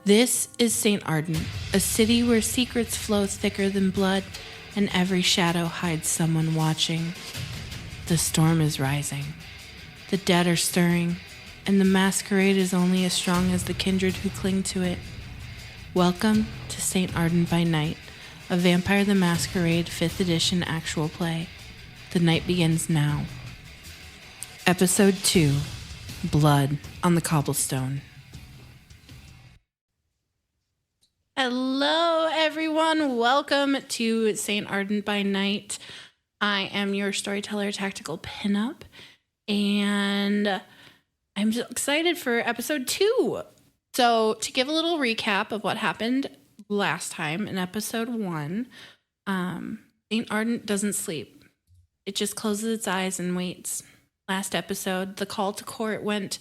This is St. Ardent, a city where secrets flow thicker than blood and every shadow hides someone watching. The storm is rising, the dead are stirring, and the masquerade is only as strong as the kindred who cling to it. Welcome to St. Ardent by Night, a Vampire the Masquerade 5th edition actual play. The night begins now. Episode 2, Blood on the Cobblestone. Hello, everyone. Welcome to St. Ardent by Night. I am your storyteller, Tactical Pinup, and I'm so excited for episode 2. So, to give a little recap of what happened last time in episode 1, St. Ardent doesn't sleep. It just closes its eyes and waits. Last episode, the call to court went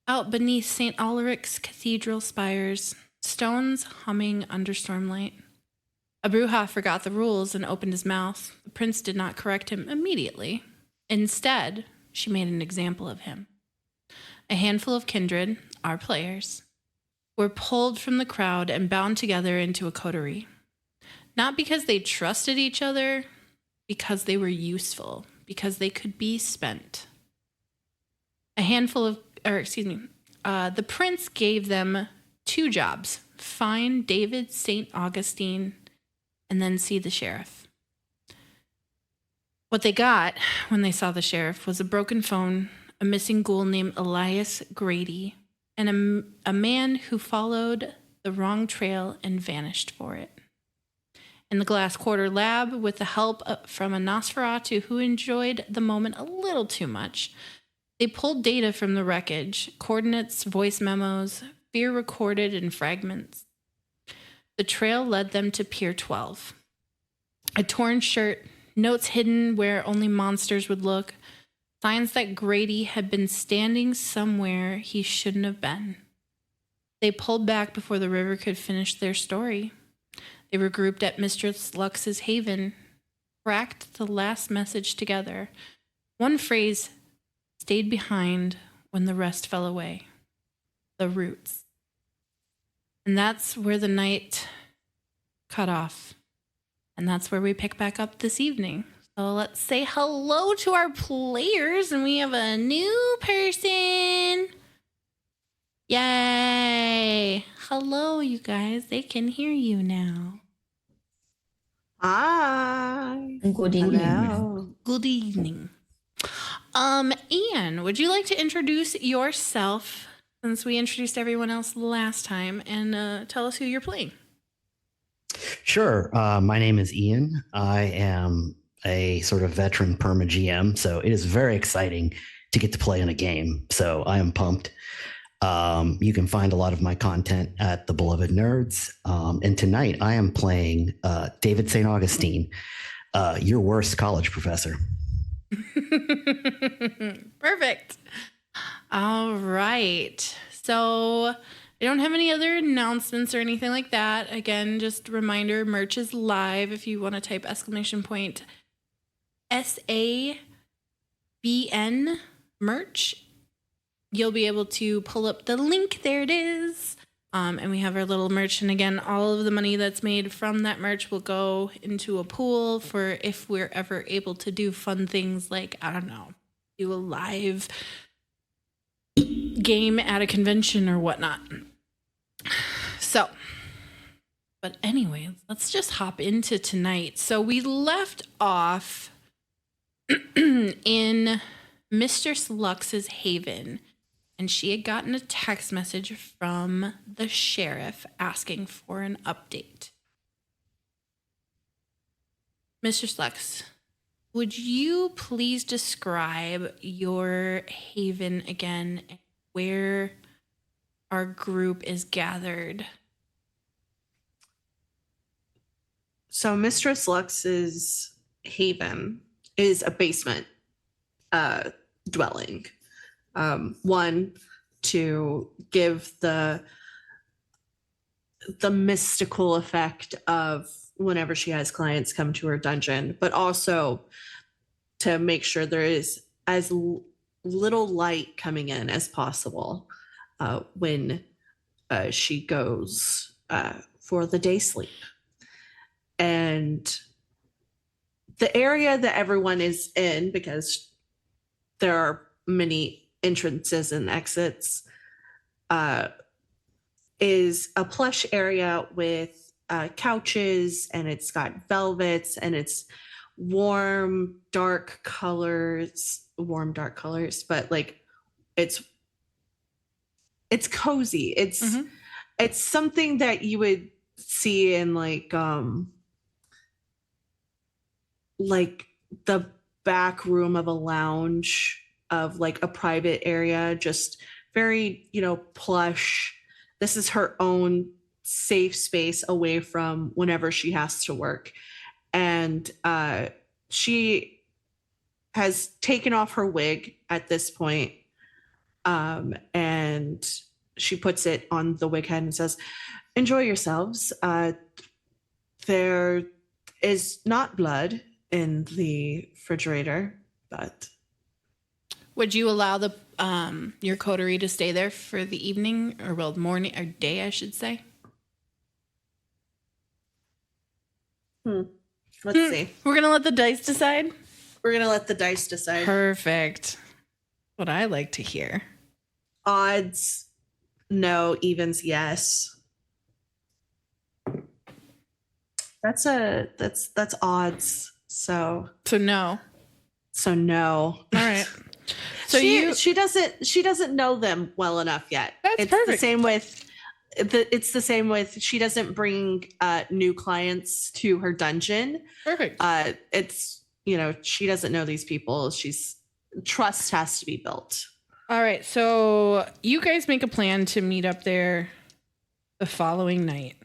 out beneath St. Ulrich's cathedral spires, stones humming under stormlight. A Bruja forgot the rules and opened his mouth. The prince did not correct him immediately. Instead, she made an example of him. A handful of kindred, our players, were pulled from the crowd and bound together into a coterie. Not because they trusted each other, because they were useful, because they could be spent. The prince gave them 2 jobs: find David St. Augustine and then see the sheriff. What they got when they saw the sheriff was a broken phone, a missing ghoul named Elias Grady, and a man who followed the wrong trail and vanished for it. In the Glass Quarter lab, with the help from a Nosferatu who enjoyed the moment a little too much, they pulled data from the wreckage, coordinates, voice memos, fear recorded in fragments. The trail led them to Pier 12. A torn shirt, notes hidden where only monsters would look, signs that Grady had been standing somewhere he shouldn't have been. They pulled back before the river could finish their story. They regrouped at Mistress Lux's haven, cracked the last message together. One phrase stayed behind when the rest fell away. The roots. And that's where the night cut off. And that's where we pick back up this evening. So let's say hello to our players. And we have a new person. Yay. Hello, you guys. They can hear you now. Hi. Good evening. Hello. Good evening. Ian, would you like to introduce yourself, since we introduced everyone else last time, and tell us who you're playing? Sure. My name is Ian. I am a sort of veteran perma GM, so it is very exciting to get to play in a game. So I am pumped. You can find a lot of my content at The Beloved Nerds. And tonight I am playing David St. Augustine, your worst college professor. Perfect. All right. So I don't have any other announcements or anything like that. Again, just a reminder, merch is live. If you want to type !SABN merch, you'll be able to pull up the link. There it is. And we have our little merch. And again, all of the money that's made from that merch will go into a pool for if we're ever able to do fun things like, I don't know, do a live game at a convention or whatnot. So, but anyway, let's just hop into tonight. So we left off in Mistress Lux's haven, and she had gotten a text message from the sheriff asking for an update. Mistress Lux, would you please describe your haven again, and where our group is gathered? So Mistress Lux's haven is a basement dwelling. One, to give the mystical effect of whenever she has clients come to her dungeon, but also to make sure there is as little light coming in as possible when she goes for the day sleep. And the area that everyone is in, because there are many entrances and exits, is a plush area with couches, and it's got velvets, and it's warm dark colors, but like it's cozy. It's something that you would see in like the back room of a lounge of like a private area, just very, plush. This is her own safe space away from whenever she has to work. And she has taken off her wig at this point, and she puts it on the wig head and says, "Enjoy yourselves. There is not blood in the refrigerator, but..." Would you allow the your coterie to stay there for the evening, or morning or day, I should say? Let's see. We're gonna let the dice decide. We're gonna let the dice decide. Perfect. What I like to hear. Odds, no. Evens, yes. That's odds. So no. No. All right. So she doesn't know them well enough yet. That's perfect. It's the same with she doesn't bring new clients to her dungeon. Perfect. It's, she doesn't know these people. Trust has to be built. All right. So you guys make a plan to meet up there the following night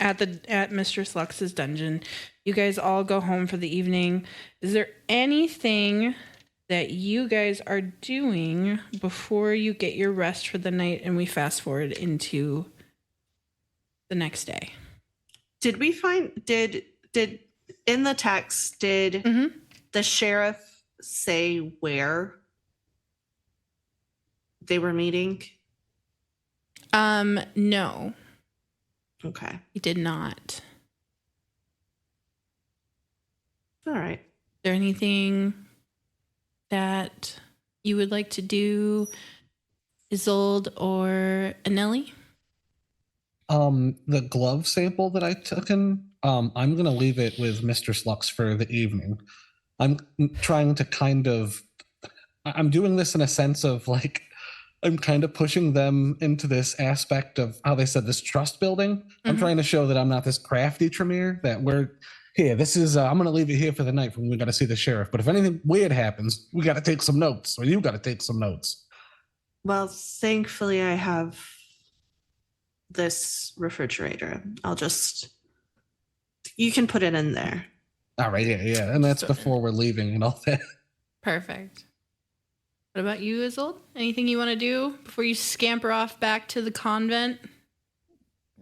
at Mistress Lux's dungeon. You guys all go home for the evening. Is there anything that you guys are doing before you get your rest for the night and we fast forward into the next day? Did we find did in the text did the sheriff say where they were meeting? No. Okay. He did not. All right. Is there anything that you would like to do, Isolde or Anelli? The glove sample that I took in, I'm going to leave it with Mistress Lux for the evening. I'm trying to I'm doing this in a sense of like, I'm kind of pushing them into this aspect of how they said this trust building. I'm trying to show that I'm not this crafty Tremere, that we're here. This is, I'm going to leave it here for the night when we got to see the sheriff. But if anything weird happens, we got to take some notes, or you got to take some notes. Well, thankfully I have this refrigerator. You can put it in there. All right. Yeah. And that's before we're leaving and all that. Perfect. What about you, Isolde? Anything you want to do before you scamper off back to the convent?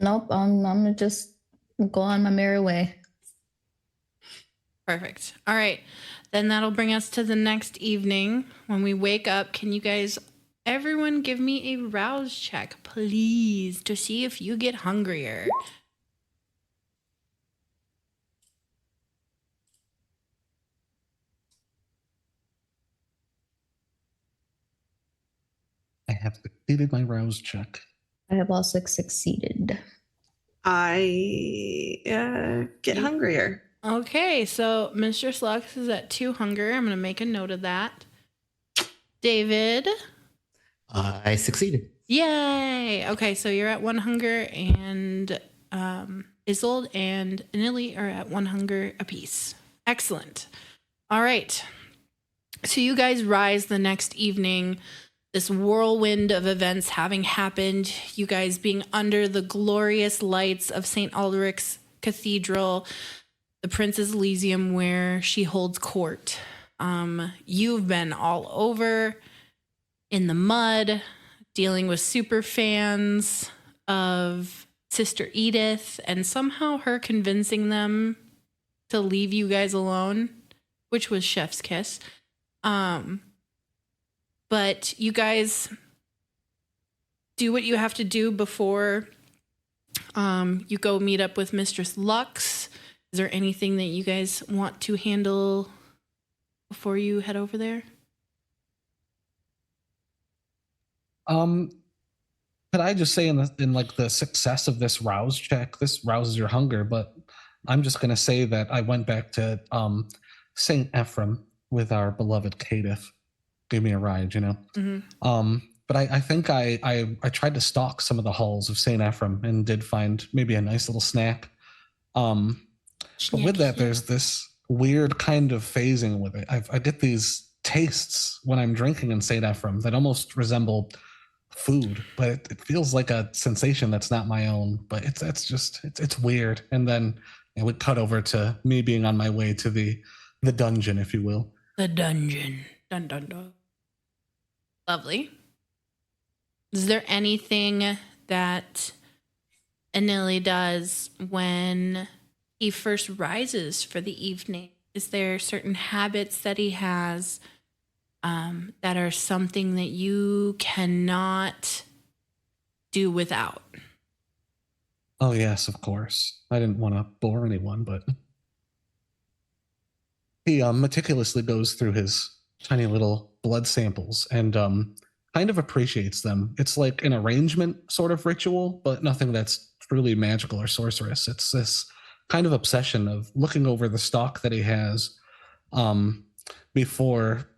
Nope, I'm gonna just go on my merry way. Perfect. All right. Then that'll bring us to the next evening. When we wake up, can you guys, everyone give me a rouse check, please, to see if you get hungrier. I have succeeded my rouse check. I have also succeeded. I get hungrier. Okay, so Mistress Lux is at 2 hunger. I'm going to make a note of that. David? I succeeded. Yay! Okay, so you're at 1 hunger, and Isolde and Anili are at 1 hunger apiece. Excellent. All right. So you guys rise the next evening, this whirlwind of events having happened, you guys being under the glorious lights of St. Alderic's Cathedral, the Princess Elysium, where she holds court. You've been all over in the mud, dealing with super fans of Sister Edith, and somehow her convincing them to leave you guys alone, which was chef's kiss. But you guys do what you have to do before you go meet up with Mistress Lux. Is there anything that you guys want to handle before you head over there? Could I just say in the success of this rouse check, this rouses your hunger, but I'm just gonna say that I went back to Saint Ephraim with our beloved Cadith. Gave me a ride, you know. Mm-hmm. But I think I tried to stalk some of the halls of Saint Ephraim and did find maybe a nice little snack. But with that, there's this weird kind of phasing with it. I get these tastes when I'm drinking in Saint Ephraim that almost resemble food, but it feels like a sensation that's not my own. But it's weird. And then it would cut over to me being on my way to the dungeon, if you will. The dungeon. Dun dun dun. Lovely. Is there anything that Anili does when he first rises for the evening? Is there certain habits that he has that are something that you cannot do without? Oh, yes, of course. I didn't want to bore anyone, but he meticulously goes through his tiny little blood samples and kind of appreciates them. It's like an arrangement sort of ritual, but nothing that's truly magical or sorcerous. It's this kind of obsession of looking over the stock that he has before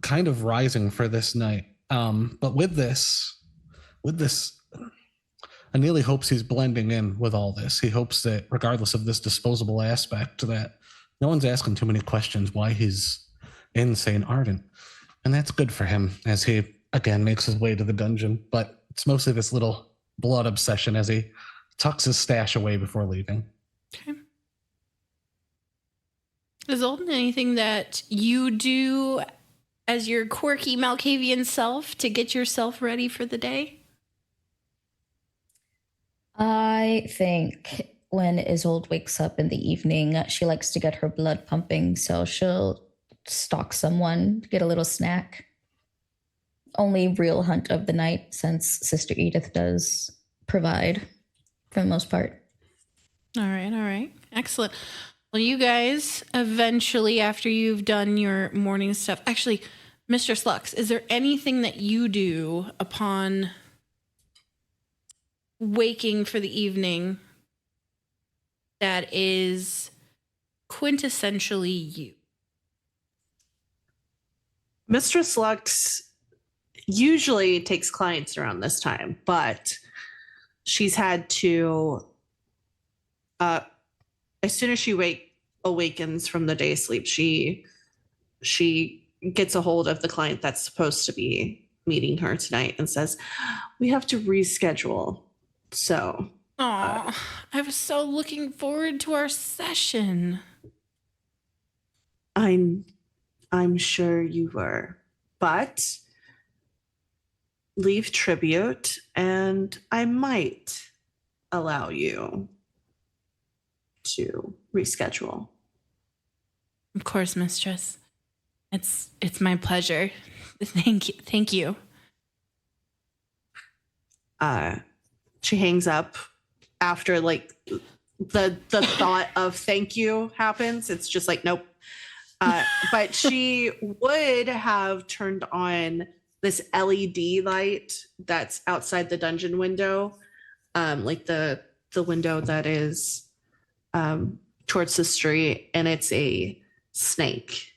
kind of rising for this night. But with this, Anili hopes he's blending in with all this. He hopes that regardless of this disposable aspect, that no one's asking too many questions why he's in St. Ardent. And that's good for him as he, again, makes his way to the dungeon. But it's mostly this little blood obsession as he tucks his stash away before leaving. Okay. Is there anything that you do as your quirky Malkavian self to get yourself ready for the day? I think when Isolde wakes up in the evening, she likes to get her blood pumping, so she'll stalk someone, get a little snack. Only real hunt of the night, since Sister Edith does provide for the most part. All right. Excellent. Well, you guys, eventually, after you've done your morning stuff, actually, Mistress Lux, is there anything that you do upon waking for the evening that is quintessentially you? Mistress Lux usually takes clients around this time, but she's had to, as soon as she awakens from the day sleep, she gets a hold of the client that's supposed to be meeting her tonight and says, we have to reschedule. So, Aw, I was so looking forward to our session. I'm sure you were, but leave tribute and I might allow you to reschedule. Of course, Mistress. It's my pleasure. Thank you. She hangs up after like the thought of thank you happens. It's just like, nope. But she would have turned on this LED light that's outside the dungeon window, like the window that is towards the street, and it's a snake.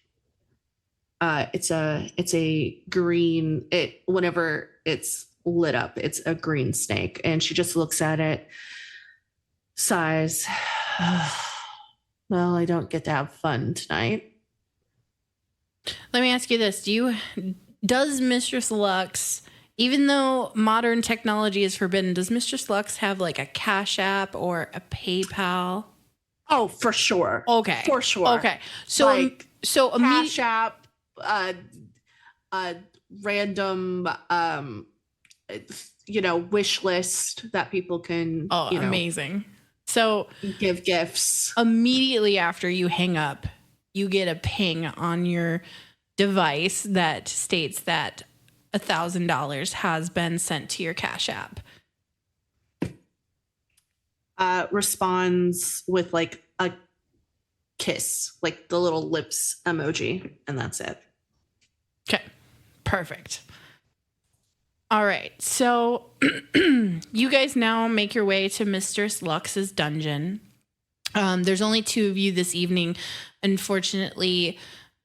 It's a green. Whenever it's lit up, it's a green snake, and she just looks at it, sighs. Well, I don't get to have fun tonight. Let me ask you this. Does Mistress Lux, even though modern technology is forbidden, does Mistress Lux have like a Cash App or a PayPal? Oh, for sure. Okay. For sure. Okay. So, like, Cash App, random, wish list that people can, amazing. So give gifts. Immediately after you hang up, you get a ping on your device that states that $1,000 has been sent to your Cash App. Responds with like a kiss, like the little lips emoji, and that's it. Okay, perfect. All right, so you guys now make your way to Mistress Lux's dungeon. There's only two of you this evening. Unfortunately,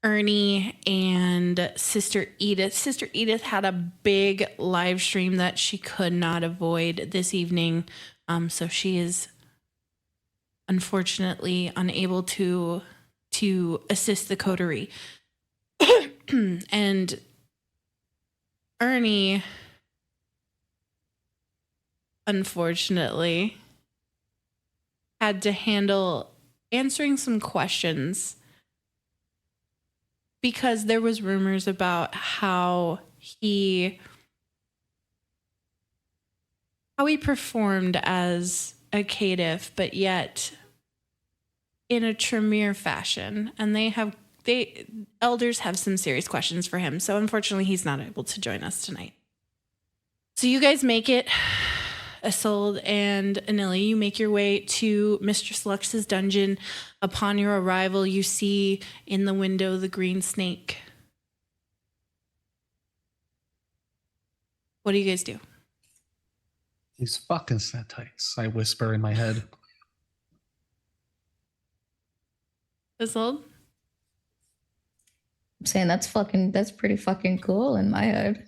Ernie and Sister Edith. Sister Edith had a big live stream that she could not avoid this evening. So she is unfortunately unable to assist the coterie. And Ernie, unfortunately, had to handle answering some questions because there was rumors about how he performed as a caitiff, but yet in a Tremere fashion, and elders have some serious questions for him. So unfortunately, he's not able to join us tonight. So you guys make it. Isolde and Anili, you make your way to Mistress Lux's dungeon. Upon your arrival, you see in the window the green snake. What do you guys do? These fucking setites, I whisper in my head. Isolde? I'm saying that's pretty fucking cool in my head.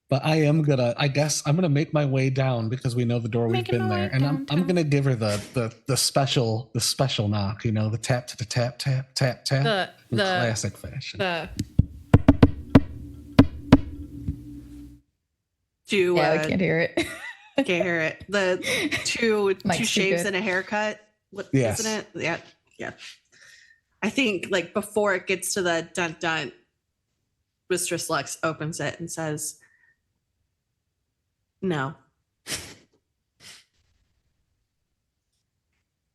But I guess I'm gonna make my way down because we know the door we've been there. And I'm gonna give her the special knock, the tap to the tap, tap, tap, tap. In classic fashion. I can't hear it. Can't hear it. The two shaves and a haircut. Yes. Isn't it? Yeah. I think like before it gets to the dun dun, Mistress Lux opens it and says, "No."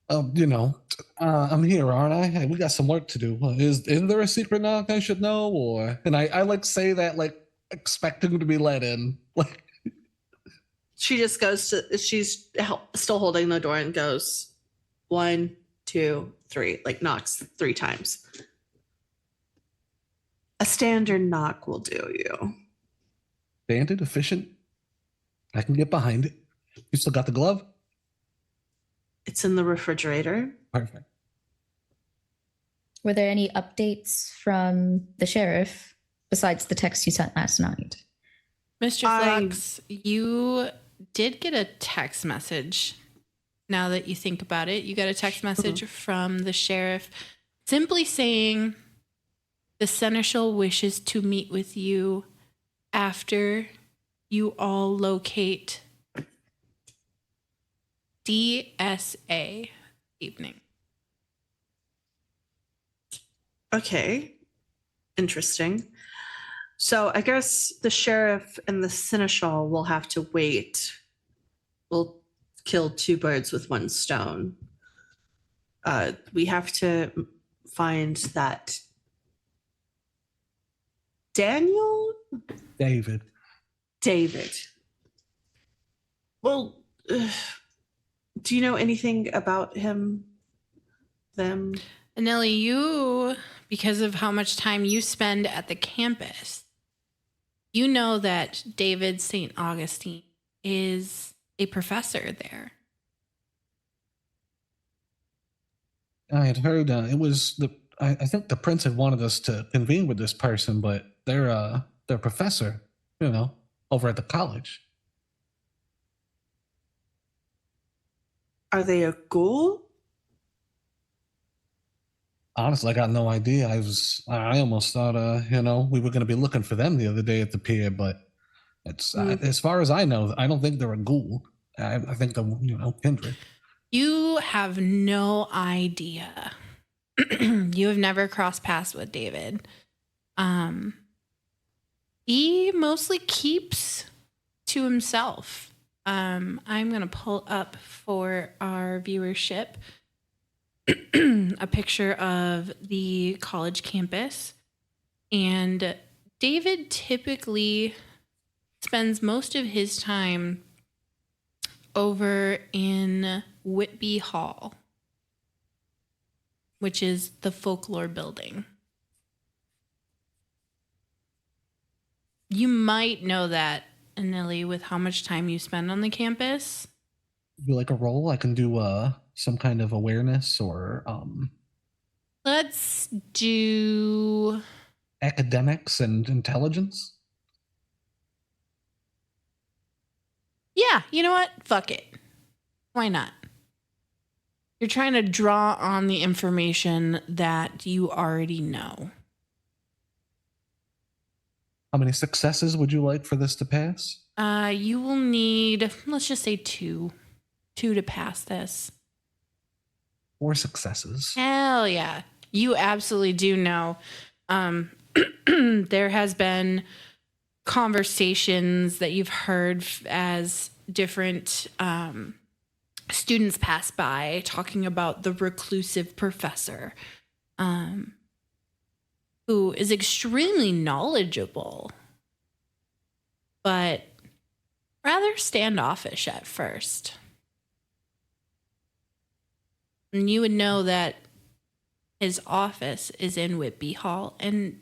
I'm here, aren't I? Hey, we got some work to do. Isn't there a secret knock I should know? And I like say that like expecting to be let in. Like She just goes to. She's still holding the door and goes, 1, 2, 3. Like knocks 3 times. A standard knock will do you. Banded, efficient. I can get behind it. You still got the glove? It's in the refrigerator. Perfect. Were there any updates from the sheriff besides the text you sent last night? Mr. Lux, you did get a text message. Now that you think about it, you got a text message from the sheriff simply saying the seneschal wishes to meet with you after you all locate DSA evening. Okay. Interesting. So I guess the sheriff and the seneschal will have to wait. We'll kill 2 birds with 1 stone. We have to find that David. Well, do you know anything about him? Them? Nelly, you, because of how much time you spend at the campus, you know that David St. Augustine is a professor there. I had heard it was I think the prince had wanted us to convene with this person, but their professor, over at the college. Are they a ghoul? Honestly, I got no idea. I almost thought, we were going to be looking for them the other day at the pier, but it's as far as I know, I don't think they're a ghoul. I think they're, kindred. You have no idea. You have never crossed paths with David. He mostly keeps to himself. I'm going to pull up for our viewership a picture of the college campus. And David typically spends most of his time over in Whitby Hall, which is the folklore building. You might know that, Anili, with how much time you spend on the campus. Do like a roll? I can do some kind of awareness or Let's do... academics and intelligence. Yeah, you know what? Fuck it. Why not? You're trying to draw on the information that you already know. How many successes would you like for this to pass? You will need, let's just say 2. 2 to pass this. 4 successes. Hell yeah. You absolutely do know. There has been conversations that you've heard as different students pass by talking about the reclusive professor, who is extremely knowledgeable, but rather standoffish at first. And you would know that his office is in Whitby Hall, and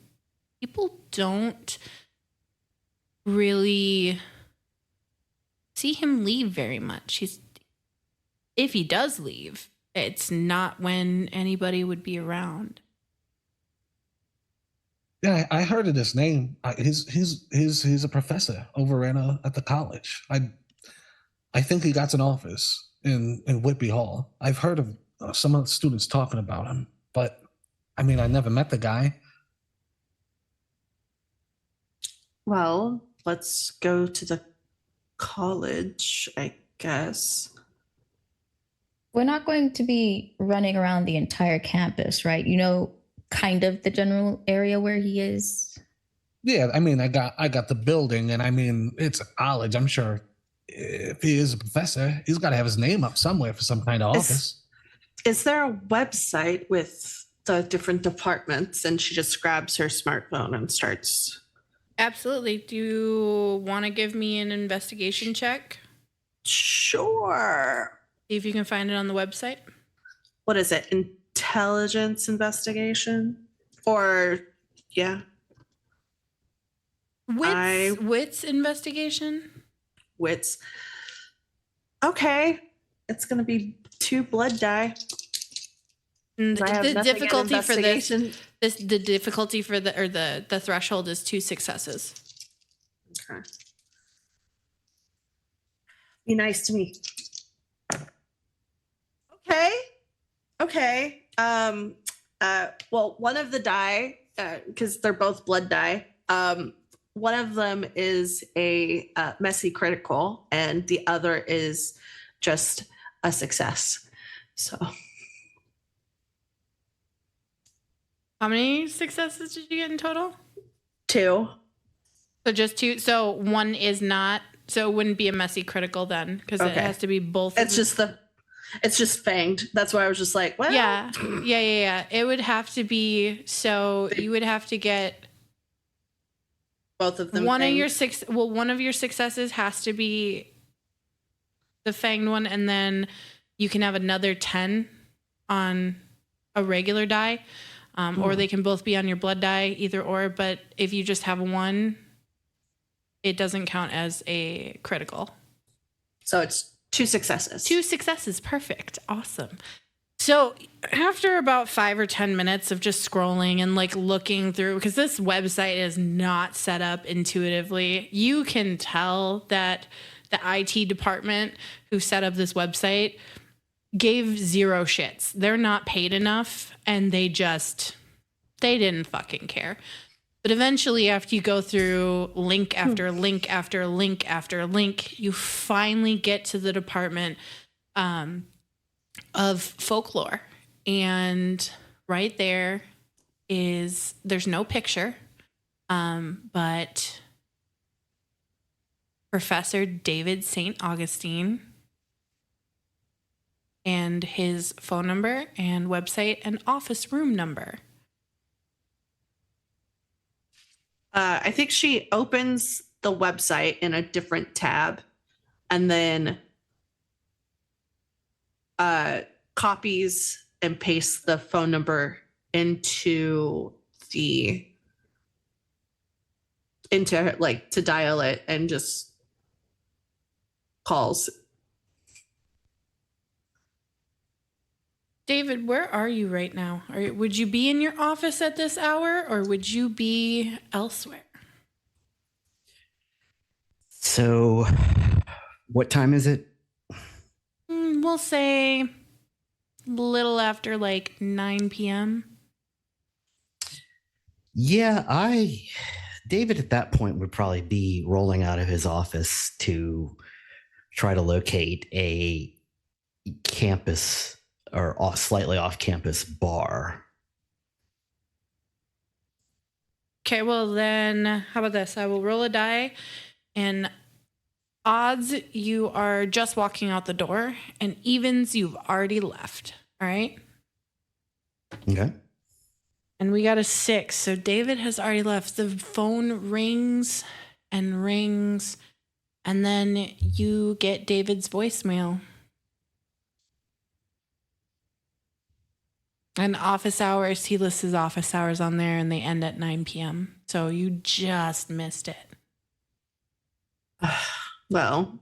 people don't really see him leave very much. If he does leave, it's not when anybody would be around. Yeah, I heard of his name. He's a professor over at the college. I think he got an office in Whitby Hall. I've heard of some of the students talking about him, but I mean, I never met the guy. Well, let's go to the college, I guess. We're not going to be running around the entire campus, right? You know, kind of the general area where he is. Yeah, I mean, I got the building, and I mean, it's a college. I'm sure if he is a professor, he's got to have his name up somewhere for some kind of office. Is there a website with the different departments? And she just grabs her smartphone and starts. Absolutely. Do you want to give me an investigation check? Sure. See if you can find it on the website. What is it? Intelligence investigation? Or, yeah. Wits investigation? Wits. Okay. It's going to be 2 blood die. And I have the nothing in difficulty for investigation. the difficulty for the threshold is 2 successes. Okay. Be nice to me. Okay. Well, one of the die, because they're both blood die, one of them is a messy critical, and the other is just a success. So, How many successes did you get in total? 2. So just 2. So one is not. So it wouldn't be a messy critical then, because it Okay. has to be both. It's just fanged. That's why I was just like, well, Yeah. It would have to be. So you would have to get both of them. one fanged. of your successes has to be the fanged one, and then you can have another 10 on a regular die, or they can both be on your blood die, either or. But if you just have one, it doesn't count as a critical. So it's 2 successes. 2 successes. Perfect. Awesome. So after about 5 or 10 minutes of just scrolling and like looking through, because this website is not set up intuitively, you can tell that the IT department who set up this website gave 0 shits. They're not paid enough, and they didn't fucking care. But eventually, after you go through link after link after link after link, you finally get to the department of folklore. And right there there's no picture, but Professor David St. Augustine and his phone number and website and office room number. I think she opens the website in a different tab and then copies and pastes the phone number into like to dial it and just calls. David, where are you right now? Would you be in your office at this hour or would you be elsewhere? So, what time is it? We'll say a little after like 9 p.m. Yeah, David at that point would probably be rolling out of his office to try to locate a campus or slightly off campus bar. Okay, well then, how about this? I will roll a die, and odds you are just walking out the door, and evens you've already left. All right? Okay. And we got a 6, so David has already left. The phone rings and rings, and then you get David's voicemail. And office hours, he lists his office hours on there, and they end at 9 p.m. So you just missed it. Well,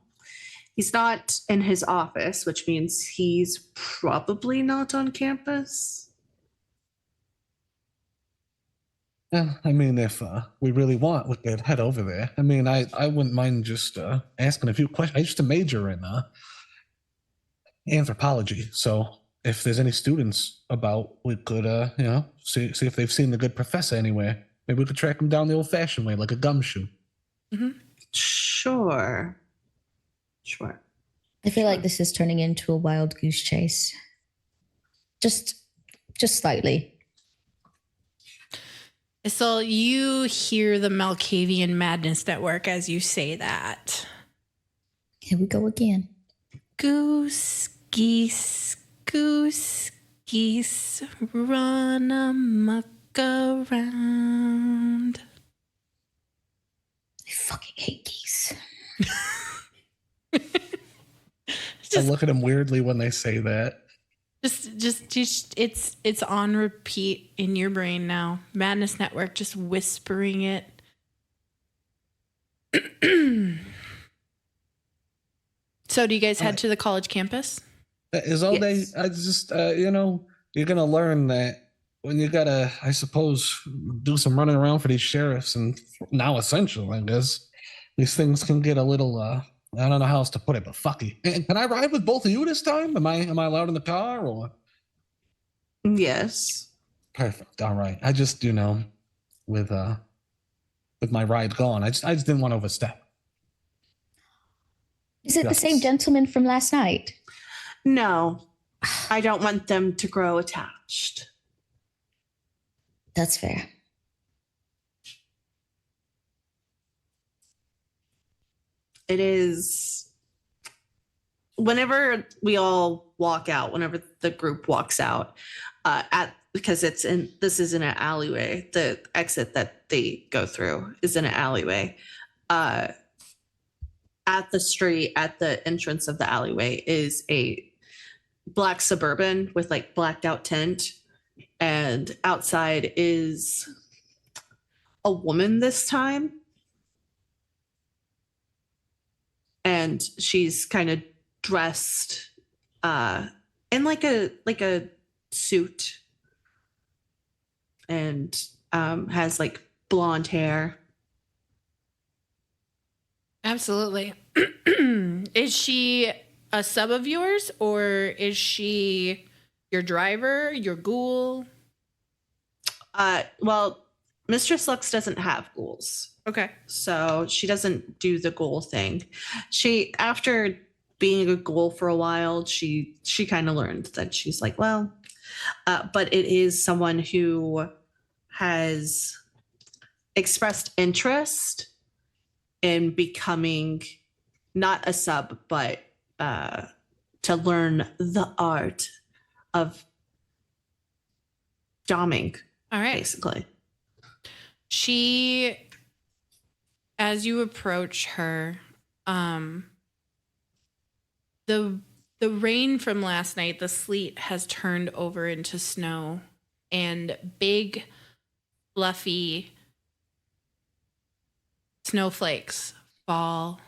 he's not in his office, which means he's probably not on campus. Yeah, I mean, if we really want, we could head over there. I mean, I wouldn't mind just asking a few questions. I used to major in anthropology, so if there's any students about, we could, see if they've seen the good professor anywhere. Maybe we could track them down the old-fashioned way, like a gumshoe. Mm-hmm. Sure. I feel like this is turning into a wild goose chase. Just slightly. So you hear the Malkavian Madness Network as you say that. Here we go again. Goose, geese, run amok around. I fucking hate geese. I look at them weirdly when they say that. Just it's on repeat in your brain now. Madness Network, just whispering it. So do you guys head to the college campus? That is all Yes. I just, you're going to learn that when you got to, I suppose, do some running around for these sheriffs and now essential, I guess, these things can get a little, I don't know how else to put it, but fucky. And can I ride with both of you this time? Am I allowed in the car or? Yes. Perfect. All right. I just, with my ride gone, I just didn't want to overstep. Is it the Yes. same gentleman from last night? No, I don't want them to grow attached. That's fair. It is whenever we all walk out, whenever the group walks out, because this is in an alleyway. The exit that they go through is in an alleyway. At the street, at the entrance of the alleyway, is a black Suburban with like blacked out tint, and outside is a woman this time. And she's kind of dressed in like a suit, and has like blonde hair. Absolutely. Is she a sub of yours, or is she your driver, your ghoul? Well, Mistress Lux doesn't have ghouls. Okay. So she doesn't do the ghoul thing. She, after being a ghoul for a while, she kind of learned that she's like, well, but it is someone who has expressed interest in becoming not a sub, but to learn the art of doming, All right. basically. She as you approach her, the rain from last night, the sleet has turned over into snow, and big, fluffy snowflakes fall,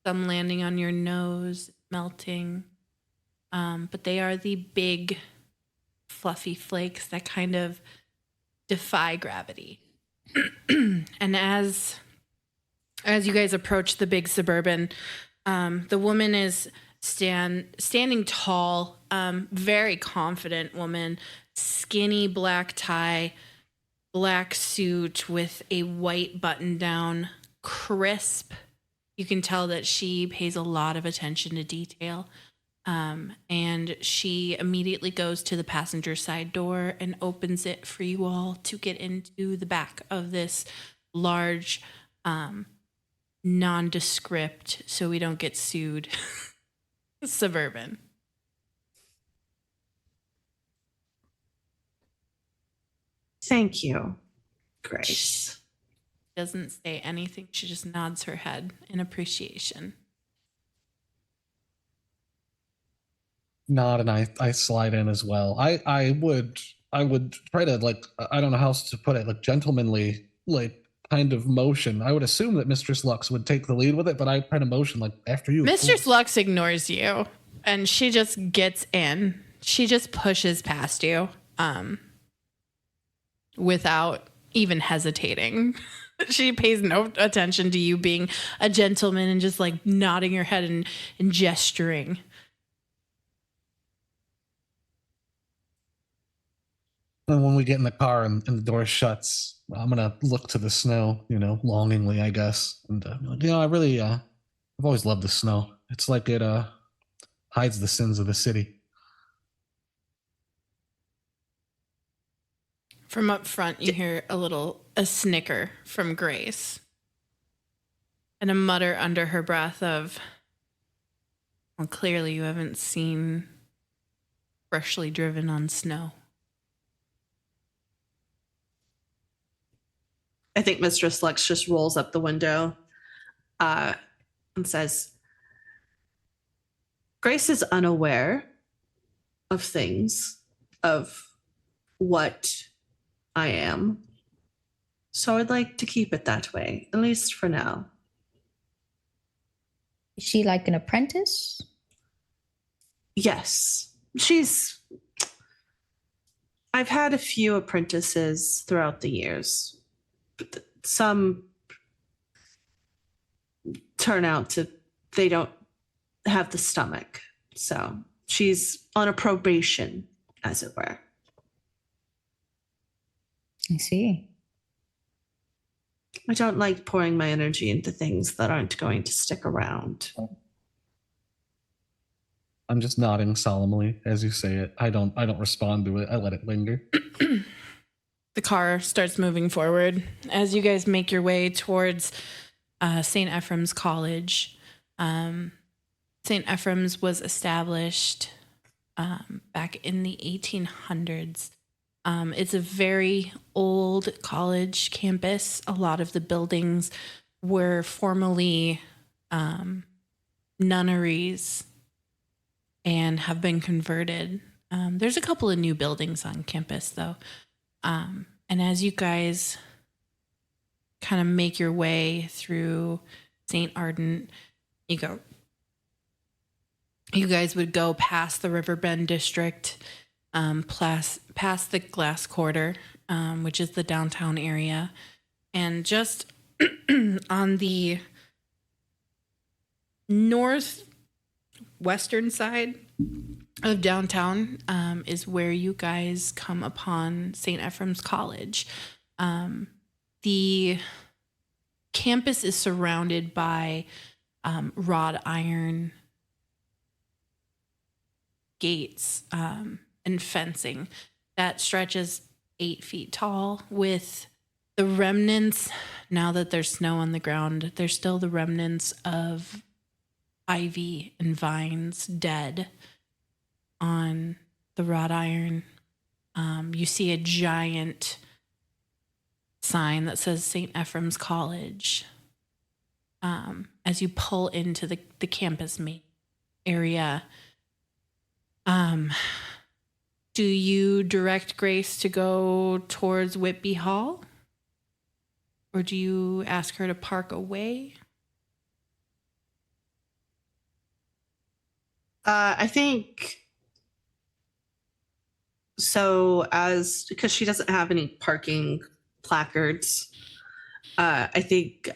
some landing on your nose, melting. But they are the big, fluffy flakes that kind of defy gravity. And as you guys approach the big Suburban, the woman is standing tall, very confident woman, skinny black tie, black suit with a white button down, crisp. You can tell that she pays a lot of attention to detail. And she immediately goes to the passenger side door and opens it for you all to get into the back of this large, nondescript, so we don't get sued, Suburban. Thank you, Grace. Doesn't say anything. She just nods her head in appreciation. Nod, and I slide in as well. I would try to, like, I don't know how else to put it, like gentlemanly, like kind of motion. I would assume that Mistress Lux would take the lead with it, but I try to motion like after you. Mistress Lux ignores you, and she just gets in. She just pushes past you, without even hesitating. She pays no attention to you being a gentleman and just like nodding your head and gesturing. And when we get in the car and the door shuts, I'm gonna look to the snow, longingly, I guess. And I really, I've always loved the snow. It's like it hides the sins of the city. From up front, you hear a snicker from Grace, and a mutter under her breath of, well, clearly you haven't seen freshly driven on snow. I think Mistress Lux just rolls up the window and says, Grace is unaware of things, of what I am. So I'd like to keep it that way, at least for now. Is she like an apprentice? Yes. I've had a few apprentices throughout the years. But some turn out to, they don't have the stomach. So she's on a probation, as it were. I see. I don't like pouring my energy into things that aren't going to stick around. I'm just nodding solemnly as you say it. I don't respond to it. I let it linger. The car starts moving forward as you guys make your way towards St. Ephraim's College. St. Ephraim's was established back in the 1800s. It's a very old college campus. A lot of the buildings were formerly nunneries and have been converted. There's a couple of new buildings on campus, though. And as you guys kind of make your way through St. Ardent, you guys would go past the Riverbend District, past the Glass Quarter, which is the downtown area. And just on the northwestern side of downtown is where you guys come upon St. Ephraim's College. The campus is surrounded by wrought iron gates and fencing that stretches 8 feet tall, with the remnants, now that there's snow on the ground, there's still the remnants of ivy and vines dead on the wrought iron. You see a giant sign that says St. Ephraim's College as you pull into the campus main area. Do you direct Grace to go towards Whitby Hall? Or do you ask her to park away? I think so, because she doesn't have any parking placards, I think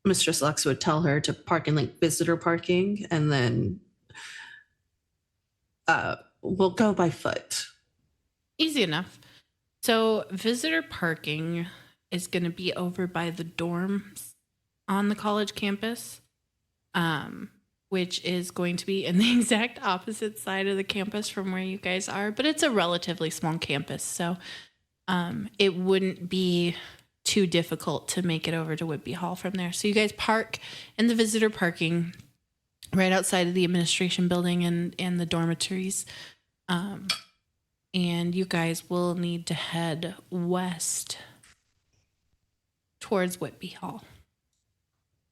Mistress Lux would tell her to park in like visitor parking, and then we'll go by foot. Easy enough. So visitor parking is going to be over by the dorms on the college campus, which is going to be in the exact opposite side of the campus from where you guys are. But it's a relatively small campus, so it wouldn't be too difficult to make it over to Whitby Hall from there. So you guys park in the visitor parking right outside of the administration building and the dormitories. And you guys will need to head west towards Whitby Hall.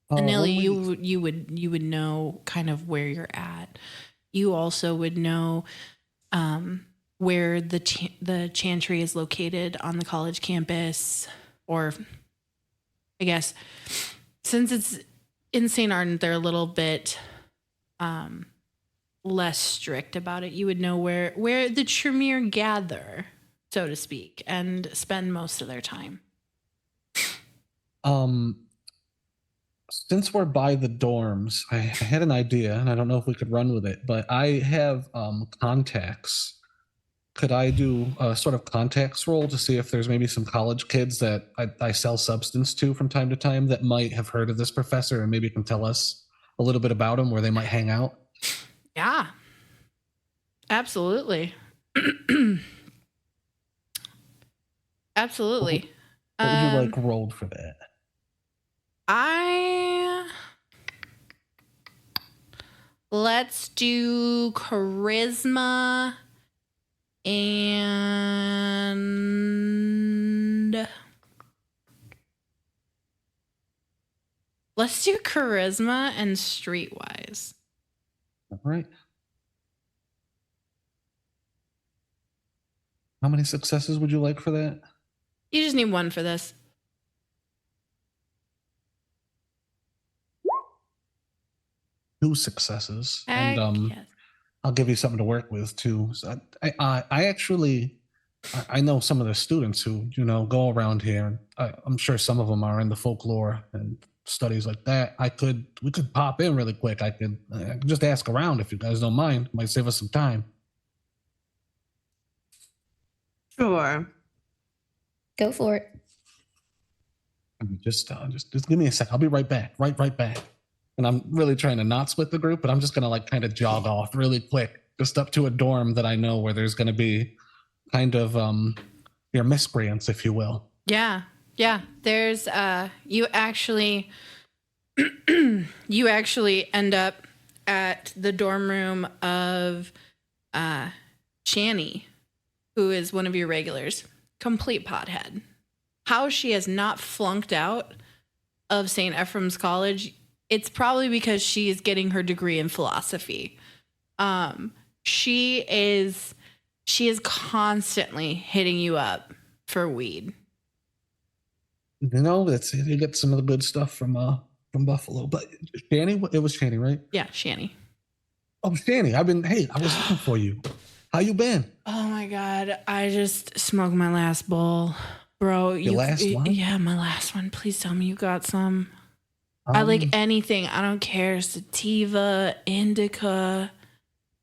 And Nelly, you would know kind of where you're at. You also would know where the chantry is located on the college campus, or I guess since it's in St. Ardent, they're a little bit less strict about it. You would know where the Tremere gather, so to speak, and spend most of their time. Since we're by the dorms, I had an idea, and I don't know if we could run with it, but I have contacts. Could I do a sort of contacts roll to see if there's maybe some college kids that I sell substance to from time to time that might have heard of this professor and maybe can tell us a little bit about him, where they might hang out? Yeah, absolutely. Absolutely. What would you like rolled for that? Let's do charisma and streetwise. All right. How many successes would you like for that? You just need one for this. Two successes. Heck And yes. I'll give you something to work with too. So I actually know some of the students who go around here. I'm sure some of them are in the folklore and studies like that. We could pop in really quick. I could just ask around if you guys don't mind. Might save us some time. Sure. Go for it. Just give me a sec. I'll be right back. Right back. And I'm really trying to not split the group, but I'm just gonna kind of jog off really quick, just up to a dorm that I know where there's gonna be kind of your miscreants, if you will. Yeah. There's you actually end up at the dorm room of Channy, who is one of your regulars. Complete pothead. How she has not flunked out of St. Ephraim's College, it's probably because she is getting her degree in philosophy. She is constantly hitting you up for weed. You get some of the good stuff from Buffalo. But Shanny, it was Shanny, right? Yeah, Shanny. Oh, Shanny, I was looking for you. How you been? Oh my God, I just smoked my last bowl, bro. Your last one? Yeah, my last one. Please tell me you got some. I like anything. I don't care. Sativa, indica,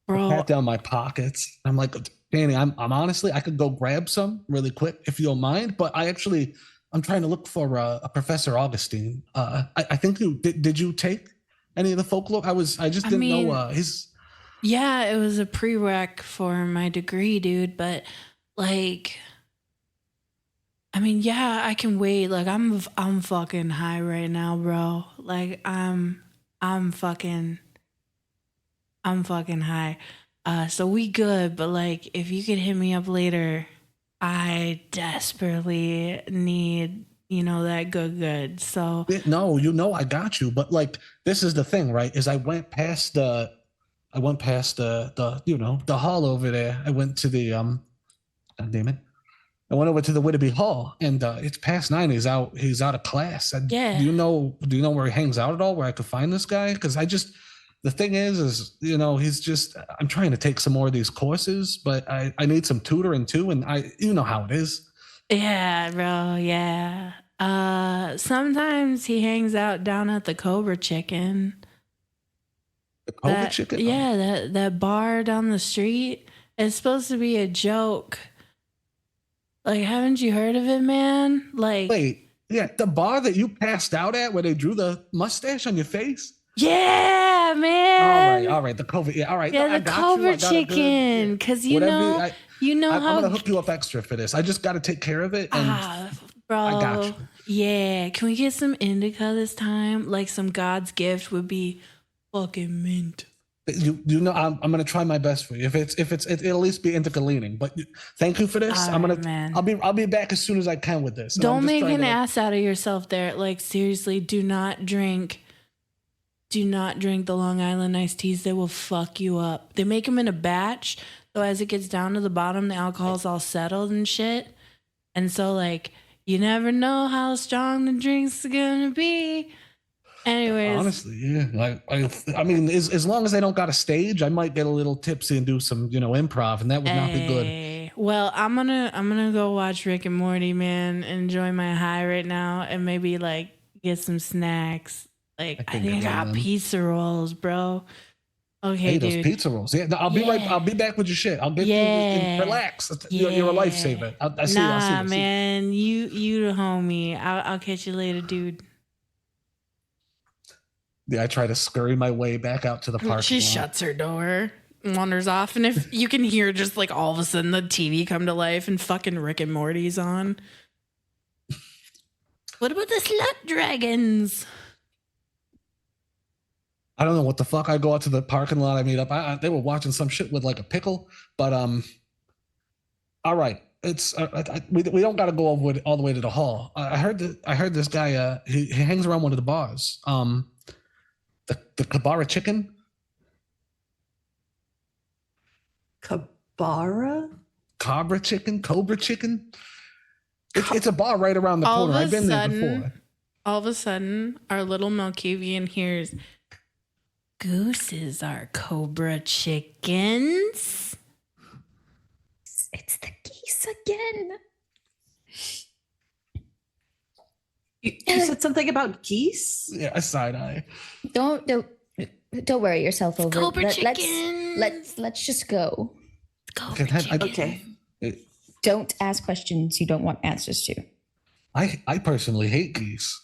bro. I pat down my pockets. I'm like, Danny, I'm honestly, I could go grab some really quick if you don't mind. But I'm trying to look for a Professor Augustine. I think did you take any of the folklore? I just didn't know his. Yeah, it was a prereq for my degree, dude. But like, yeah, I can wait. Like, I'm fucking high right now, bro. Like, I'm fucking high. So we good, but like, if you could hit me up later, I desperately need that good. So No, I got you. But like, this is the thing, right? Is I went past the the hall over there. I went to the God damn it. I went over to the Whitby Hall, and it's past 9. He's out of class. Yeah. Do you know where he hangs out at all? Where I could find this guy? Because the thing is he's just. I'm trying to take some more of these courses, but I need some tutoring too, and you know how it is. yeah, bro. Yeah. Sometimes he hangs out down at the Cobra Chicken. The Cobra Chicken. Yeah, that bar down the street. It's supposed to be a joke. Like, haven't you heard of it, man? Like, wait, yeah, the bar that you passed out at where they drew the mustache on your face. Yeah, man. All right, the COVID. Yeah, all right. Yeah, the Cobra Chicken, because I'm how gonna hook you up extra for this. I just got to take care of it, and bro. I got you. Yeah, can we get some indica this time? Like some God's gift would be fucking mint. You know, I'm gonna try my best for you. If it'll at least be indica leaning. But thank you for this. Man. I'll be back as soon as I can with this. Don't make an ass out of yourself there. Like, seriously, do not drink the Long Island iced teas. They will fuck you up. They make them in a batch, so as it gets down to the bottom, the alcohol's all settled and shit. And so, like, you never know how strong the drink's gonna be. Anyways, honestly, yeah. Like, I mean, as long as they don't got a stage, I might get a little tipsy and do some, improv, and that would not be good. Well, I'm gonna go watch Rick and Morty, man. Enjoy my high right now, and maybe like get some snacks. Like, I think I got pizza rolls, bro. Okay, hey, dude. those pizza rolls. Yeah, I'll be right. I'll be back with your shit. I'll get you. Relax. You're a lifesaver. I see. Nah, man. You the homie. I'll catch you later, dude. Yeah, I try to scurry my way back out to the park. She shuts her door, wanders off, and if you can hear just like all of a sudden the TV come to life and fucking Rick and Morty's on. What about the slut dragons? I don't know what the fuck. I go out to the parking lot. I meet up. They were watching some shit with like a pickle, but all right. It's we don't got to go all the way to the hall. I heard this guy. He hangs around one of the bars. The Kabara Chicken. Cobra Chicken. It's a bar right around the corner. I've been there before. All of a sudden, our little Malkavian hears, gooses are Cobra chickens. It's the geese again. You said something about geese? Yeah, a side eye. Don't worry yourself over. Cobra chicken. Let's just go. Cobra chicken. Okay. Don't ask questions you don't want answers to. I personally hate geese.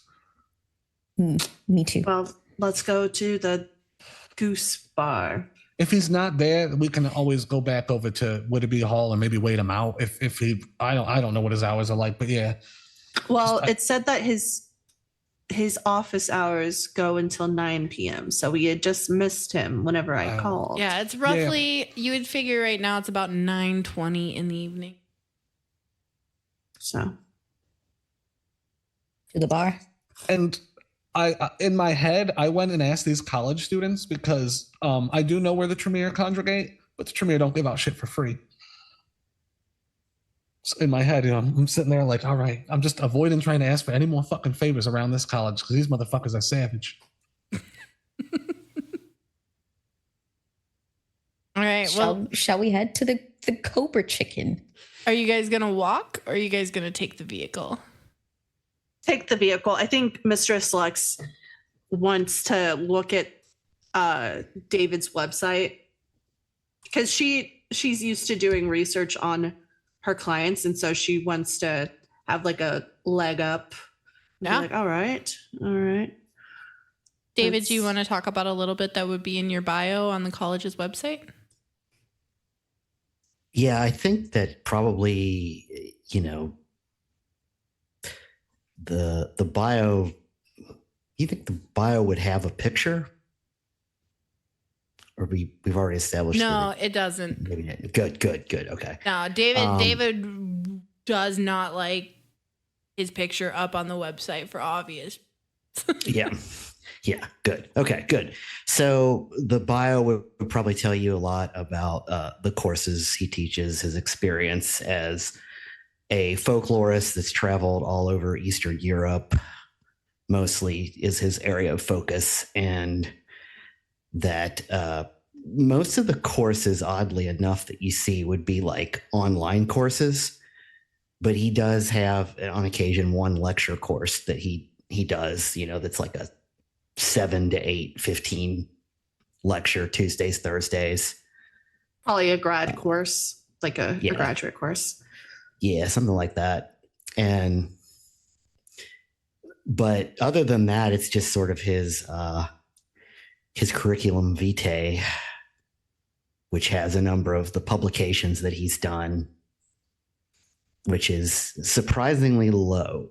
Me too. Well, let's go to the Goose Bar. If he's not there, we can always go back over to Whitby Hall and maybe wait him out. If he, I don't know what his hours are like, but yeah. Well, it said that his office hours go until 9 p.m. So we had just missed him whenever I called. Yeah, it's roughly, you would figure right now it's about 9:20 in the evening. So. To the bar. And I in my head, I went and asked these college students because I do know where the Tremere congregate, but the Tremere don't give out shit for free. So in my head, I'm sitting there like, all right, I'm just avoiding trying to ask for any more fucking favors around this college because these motherfuckers are savage. All right, well, shall we head to the Cobra Chicken? Are you guys gonna walk or are you guys gonna take the vehicle? Take the vehicle. I think Mistress Lux wants to look at David's website because she's used to doing research on her clients, and so she wants to have like a leg up. Yeah. Like, all right. David, do you want to talk about a little bit that would be in your bio on the college's website? Yeah, I think that probably, the bio, you think the bio would have a picture? Or we've already established No, it doesn't. Maybe not. Good. Okay. No, David does not like his picture up on the website for obvious. Yeah. Yeah. Good. Okay. Good. So the bio would probably tell you a lot about the courses he teaches, his experience as a folklorist that's traveled all over Eastern Europe, mostly is his area of focus, and that most of the courses, oddly enough, that you see would be like online courses, but he does have on occasion one lecture course that he does, that's like a 7 to 8, 15 lecture Tuesdays, Thursdays. Probably a grad course, like a graduate course. Yeah, something like that. But other than that, it's just sort of his curriculum vitae, which has a number of the publications that he's done, which is surprisingly low.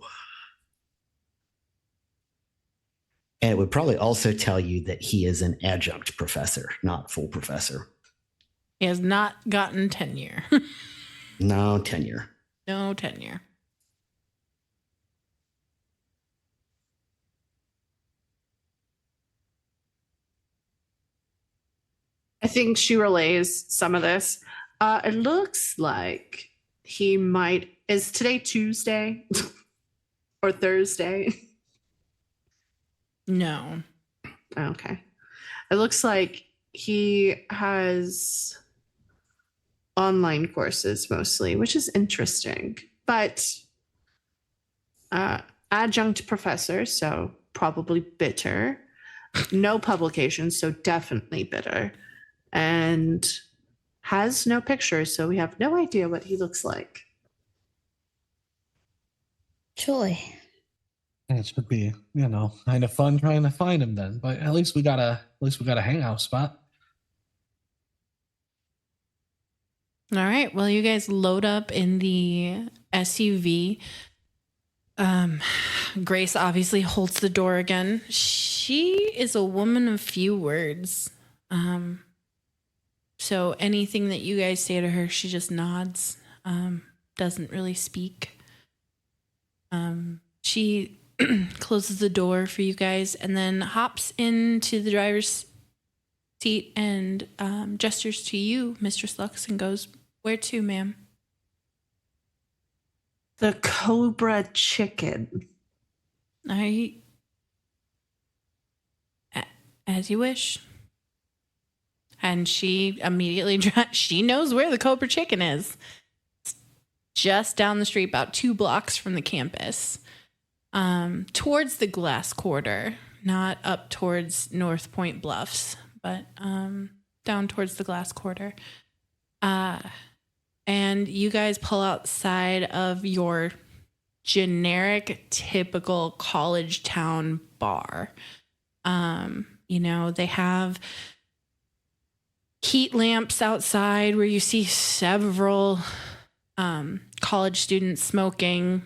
And it would probably also tell you that he is an adjunct professor, not full professor. He has not gotten tenure. No tenure. No tenure. I think she relays some of this. It looks like he might. Is today Tuesday or Thursday? No. Okay. It looks like he has online courses mostly, which is interesting. But adjunct professor, so probably bitter. No publications, so definitely bitter. And has no pictures, so we have no idea what he looks like. Joy. It should be, kind of fun trying to find him then. But at least we got a hangout spot. All right. Well, you guys load up in the SUV. Grace obviously holds the door again. She is a woman of few words. So anything that you guys say to her, she just nods. Doesn't really speak. She closes the door for you guys and then hops into the driver's seat and gestures to you, Mistress Lux, and goes, "Where to, ma'am?" The Cobra Chicken. As you wish. And she immediately, she knows where the Cobra Chicken is. It's just down the street, about 2 blocks from the campus. Towards the Glass Quarter, not up towards North Point Bluffs, but down towards the Glass Quarter. And you guys pull outside of your generic, typical college town bar. They have heat lamps outside where you see several college students smoking,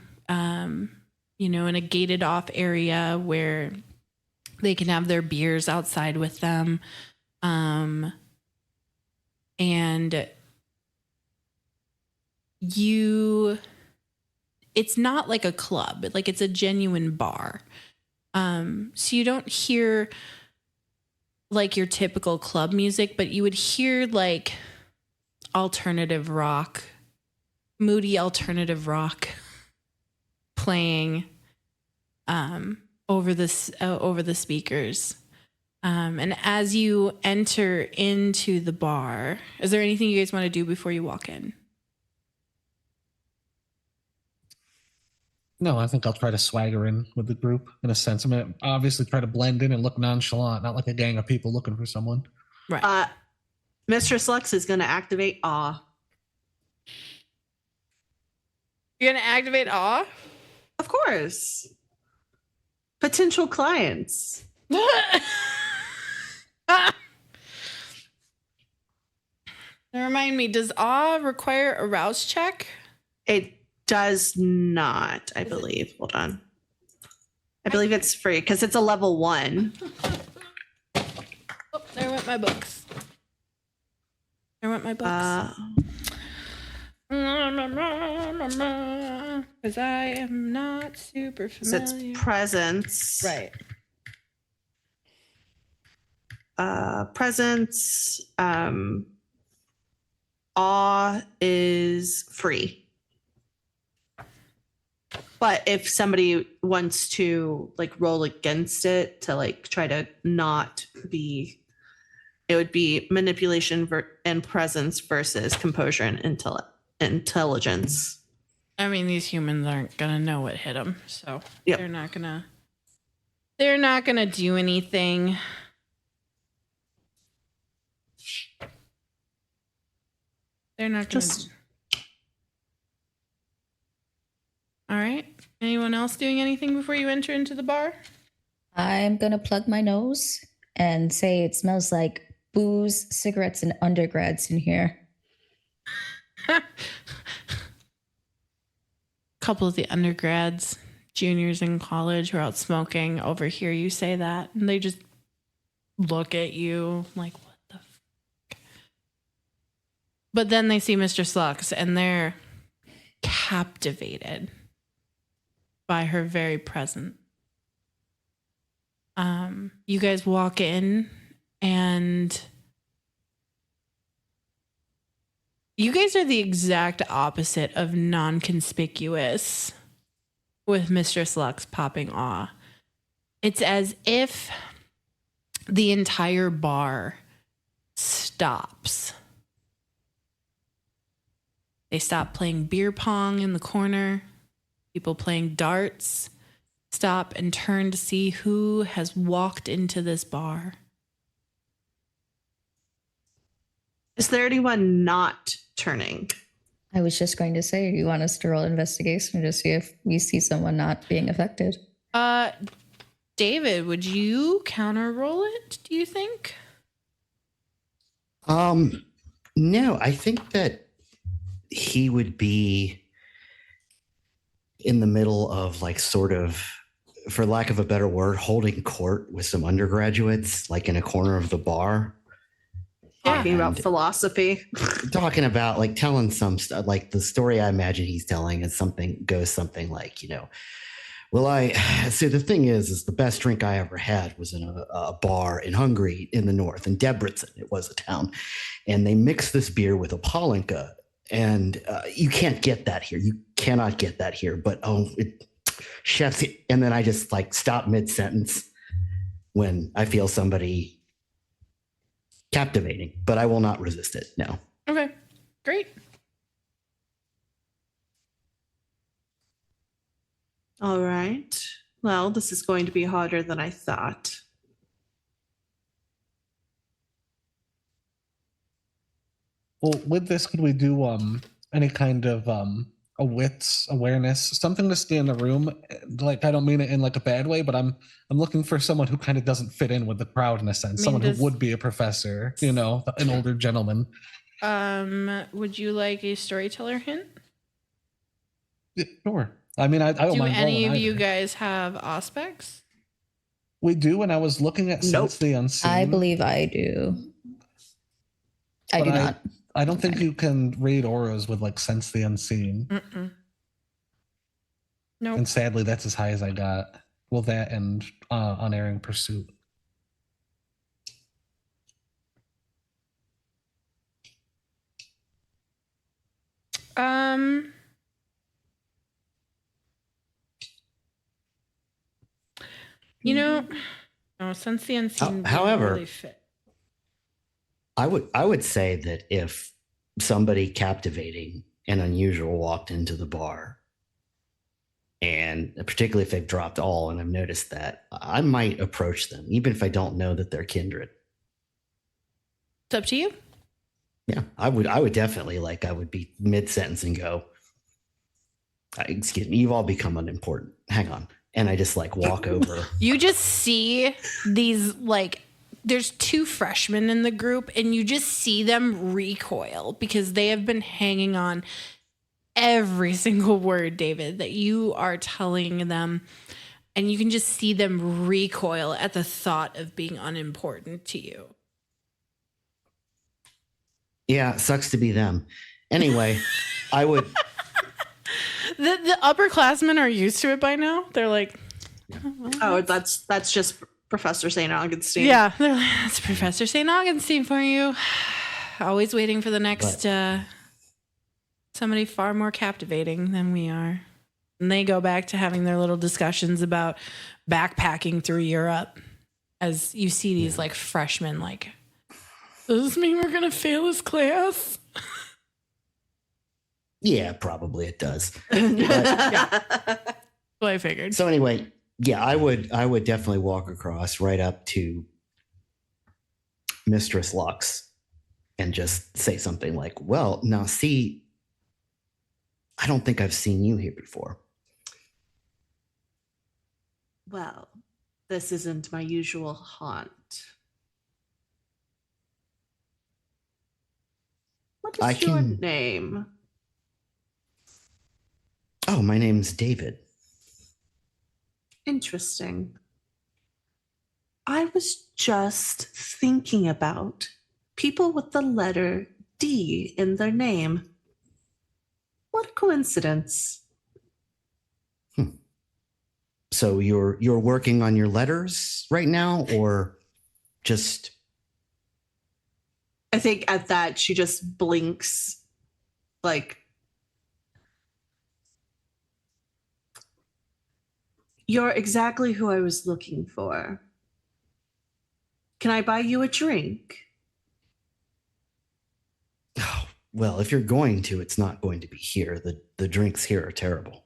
in a gated off area where they can have their beers outside with them. And it's not like a club, like it's a genuine bar. So you don't hear like your typical club music, but you would hear like alternative rock, moody alternative rock playing over the speakers. And as you enter into the bar, is there anything you guys want to do before you walk in? No, I think I'll try to swagger in with the group in a sense. I'm going to obviously try to blend in and look nonchalant, not like a gang of people looking for someone. Right. Mistress Lux is going to activate awe. You're going to activate awe? Of course. Potential clients. Remind me, does awe require a rouse check? It does not, I believe. Hold on. I believe it's free because it's a level 1. Oh, there went my books. Because I am not super So it's familiar. presence. Right. Presence. Awe is free. But if somebody wants to like roll against it to like try to not be, it would be manipulation and presence versus composure and intelligence. I mean, these humans aren't gonna know what hit them, so Yep. they're not gonna do anything. They're not gonna. Just All right. Anyone else doing anything before you enter into the bar? I'm going to plug my nose and say it smells like booze, cigarettes, and undergrads in here. Couple of the undergrads, juniors in college who are out smoking overhear you say that, and they just look at you like, what the fuck? But then they see Mr. Slux and they're captivated by her very presence. You guys walk in and you guys are the exact opposite of non-conspicuous with Mistress Lux popping awe. It's as if the entire bar stops. They stop playing beer pong in the corner. People playing darts stop and turn to see who has walked into this bar. is there anyone not turning? I was just going to say, do you want us to roll investigation to see if we see someone not being affected? David, would you counter roll it, do you think? No, I think that he would be in the middle of like sort of, for lack of a better word, holding court with some undergraduates, like in a corner of the bar. Talking about philosophy. Talking about like telling some stuff, like the story I imagine he's telling is something like, well, so the thing is the best drink I ever had was in a bar in Hungary in the north, in Debrecen, it was a town. And they mixed this beer with a Palinka. And you can't get that here. You cannot get that here. But, chefs. And then I just like stop mid-sentence when I feel somebody captivating, but I will not resist it. No. Okay, great. All right. Well, this is going to be harder than I thought. Well, with this, could we do any kind of a wits awareness, something to stay in the room? Like, I don't mean it in like a bad way, but I'm looking for someone who kind of doesn't fit in with the crowd in a sense. Someone who would be a professor, an older gentleman. Would you like a storyteller hint? Yeah, sure. I mean, I don't Do mind any of rolling you either. guys have aspects? We do, and I was looking at Sense the Unseen. I believe I do. I But do not. I don't think you can read auras with like Sense the Unseen. Nope. And sadly, that's as high as I got. Well, that and Unerring Pursuit. No, Sense the Unseen However, really fit. I would say that if somebody captivating and unusual walked into the bar, and particularly if they've dropped all, and I've noticed that, I might approach them, even if I don't know that they're kindred. It's up to you. Yeah, I would definitely I would be mid-sentence and go, excuse me, you've all become unimportant. Hang on. And I just walk over. You just see these there's two freshmen in the group and you just see them recoil because they have been hanging on every single word, David, that you are telling them. And you can just see them recoil at the thought of being unimportant to you. Yeah, sucks to be them. Anyway, I would. The upperclassmen are used to it by now. They're like, Oh, that's just Professor St. Augustine. yeah, they're like, that's Professor St. Augustine for you. Always waiting for the next somebody far more captivating than we are. And they go back to having their little discussions about backpacking through Europe. As you see these like freshmen, like, does this mean we're gonna fail this class? Yeah, probably it does. That's what I figured. So anyway, yeah, I would definitely walk across right up to Mistress Lux and just say something like, well, now see, I don't think I've seen you here before. Well, this isn't my usual haunt. What is your name? Oh, my name's David. Interesting. I was just thinking about people with the letter D in their name. What a coincidence. So you're working on your letters right now, or just? I think at that she just blinks, like, you're exactly who I was looking for. Can I buy you a drink? Oh, well, if you're going to, it's not going to be here. The drinks here are terrible.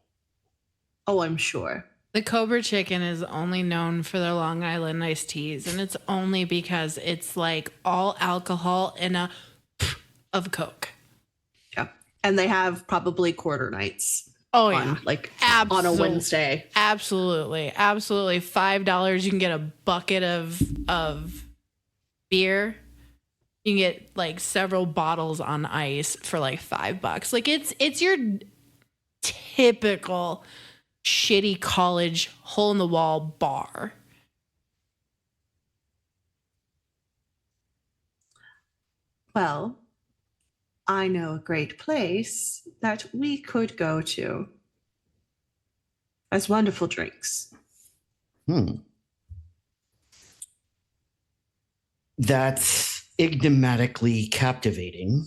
Oh, I'm sure. The Cobra Chicken is only known for their Long Island iced teas, and it's only because it's like all alcohol and a of Coke. Yeah. And they have probably quarter nights. Oh, on, yeah. like Absolutely. on a Wednesday. Absolutely. Absolutely. $5, you can get a bucket of beer. You can get like several bottles on ice for like $5. Like it's your typical shitty college hole in the wall bar. Well, I know a great place that we could go to. Has wonderful drinks. That's enigmatically captivating.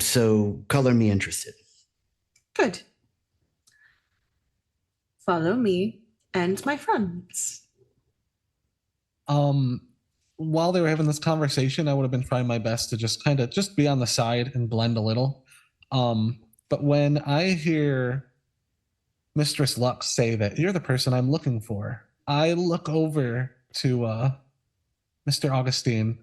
So color me interested. Good. Follow me and my friends. While they were having this conversation, I would have been trying my best to just kind of just be on the side and blend a little. But when I hear Mistress Lux say that you're the person I'm looking for, I look over to Mr. Augustine,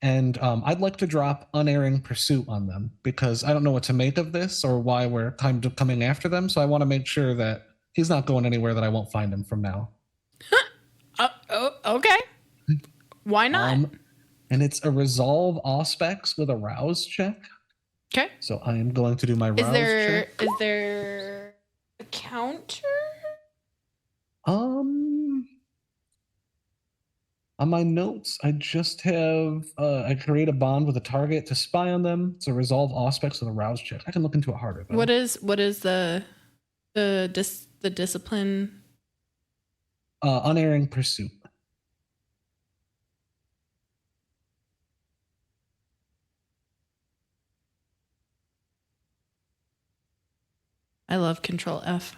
and I'd like to drop unerring pursuit on them because I don't know what to make of this or why we're kind of coming after them. So I want to make sure that he's not going anywhere that I won't find him from now. Okay. Why not? And it's a resolve aspects with a rouse check. Okay. So I am going to do my rouse check. Is there a counter? On my notes, I just have I create a bond with a target to spy on them. It's a resolve aspects with a rouse check. I can look into it harder though. What is the discipline? Unerring pursuit. I love Control F.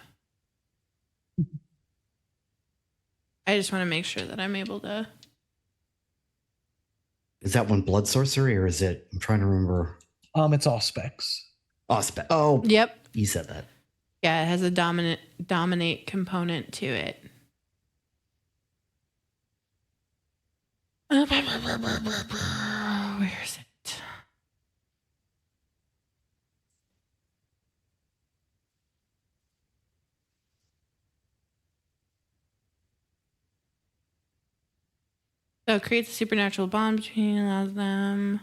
I just want to make sure that I'm able to. Is that one blood sorcery or is it? I'm trying to remember. It's aspects. Aspect. Oh, Yep. You said that. Yeah, it has a dominate component to it. Where is it? So it creates a supernatural bond between allows them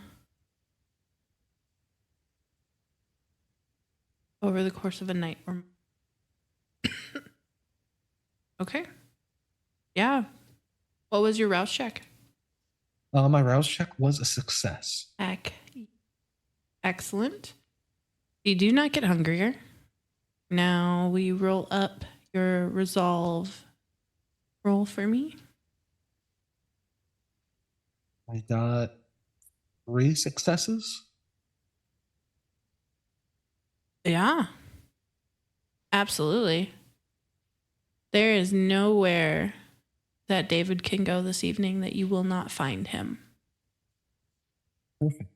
over the course of a night or okay. Yeah. What was your rouse check? My rouse check was a success. Heck. Excellent. You do not get hungrier. Now we roll up your resolve roll for me. I got 3 successes. Yeah. Absolutely. There is nowhere that David can go this evening that you will not find him. Perfect.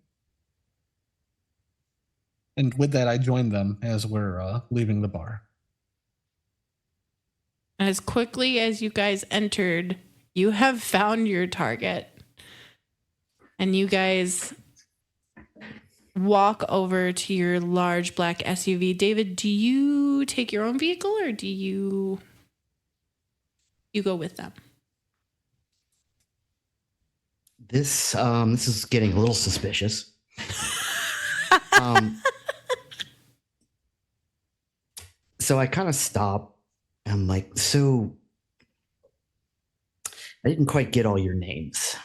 And with that, I join them as we're leaving the bar. As quickly as you guys entered, you have found your target. And you guys walk over to your large black SUV. David, do you take your own vehicle or do you go with them? This is getting a little suspicious. So I kind of stop. I'm like, so I didn't quite get all your names.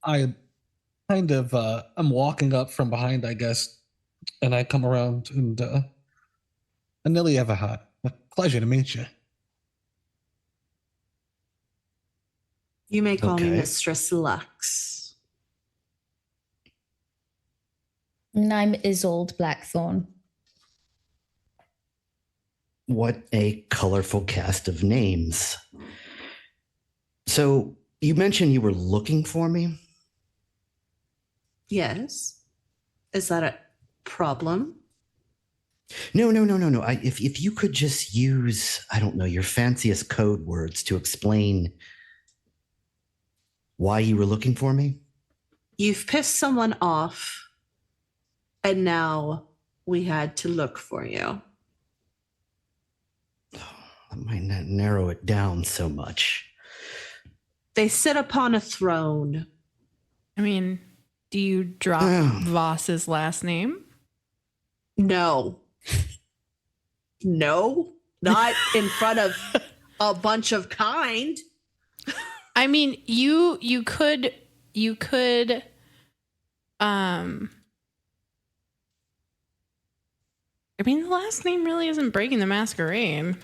I kind of I'm walking up from behind, I guess, and I come around and Anili Everhart. A pleasure to meet you. You may call me Okay. Mistress Lux. And I'm Isolde Blackthorn. What a colorful cast of names. So you mentioned you were looking for me? Yes. Is that a problem? No. If you could just use, I don't know, your fanciest code words to explain why you were looking for me? You've pissed someone off, and now we had to look for you. That might not narrow it down so much. They sit upon a throne. I mean, do you drop Voss's last name? No. No, not in front of a bunch of kind. I mean, you could I mean, the last name really isn't breaking the Masquerade.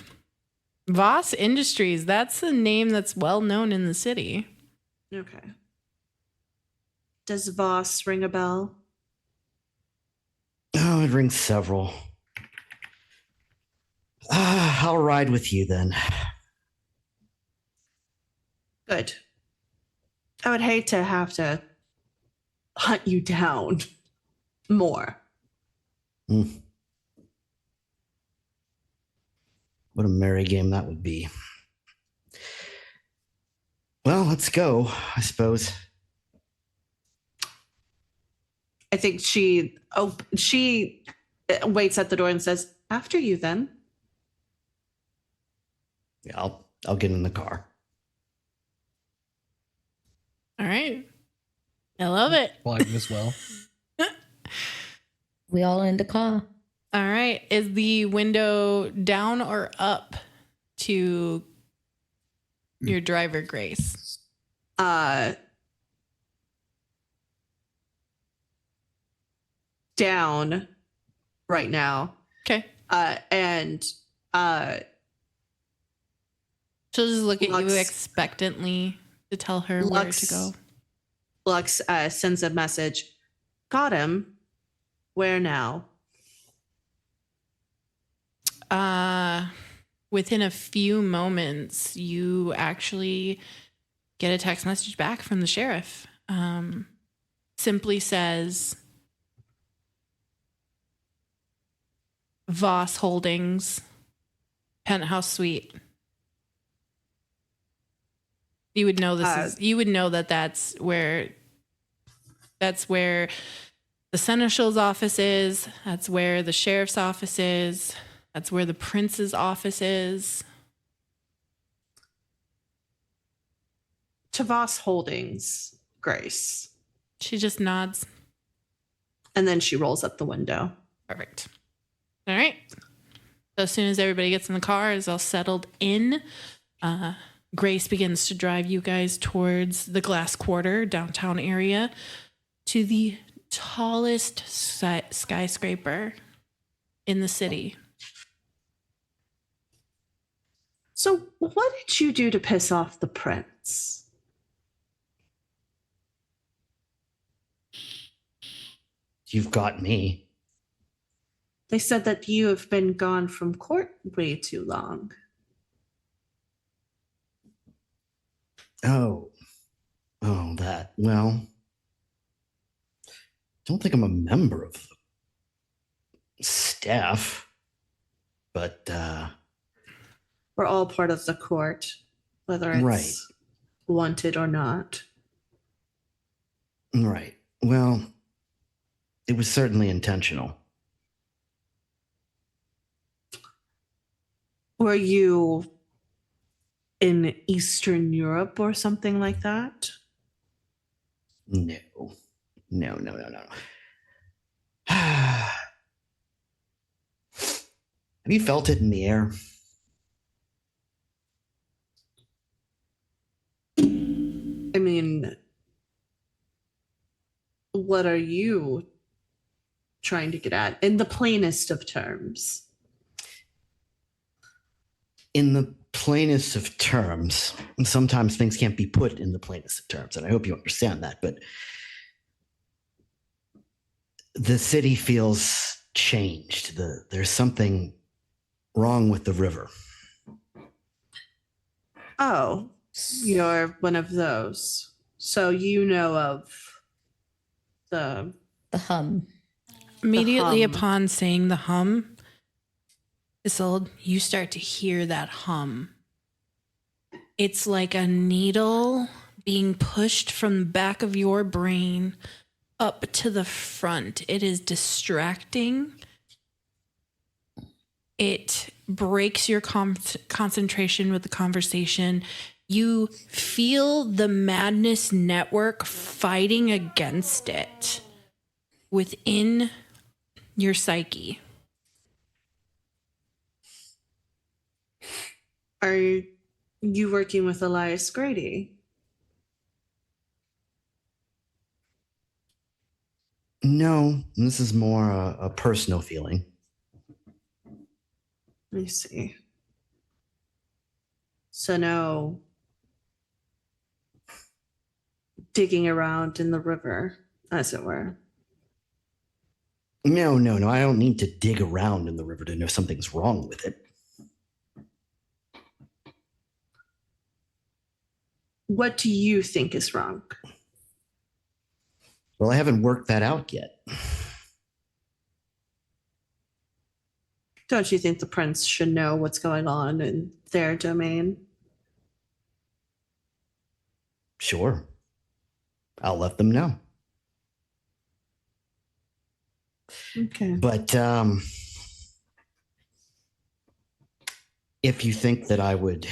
Voss Industries, that's a name that's well known in the city. Okay. Does Voss ring a bell? Oh, it rings several. I'll ride with you then. Good. I would hate to have to hunt you down more. What a merry game that would be. Well, let's go, I suppose. I think she waits at the door and says, "After you then." Yeah, I'll get in the car. All right. I love it. Flying as well. We all in the car. All right. Is the window down or up to your driver, Grace? Down right now. Okay. And She'll just look at you Lux- expectantly to tell her where to go. Lux sends a message. Got him. Where now? Within a few moments, you actually get a text message back from the sheriff. Simply says, Voss Holdings, penthouse suite. You would know this is. You would know that that's where the seneschal's office is. That's where the sheriff's office is. That's where the prince's office is. To Voss Holdings, Grace. She just nods. And then she rolls up the window. Perfect. All right. So as soon as everybody gets in the car, is all settled in, Grace begins to drive you guys towards the Glass Quarter downtown area to the tallest skyscraper in the city. So, what did you do to piss off the prince? You've got me. They said that you have been gone from court way too long. Oh, that. Well, don't think I'm a member of the staff, but We're all part of the court, whether it's Right. wanted or not. right. Well, it was certainly intentional. Were you in Eastern Europe or something like that? No. Have you felt it in the air? I mean, what are you trying to get at in the plainest of terms? In the plainest of terms, and sometimes things can't be put in the plainest of terms, and I hope you understand that, but the city feels changed. There's something wrong with the river. Oh, you're one of those. So you know of the hum. Immediately hum. upon saying the hum, Isolde, you start to hear that hum. It's like a needle being pushed from the back of your brain up to the front. It is distracting. It breaks your concentration with the conversation. You feel the madness network fighting against it within your psyche. Are you working with Elias Grady? No, this is more a personal feeling. Let me see. So no digging around in the river, as it were. No. I don't need to dig around in the river to know something's wrong with it. What do you think is wrong? Well, I haven't worked that out yet. Don't you think the prince should know what's going on in their domain? Sure. I'll let them know. Okay. But if you think that I would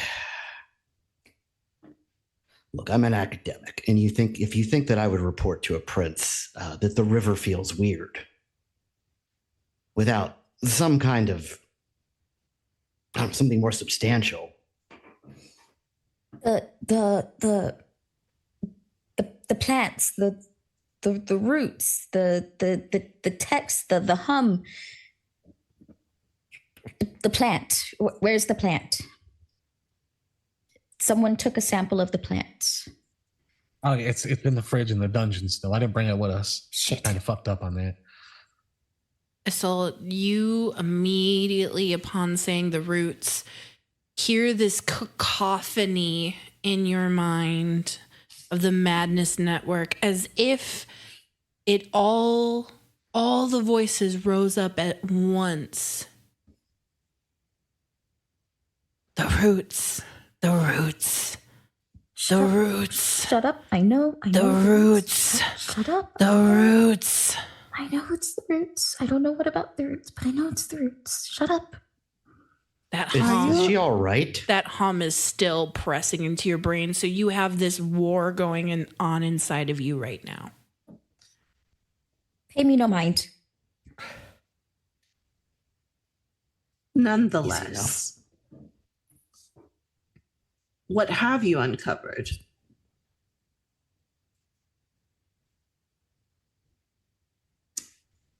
look, I'm an academic, and if you think that I would report to a prince that the river feels weird without some kind of something more substantial. The plants, the roots, the text, the hum, the plant. Where's the plant? Someone took a sample of the plant. Oh, it's in the fridge in the dungeon still. I didn't bring it with us. Shit. Kind of fucked up on that. So you immediately, upon saying the roots, hear this cacophony in your mind of the madness network, as if it all the voices rose up at once. The roots, the roots, the roots. Shut up. I know. The roots. Shut up. The roots. I know it's the roots. I don't know what about the roots, but I know it's the roots. Shut up. That Is hum. she all right? That hum is still pressing into your brain. So you have this war going on inside of you right now. Pay me no mind. Nonetheless, what have you uncovered?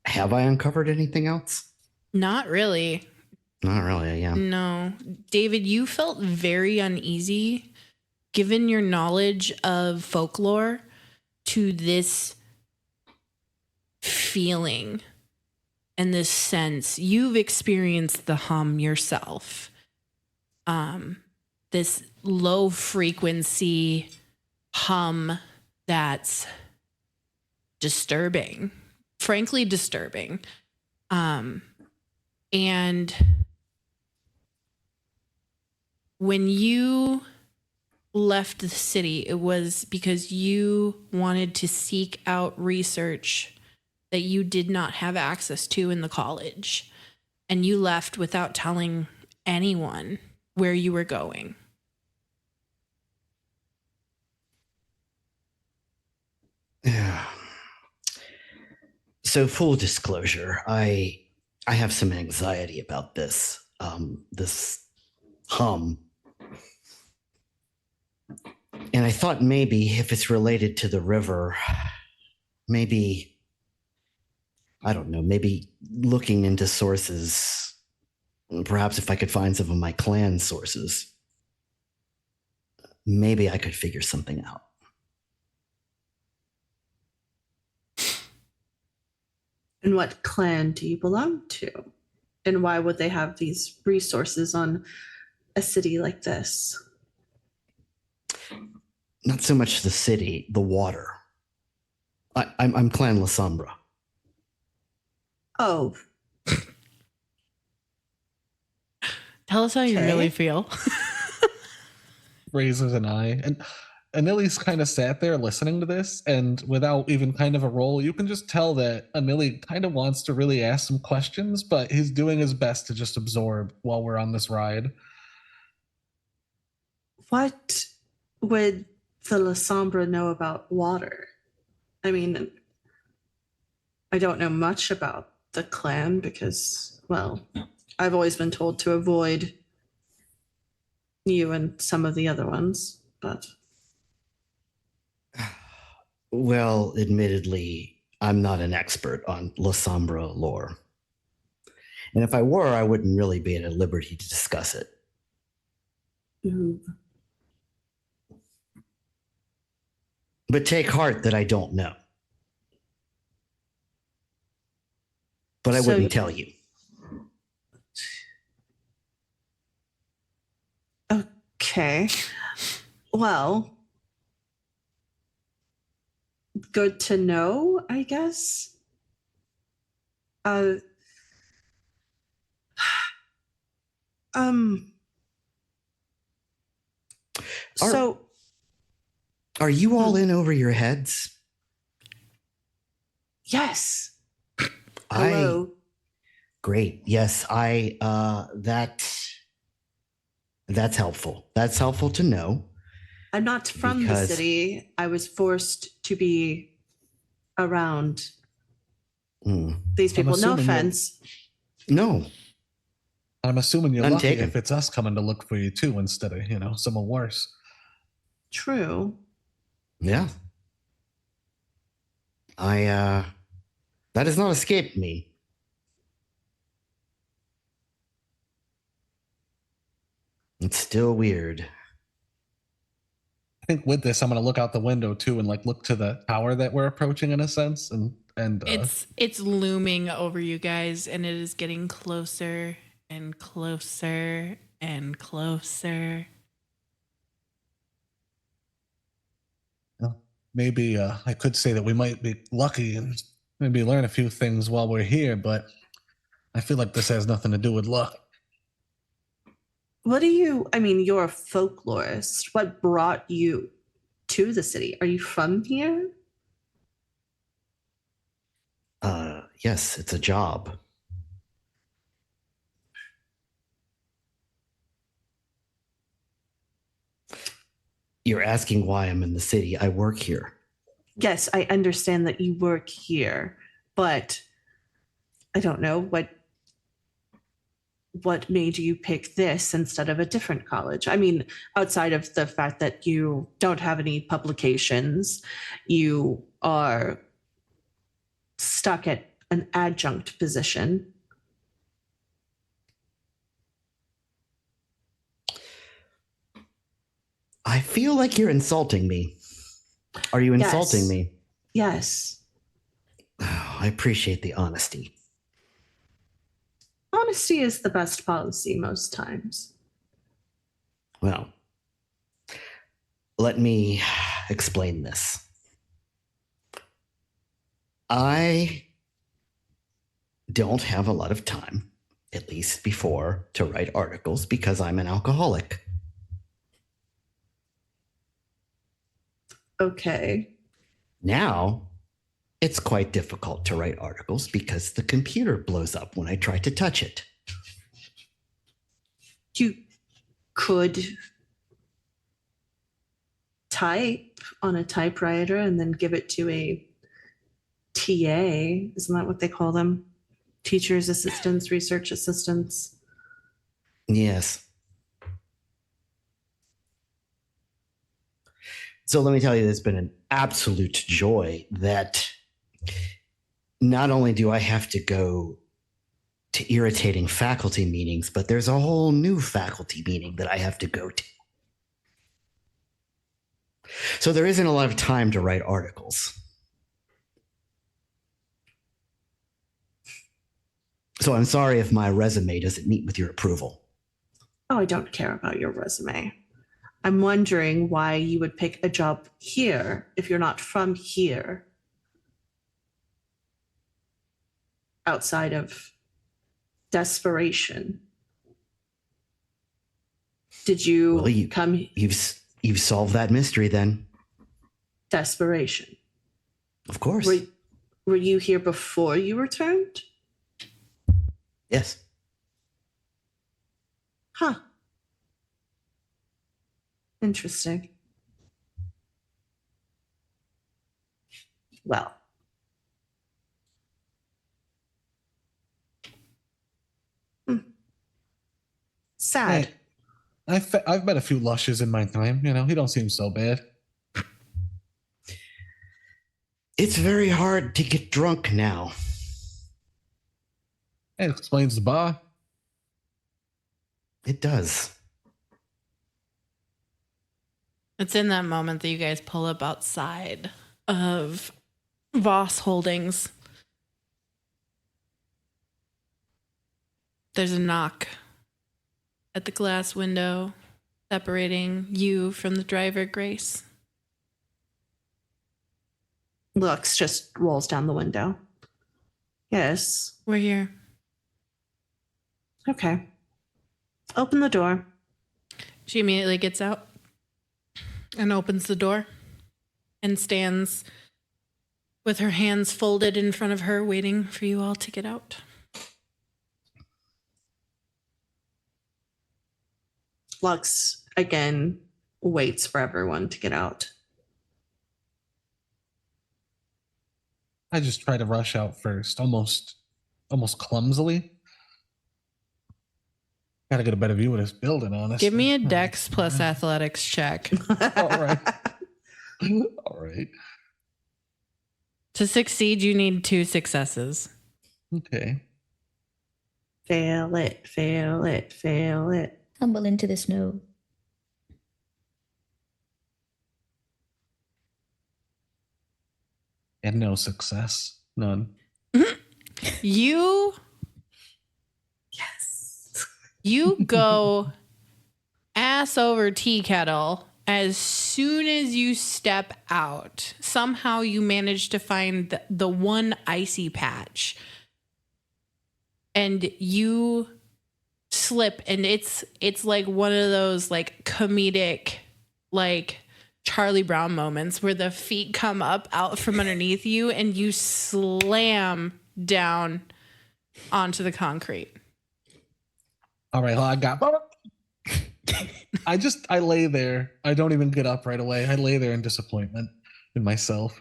Have I uncovered anything else? Not really. Not really, yeah. No. David, you felt very uneasy given your knowledge of folklore to this feeling and this sense. You've experienced the hum yourself. This low frequency hum that's disturbing, frankly disturbing. And when you left the city, it was because you wanted to seek out research that you did not have access to in the college. And you left without telling anyone where you were going. Yeah. So full disclosure, I have some anxiety about this. This hum. And I thought maybe if it's related to the river, maybe, I don't know, maybe looking into sources, perhaps if I could find some of my clan sources, maybe I could figure something out. And what clan do you belong to? And why would they have these resources on a city like this? Not so much the city, the water. I'm Clan La Sombra. Oh, Tell us how you Okay. really feel. Raises an eye. And Anili's kind of sat there listening to this, and without even kind of a roll, you can just tell that Anili kind of wants to really ask some questions, but he's doing his best to just absorb while we're on this ride. what would the La Sombra know about water? I mean, I don't know much about the clan because, well, I've always been told to avoid you and some of the other ones, but Well, admittedly, I'm not an expert on La Sombra lore. And if I were, I wouldn't really be at liberty to discuss it. ooh, But take heart that I don't know. But I So- wouldn't tell you. okay. Well, good to know, I guess. Uh, um, Are- so Are you all in over your heads? yes. Hello. Great. Yes, that's helpful. That's helpful to know. I'm not from the Because- city. I was forced to be around Hmm. these people. No assuming you're- offense. No, I'm assuming you're None lucky taken. if it's us coming to look for you too, instead of, someone worse. True. yeah. That has not escaped me. It's still weird. I think with this, I'm going to look out the window too and look to the tower that we're approaching in a sense, and It's looming over you guys, and it is getting closer and closer and closer. maybe I could say that we might be lucky and maybe learn a few things while we're here, but I feel like this has nothing to do with luck. What do you, I mean, you're a folklorist. What brought you to the city? Are you from here? Yes, it's a job. You're asking why I'm in the city. I work here. Yes, I understand that you work here, but I don't know what what made you pick this instead of a different college? I mean, outside of the fact that you don't have any publications, you are stuck at an adjunct position. I feel like you're insulting me. Are you insulting Yes. me? Yes. Oh, I appreciate the honesty. Honesty is the best policy most times. Well, let me explain this. I don't have a lot of time, at least before, to write articles because I'm an alcoholic. Okay. Now, it's quite difficult to write articles because the computer blows up when I try to touch it. You could type on a typewriter and then give it to a TA. Isn't that what they call them? Teachers' assistants, research assistants. Yes. So let me tell you, it's been an absolute joy that not only do I have to go to irritating faculty meetings, but there's a whole new faculty meeting that I have to go to. So there isn't a lot of time to write articles. So I'm sorry if my resume doesn't meet with your approval. Oh, I don't care about your resume. I'm wondering why you would pick a job here if you're not from here. Outside of desperation. Did you, Well, come you've solved that mystery then. desperation? Of course. Were you here before you returned? Yes. Huh. Interesting. Well. Sad. Hey, I've met a few lushes in my time. You know, he don't seem so bad. It's very hard to get drunk now. It explains the bar. It does. It's in that moment that you guys pull up outside of Voss Holdings. There's a knock at the glass window separating you from the driver, Grace. Lux just rolls down the window. Yes. We're here. Okay. Open the door. She immediately gets out and opens the door and stands with her hands folded in front of her, waiting for you all to get out. Lux again waits for everyone to get out. I just try to rush out first, almost clumsily. Gotta get a better view of this building, honestly. Give me a Dex plus athletics check. All right. All right. To succeed, you need 2 successes. Okay. Fail it, fail it, fail it. Tumble into the snow. And no success. None. You Yes. You go ass over tea kettle as soon as you step out. Somehow you manage to find the one icy patch. And you slip, and it's like one of those like comedic like Charlie Brown moments where the feet come up out from underneath you and you slam down onto the concrete. All right, well, I lay there. I don't even get up right away. I lay there in disappointment in myself.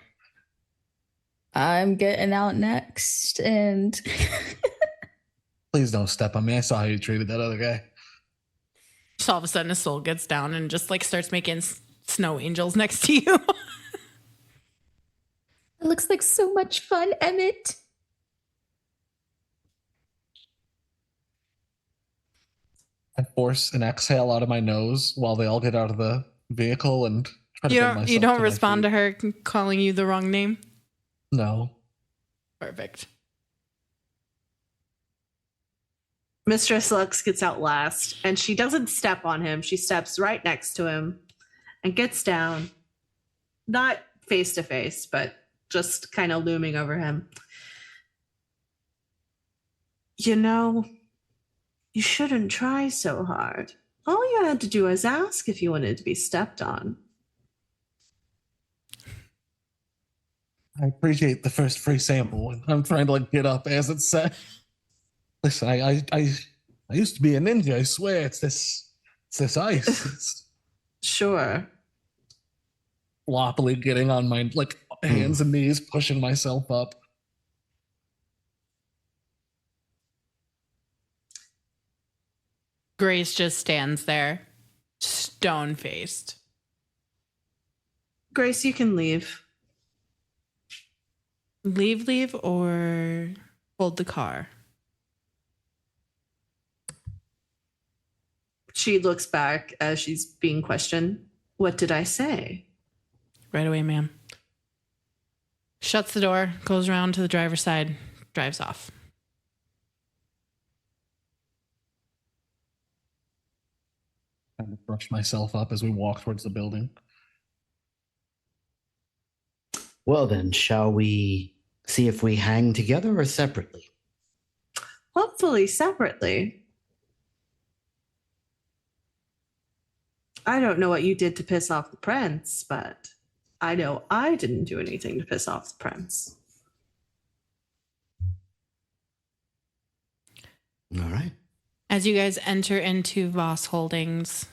I'm getting out next, and Please don't step on me. I saw how you treated that other guy. Just all of a sudden, his soul gets down and just like starts making snow angels next to you. It looks like so much fun, Emmett. I force an exhale out of my nose while they all get out of the vehicle and try to bring myself You don't to my respond feet. to her calling you the wrong name? No. Perfect. Mistress Lux gets out last, and she doesn't step on him. She steps right next to him and gets down, not face to face, but just kind of looming over him. You know, you shouldn't try so hard. All you had to do was ask if you wanted to be stepped on. I appreciate the first free sample. I'm trying to like get up as it's said. Listen, I used to be a ninja. I swear, it's this ice. It's Sure. floppily getting on my like hands and knees, pushing myself up. Grace just stands there, stone faced. Grace, you can leave. Leave, or hold the car? She looks back as she's being questioned. What did I say? Right away, ma'am. Shuts the door, goes around to the driver's side, drives off. Kind of brush myself up as we walk towards the building. Well, then, shall we see if we hang together or separately? Hopefully separately. I don't know what you did to piss off the prince, but I know I didn't do anything to piss off the prince. All right. As you guys enter into Voss Holdings,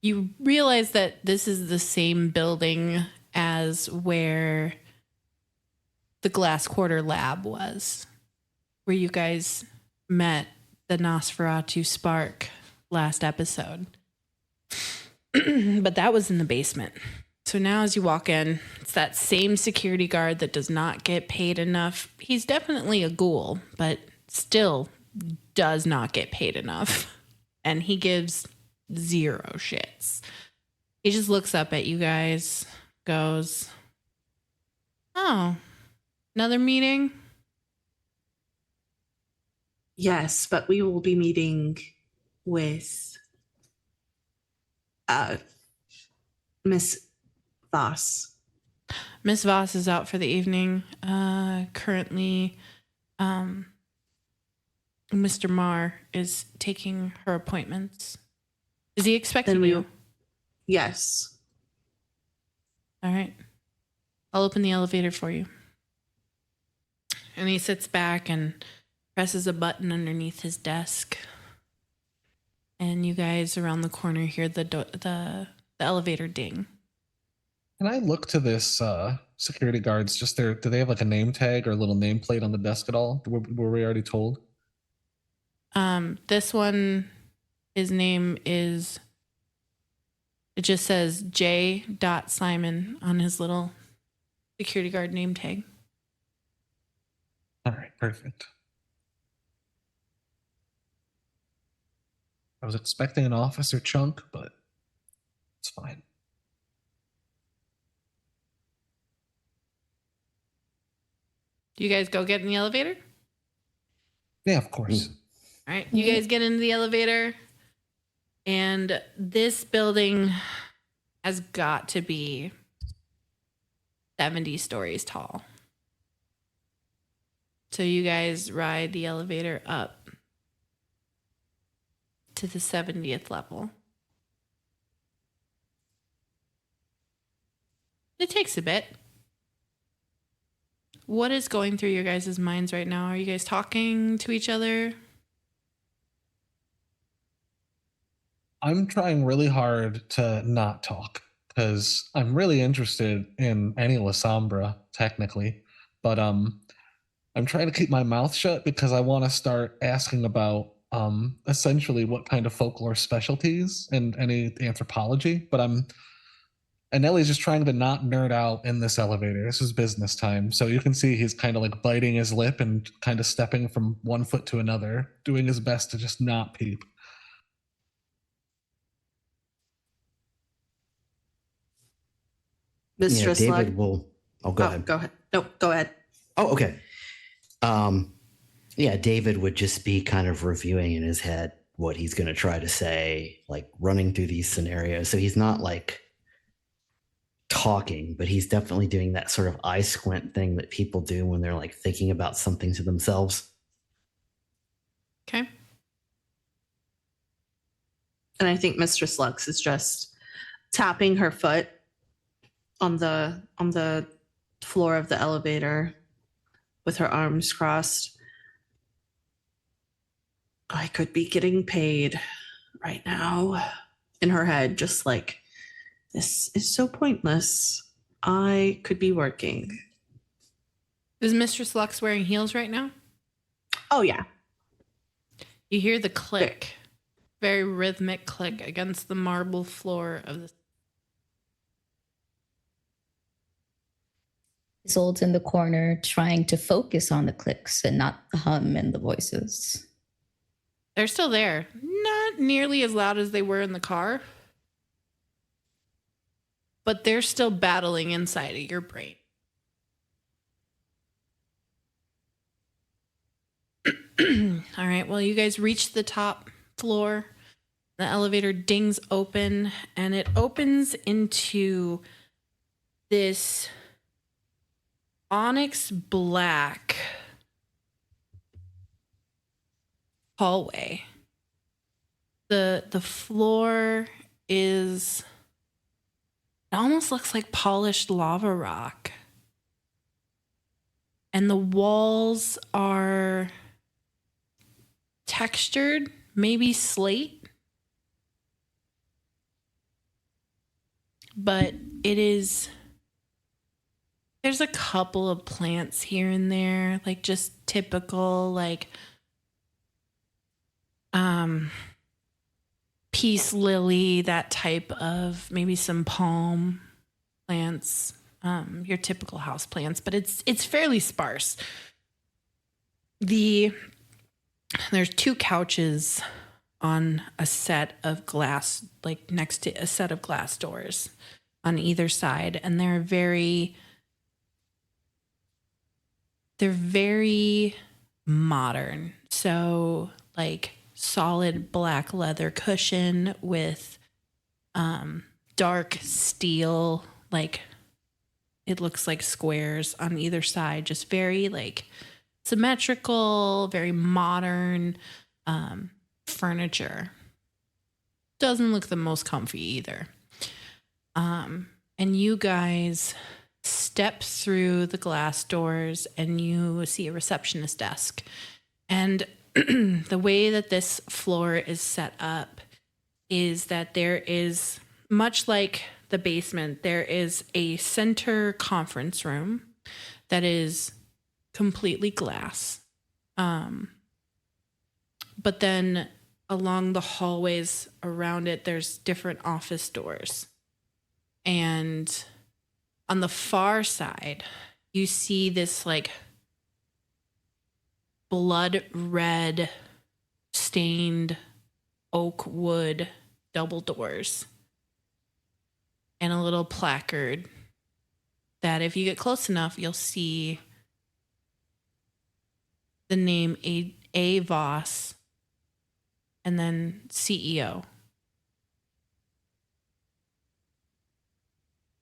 you realize that this is the same building as where the Glass Quarter lab was, where you guys met the Nosferatu Spark last episode. But that was in the basement. So now as you walk in, it's that same security guard that does not get paid enough. He's definitely a ghoul, but still does not get paid enough. And he gives zero shits. He just looks up at you guys, goes, "Oh, another meeting?" Yes, but we will be meeting with Miss Voss. Miss Voss is out for the evening. Currently, Mr. Marr is taking her appointments. Is he expecting Then we- you? Yes. All right. I'll open the elevator for you. And he sits back and presses a button underneath his desk. And you guys around the corner hear the elevator ding. Can I look to this security guards? Just do they have like a name tag or a little nameplate on the desk at all? Were we already told? This one, his name is, it just says J. Simon on his little security guard name tag. All right, perfect. I was expecting an officer chunk, but it's fine. Do you guys go get in the elevator? Yeah, of course. All right, you guys get into the elevator, and this building has got to be 70 stories tall. So you guys ride the elevator up to the 70th level. It takes a bit. What is going through your guys' minds right now? Are you guys talking to each other? I'm trying really hard to not talk because I'm really interested in any La Sombra, technically. But I'm trying to keep my mouth shut because I want to start asking about essentially what kind of folklore specialties and any anthropology. But and Ellie's just trying to not nerd out in this elevator. This is business time. So you can see he's kind of like biting his lip and kind of stepping from one foot to another, doing his best to just not peep. Mistress David Lug. will. Oh, go ahead. Go ahead. No, go ahead. Oh, okay. David would just be kind of reviewing in his head what he's going to try to say, like running through these scenarios. So he's not like talking, but he's definitely doing that sort of eye squint thing that people do when they're like thinking about something to themselves. Okay. And I think Mistress Lux is just tapping her foot on the floor of the elevator with her arms crossed. I could be getting paid right now. In her head, just like, this is so pointless. I could be working. Is Mistress Lux wearing heels right now? Oh, yeah. You hear the click, very rhythmic click against the marble floor of the. Isolde's in the corner trying to focus on the clicks and not the hum and the voices. They're still there. Not nearly as loud as they were in the car, but they're still battling inside of your brain. All right, well, you guys reach the top floor. The elevator dings open, and it opens into this onyx black hallway. The floor is, it almost looks like polished lava rock. And the walls are textured, maybe slate. But it is, there's a couple of plants here and there, like just typical, like peace lily, that type of, maybe some palm plants, your typical house plants, but it's fairly sparse. There's 2 couches on a set of glass, like next to a set of glass doors on either side, and they're very modern. So like solid black leather cushion with dark steel, like it looks like squares on either side, just very like symmetrical, very modern furniture. Doesn't look the most comfy either. And you guys step through the glass doors and you see a receptionist desk. And the way that this floor is set up is that there is, much like the basement, there is a center conference room that is completely glass. But then along the hallways around it, there's different office doors. And on the far side, you see this like blood red stained oak wood double doors and a little placard that if you get close enough, you'll see the name A. Voss and then CEO.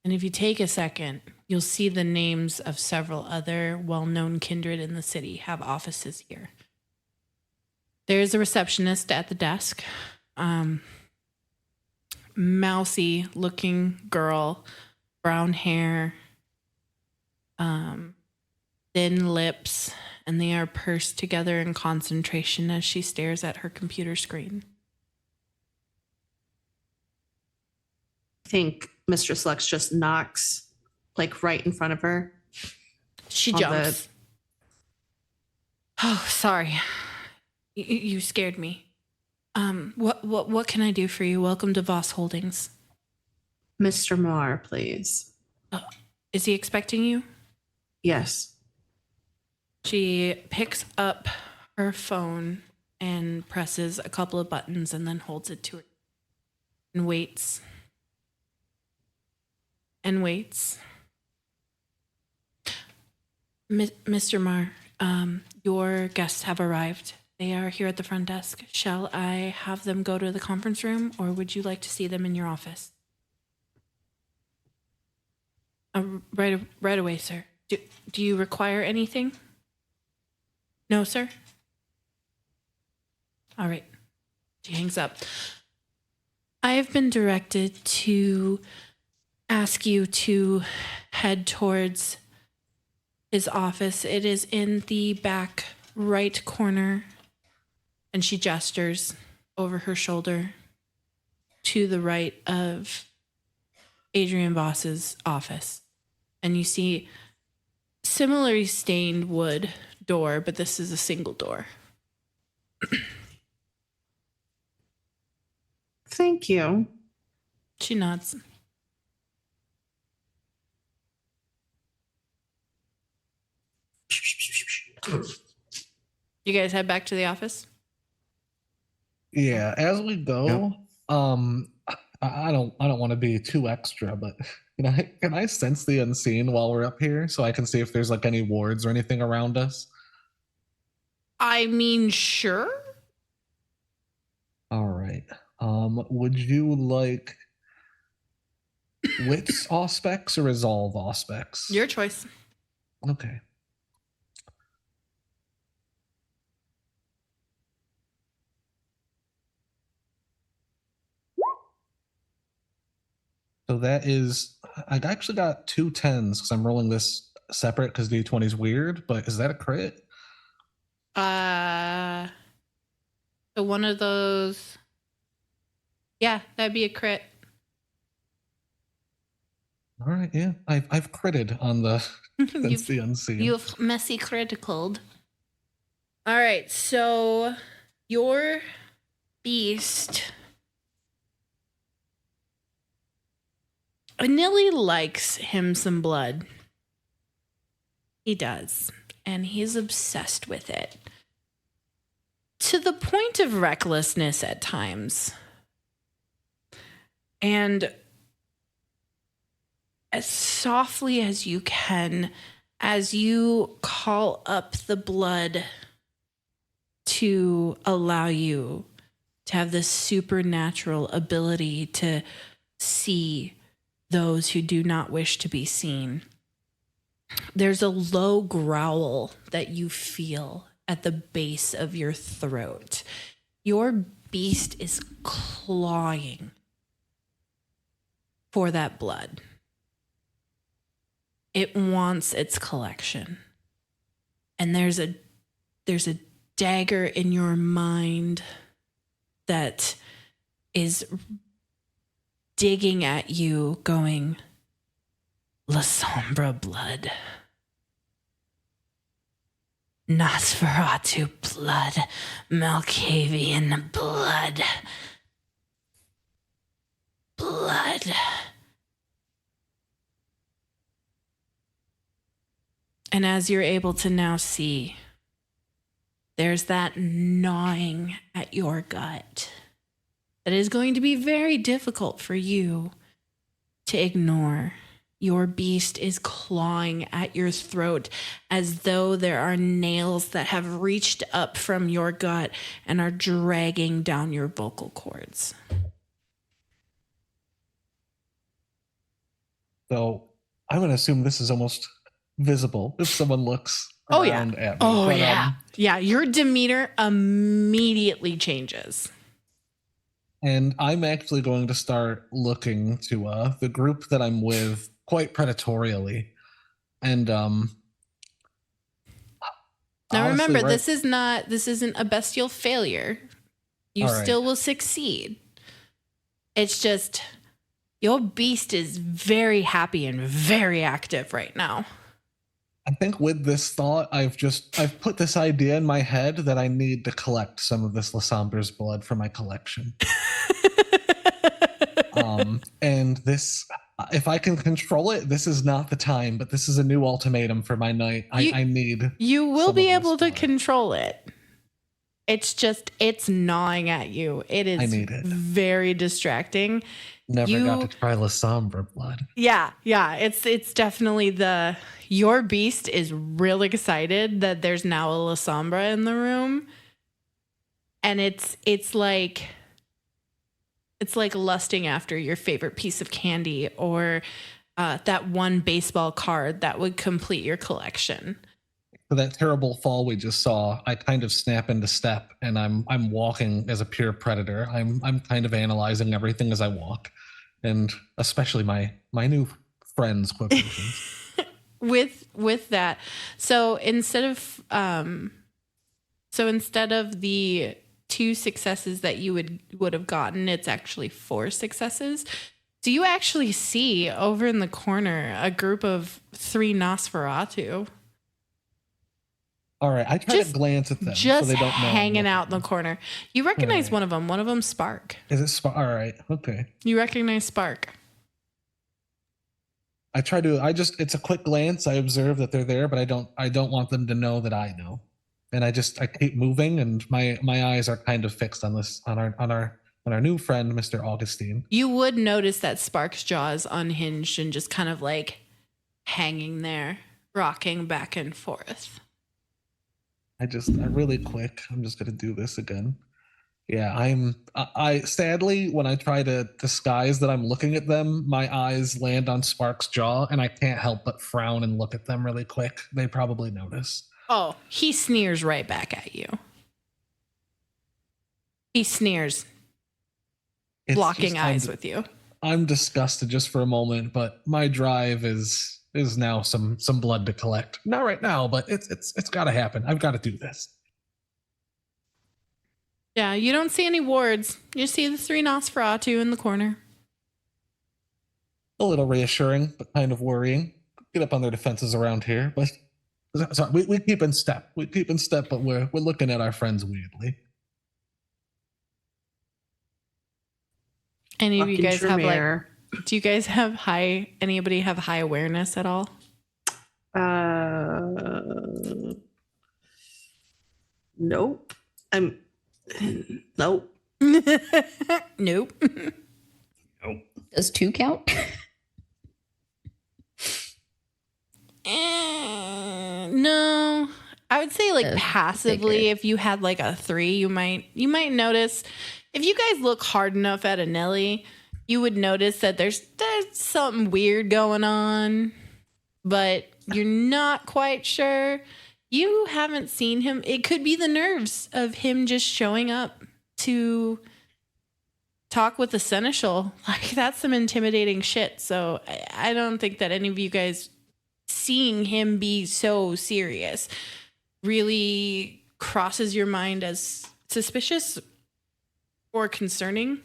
And if you take a second, you'll see the names of several other well-known kindred in the city have offices here. There's a receptionist at the desk. Mousy looking girl, brown hair, thin lips, and they are pursed together in concentration as she stares at her computer screen. I think Mistress Lux just knocks like right in front of her. She On jumps. Oh, sorry. You scared me. What can I do for you? Welcome to Voss Holdings. Mr. Marr, please. Is he expecting you? Yes. She picks up her phone and presses a couple of buttons and then holds it to her and waits. And waits. Mr. Marr, your guests have arrived. They are here at the front desk. Shall I have them go to the conference room, or would you like to see them in your office? Right away, sir. Do you require anything? No, sir? All right. She hangs up. I have been directed to ask you to head towards his office. It is in the back right corner. And she gestures over her shoulder to the right of Adrian Voss's office. And you see similarly stained wood door, but this is a single door. Thank you. She nods. You guys head back to the office? Yeah, as we go, I don't want to be too extra, but can I sense the unseen while we're up here so I can see if there's like any wards or anything around us? I mean, sure. All right. Would you like wits aspects or resolve aspects? Your choice. Okay. So that is, I actually got 2 10s because I'm rolling this separate because D20 is weird, but is that a crit? So one of those, yeah, that'd be a crit. All right, yeah, I've critted on the sense the unseen. You've messy criticaled. All right, so your beast Nilly likes him some blood. He does, and he's obsessed with it. To the point of recklessness at times. And as softly as you can, as you call up the blood to allow you to have this supernatural ability to see those who do not wish to be seen, there's a low growl that you feel at the base of your throat. Your beast is clawing for that blood. It wants its collection. And there's a dagger in your mind that is digging at you, going, La Sombra blood. Nosferatu blood. Malkavian blood. Blood. And as you're able to now see, there's that gnawing at your gut that is going to be very difficult for you to ignore. Your beast is clawing at your throat as though there are nails that have reached up from your gut and are dragging down your vocal cords. So I'm going to assume this is almost visible if someone looks Oh, yeah. around at me. Oh, But, yeah. Yeah, your demeanor immediately changes. And I'm actually going to start looking to the group that I'm with quite predatorially. And Now honestly, remember, right- this isn't a bestial failure. You All right. still will succeed. It's just your beast is very happy and very active right now. I think with this thought, I've put this idea in my head that I need to collect some of this Lasombra's blood for my collection. And this, if I can control it, this is not the time, but this is a new ultimatum for my night. I need. You will some be of this able to blood. control it. It's just, it's gnawing at you. It is I need it. very distracting. Never got to try Lasombra blood. Yeah. It's definitely your beast is really excited that there's now a Lasombra in the room. And it's like lusting after your favorite piece of candy or that one baseball card that would complete your collection. For that terrible fall we just saw, I kind of snap into step, and I'm walking as a pure predator. I'm kind of analyzing everything as I walk, and especially my new friends' quotations. with that, so instead of the 2 successes that you would have gotten, it's actually 4 successes. Do you actually see over in the corner a group of 3 Nosferatu? All right, I try to glance at them just so they don't know. Hanging out in the corner. You recognize one of them. One of them, Spark. Is it Spark? All right, okay. You recognize Spark. It's a quick glance. I observe that they're there, but I don't want them to know that I know. And I keep moving, and my eyes are kind of fixed on our new friend, Mr. Augustine. You would notice that Spark's jaw is unhinged and just kind of like hanging there, rocking back and forth. I'm really quick. I'm just gonna do this again. Yeah, I sadly, when I try to disguise that I'm looking at them, my eyes land on Spark's jaw, and I can't help but frown and look at them really quick. They probably notice. Oh, he sneers right back at you. He sneers, locking eyes with you. I'm disgusted just for a moment, but my drive is now some blood to collect. Not right now, but it's got to happen. I've got to do this. Yeah, you don't see any wards. You see the 3 Nosferatu in the corner. A little reassuring, but kind of worrying. Get up on their defenses around here, but sorry, we keep in step. We keep in step, but we're looking at our friends weirdly. Any of you guys have do you guys have anybody have high awareness at all? Nope. Nope. Nope. Nope. Does 2 count? No. I would say like passively, figured. if you had like a 3, you might notice. If you guys look hard enough at a Nelly, you would notice that there's something weird going on, but you're not quite sure. You haven't seen him. It could be the nerves of him just showing up to talk with the seneschal. Like, that's some intimidating shit. So I don't think that any of you guys seeing him be so serious really crosses your mind as suspicious or concerning.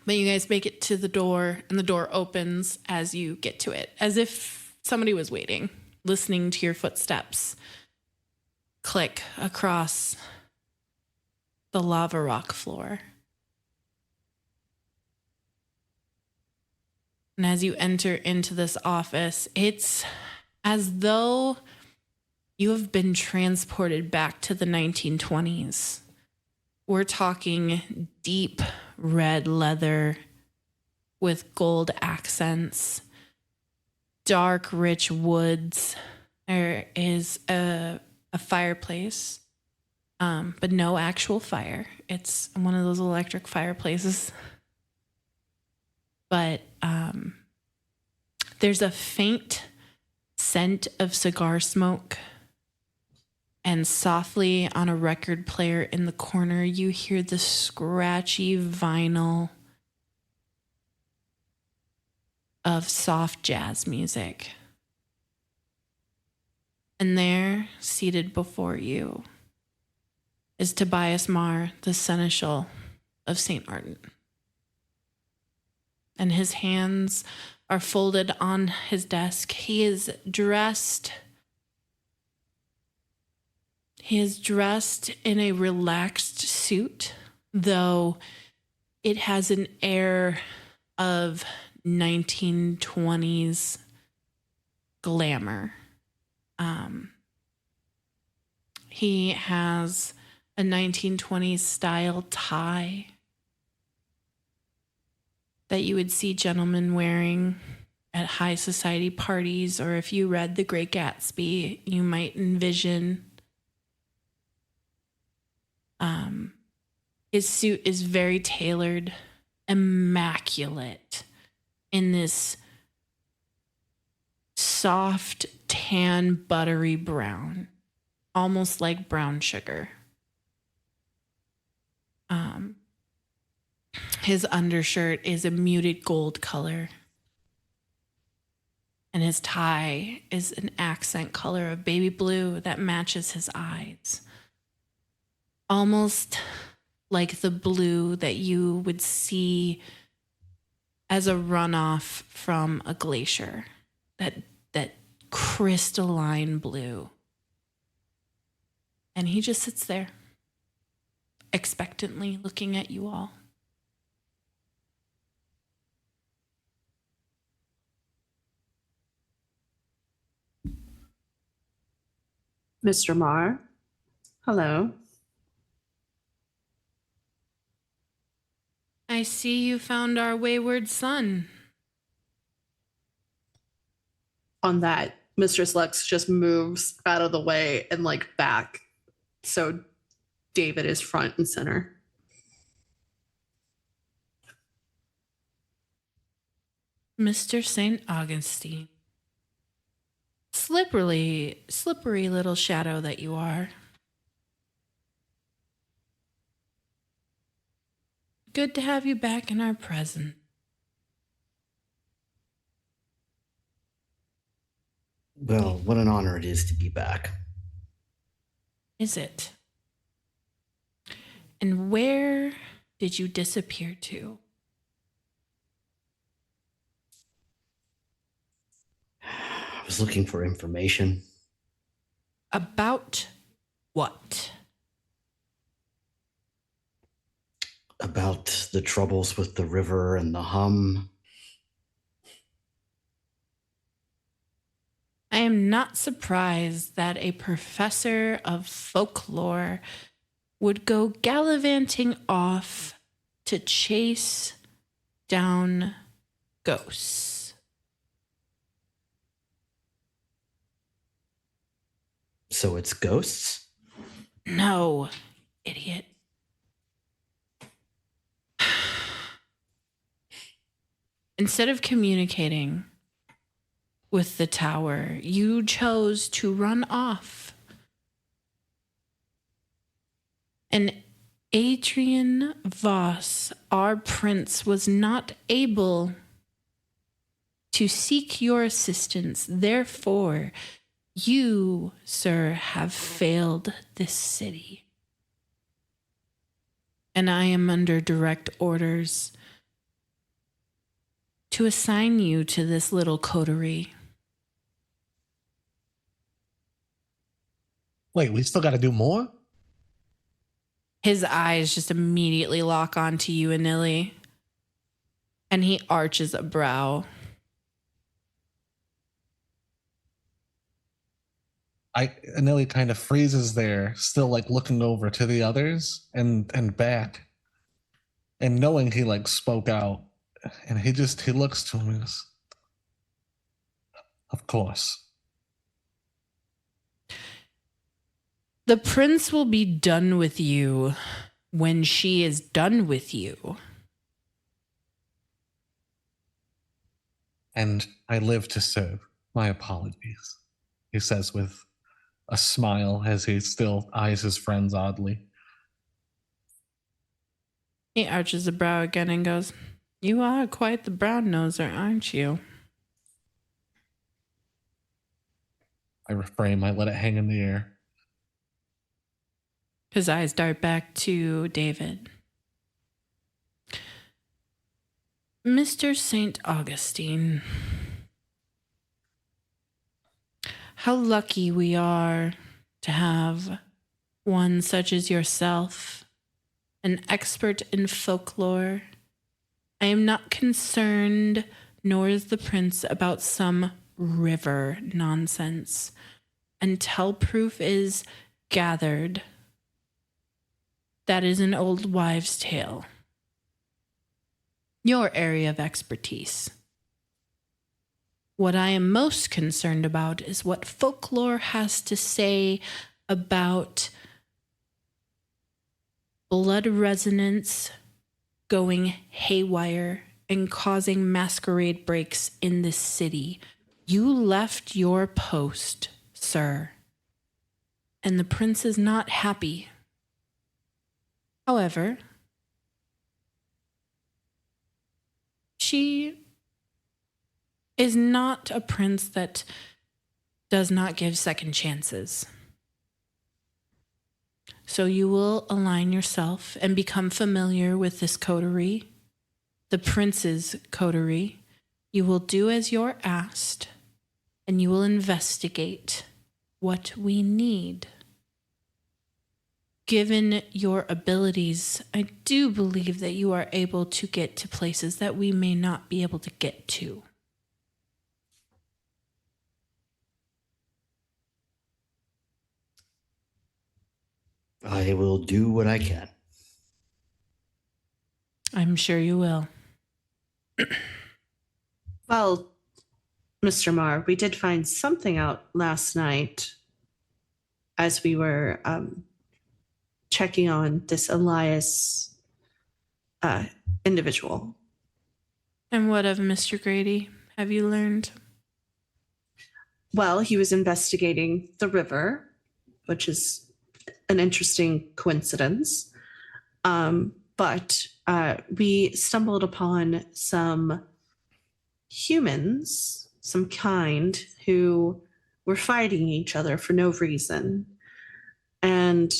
But you guys make it to the door, and the door opens as you get to it, as if somebody was waiting, listening to your footsteps click across the lava rock floor. And as you enter into this office, it's as though you have been transported back to the 1920s. We're talking deep red leather with gold accents, dark, rich woods. There is a fireplace, but no actual fire. It's one of those electric fireplaces. But there's a faint scent of cigar smoke. And softly on a record player in the corner, you hear the scratchy vinyl of soft jazz music. And there, seated before you, is Tobias Marr, the seneschal of St. Ardent. And his hands are folded on his desk. He is dressed in a relaxed suit, though it has an air of 1920s glamour. He has a 1920s style tie that you would see gentlemen wearing at high society parties, or if you read The Great Gatsby, you might envision. His suit is very tailored, immaculate, in this soft, tan, buttery brown, almost like brown sugar. His undershirt is a muted gold color, and his tie is an accent color of baby blue that matches his eyes. Almost like the blue that you would see as a runoff from a glacier. That crystalline blue. And he just sits there, expectantly looking at you all. Mr. Marr, hello. I see you found our wayward son. On that, Mistress Lux just moves out of the way and like back. So David is front and center. Mr. St. Augustine. Slippery little shadow that you are. Good to have you back in our presence. Well, what an honor it is to be back. Is it? And where did you disappear to? I was looking for information. About what? About the troubles with the river and the hum. I am not surprised that a professor of folklore would go gallivanting off to chase down ghosts. So it's ghosts? No, idiot. Instead of communicating with the tower, you chose to run off. And Adrian Voss, our prince, was not able to seek your assistance. Therefore, you, sir, have failed this city. And I am under direct orders to assign you to this little coterie. Wait, we still got to do more? His eyes just immediately lock onto you, Anili, and he arches a brow. Anili kind of freezes there, still like looking over to the others and back, and knowing he like spoke out, and he looks to him and goes, "Of course." The prince will be done with you when she is done with you. And I live to serve. My apologies, he says with a smile as he still eyes his friends oddly. He arches a brow again and goes, "You are quite the brown noser, aren't you?" I refrain. I let it hang in the air. His eyes dart back to David. Mr. St. Augustine, how lucky we are to have one such as yourself, an expert in folklore. I am not concerned, nor is the prince, about some river nonsense until proof is gathered. That is an old wives' tale. Your area of expertise. What I am most concerned about is what folklore has to say about blood resonance going haywire and causing masquerade breaks in this city. You left your post, sir, and the prince is not happy. However, she is not a prince that does not give second chances. So you will align yourself and become familiar with this coterie, the prince's coterie. You will do as you're asked, and you will investigate what we need. Given your abilities, I do believe that you are able to get to places that we may not be able to get to. I will do what I can. I'm sure you will. Well, Mr. Marr, we did find something out last night as we were checking on this Elias individual. And what of Mr. Grady? Have you learned? Well, he was investigating the river, which is an interesting coincidence. But we stumbled upon some humans, some kind, who were fighting each other for no reason. And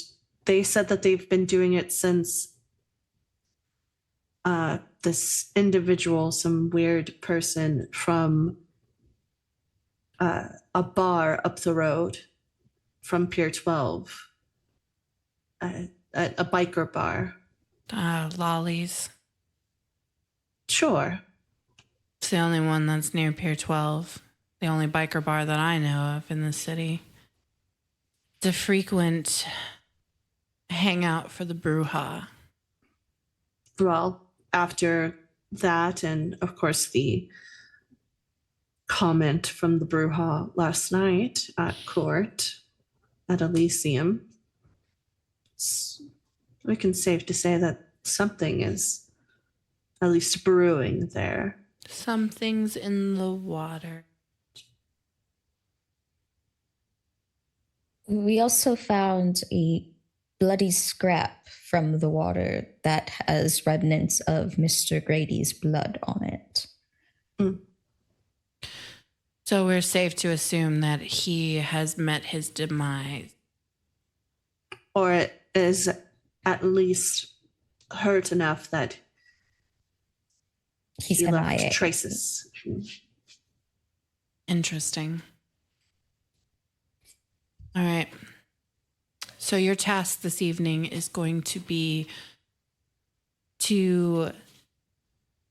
they said that they've been doing it since this individual, some weird person from a bar up the road from Pier 12, a biker bar. Lollies. Sure. It's the only one that's near Pier 12. The only biker bar that I know of in the city. It's a frequent hangout for the Bruja. Well, after that, and of course the comment from the Bruja last night at court at Elysium, we can safe to say that something is at least brewing there. Something's in the water. We also found a bloody scrap from the water that has remnants of Mr. Grady's blood on it. So we're safe to assume that he has met his demise. Or it is at least hurt enough that He's he left MIA. traces. Interesting. All right. So your task this evening is going to be to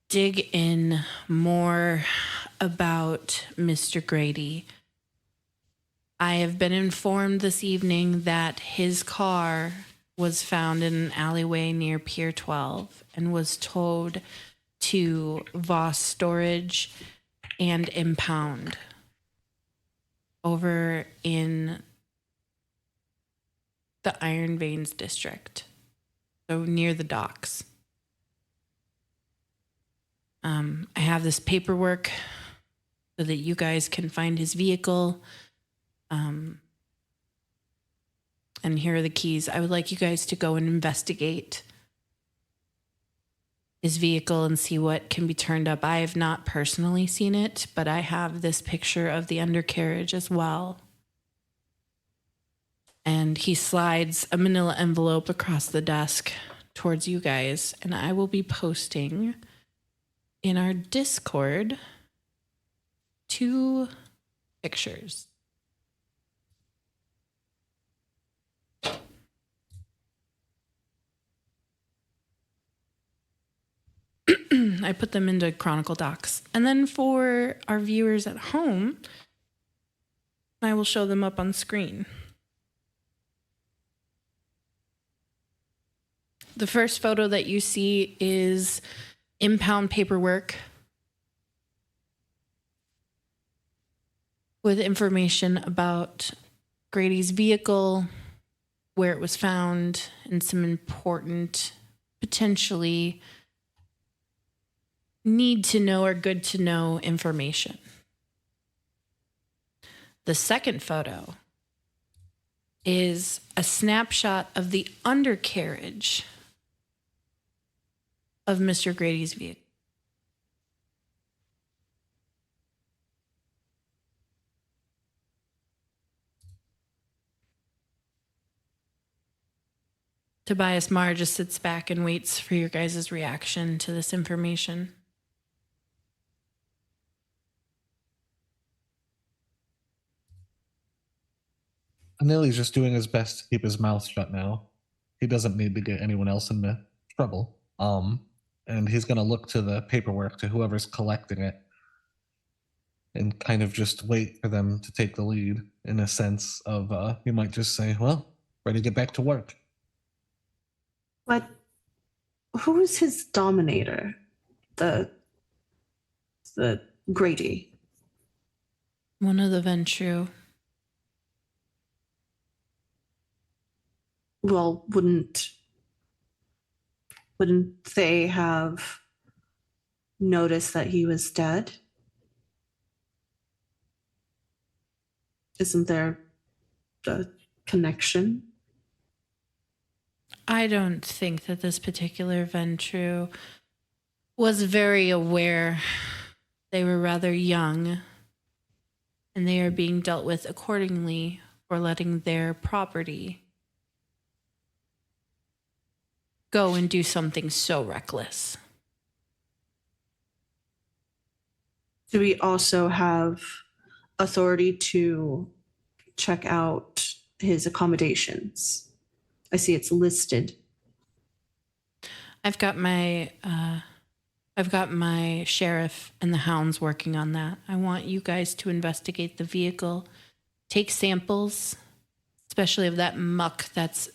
dig in more about Mr. Grady. I have been informed this evening that his car was found in an alleyway near Pier 12 and was towed to Voss Storage and Impound over in the Iron Veins district, so near the docks. I have this paperwork so that you guys can find his vehicle. And here are the keys. I would like you guys to go and investigate his vehicle and see what can be turned up. I have not personally seen it, but I have this picture of the undercarriage as well. And he slides a manila envelope across the desk towards you guys, and I will be posting in our Discord 2 pictures. I put them into Chronicle docs. And then for our viewers at home, I will show them up on screen. The first photo that you see is impound paperwork with information about Grady's vehicle, where it was found, and some important, potentially need to know or good to know information. The second photo is a snapshot of the undercarriage of Mr. Grady's vehicle. Tobias Marr just sits back and waits for your guys' reaction to this information. Anili's just doing his best to keep his mouth shut now. He doesn't need to get anyone else into trouble. And he's going to look to the paperwork, to whoever's collecting it, and kind of just wait for them to take the lead, in a sense of, he might just say, well, ready to get back to work. But who is his dominator? The Grady. One of the Ventru. Well, wouldn't they have noticed that he was dead? Isn't there a connection? I don't think that this particular Ventru was very aware. They were rather young, and they are being dealt with accordingly for letting their property go and do something so reckless. Do we also have authority to check out his accommodations? I see it's listed. I've got my sheriff and the hounds working on that. I want you guys to investigate the vehicle, take samples, especially of that muck that's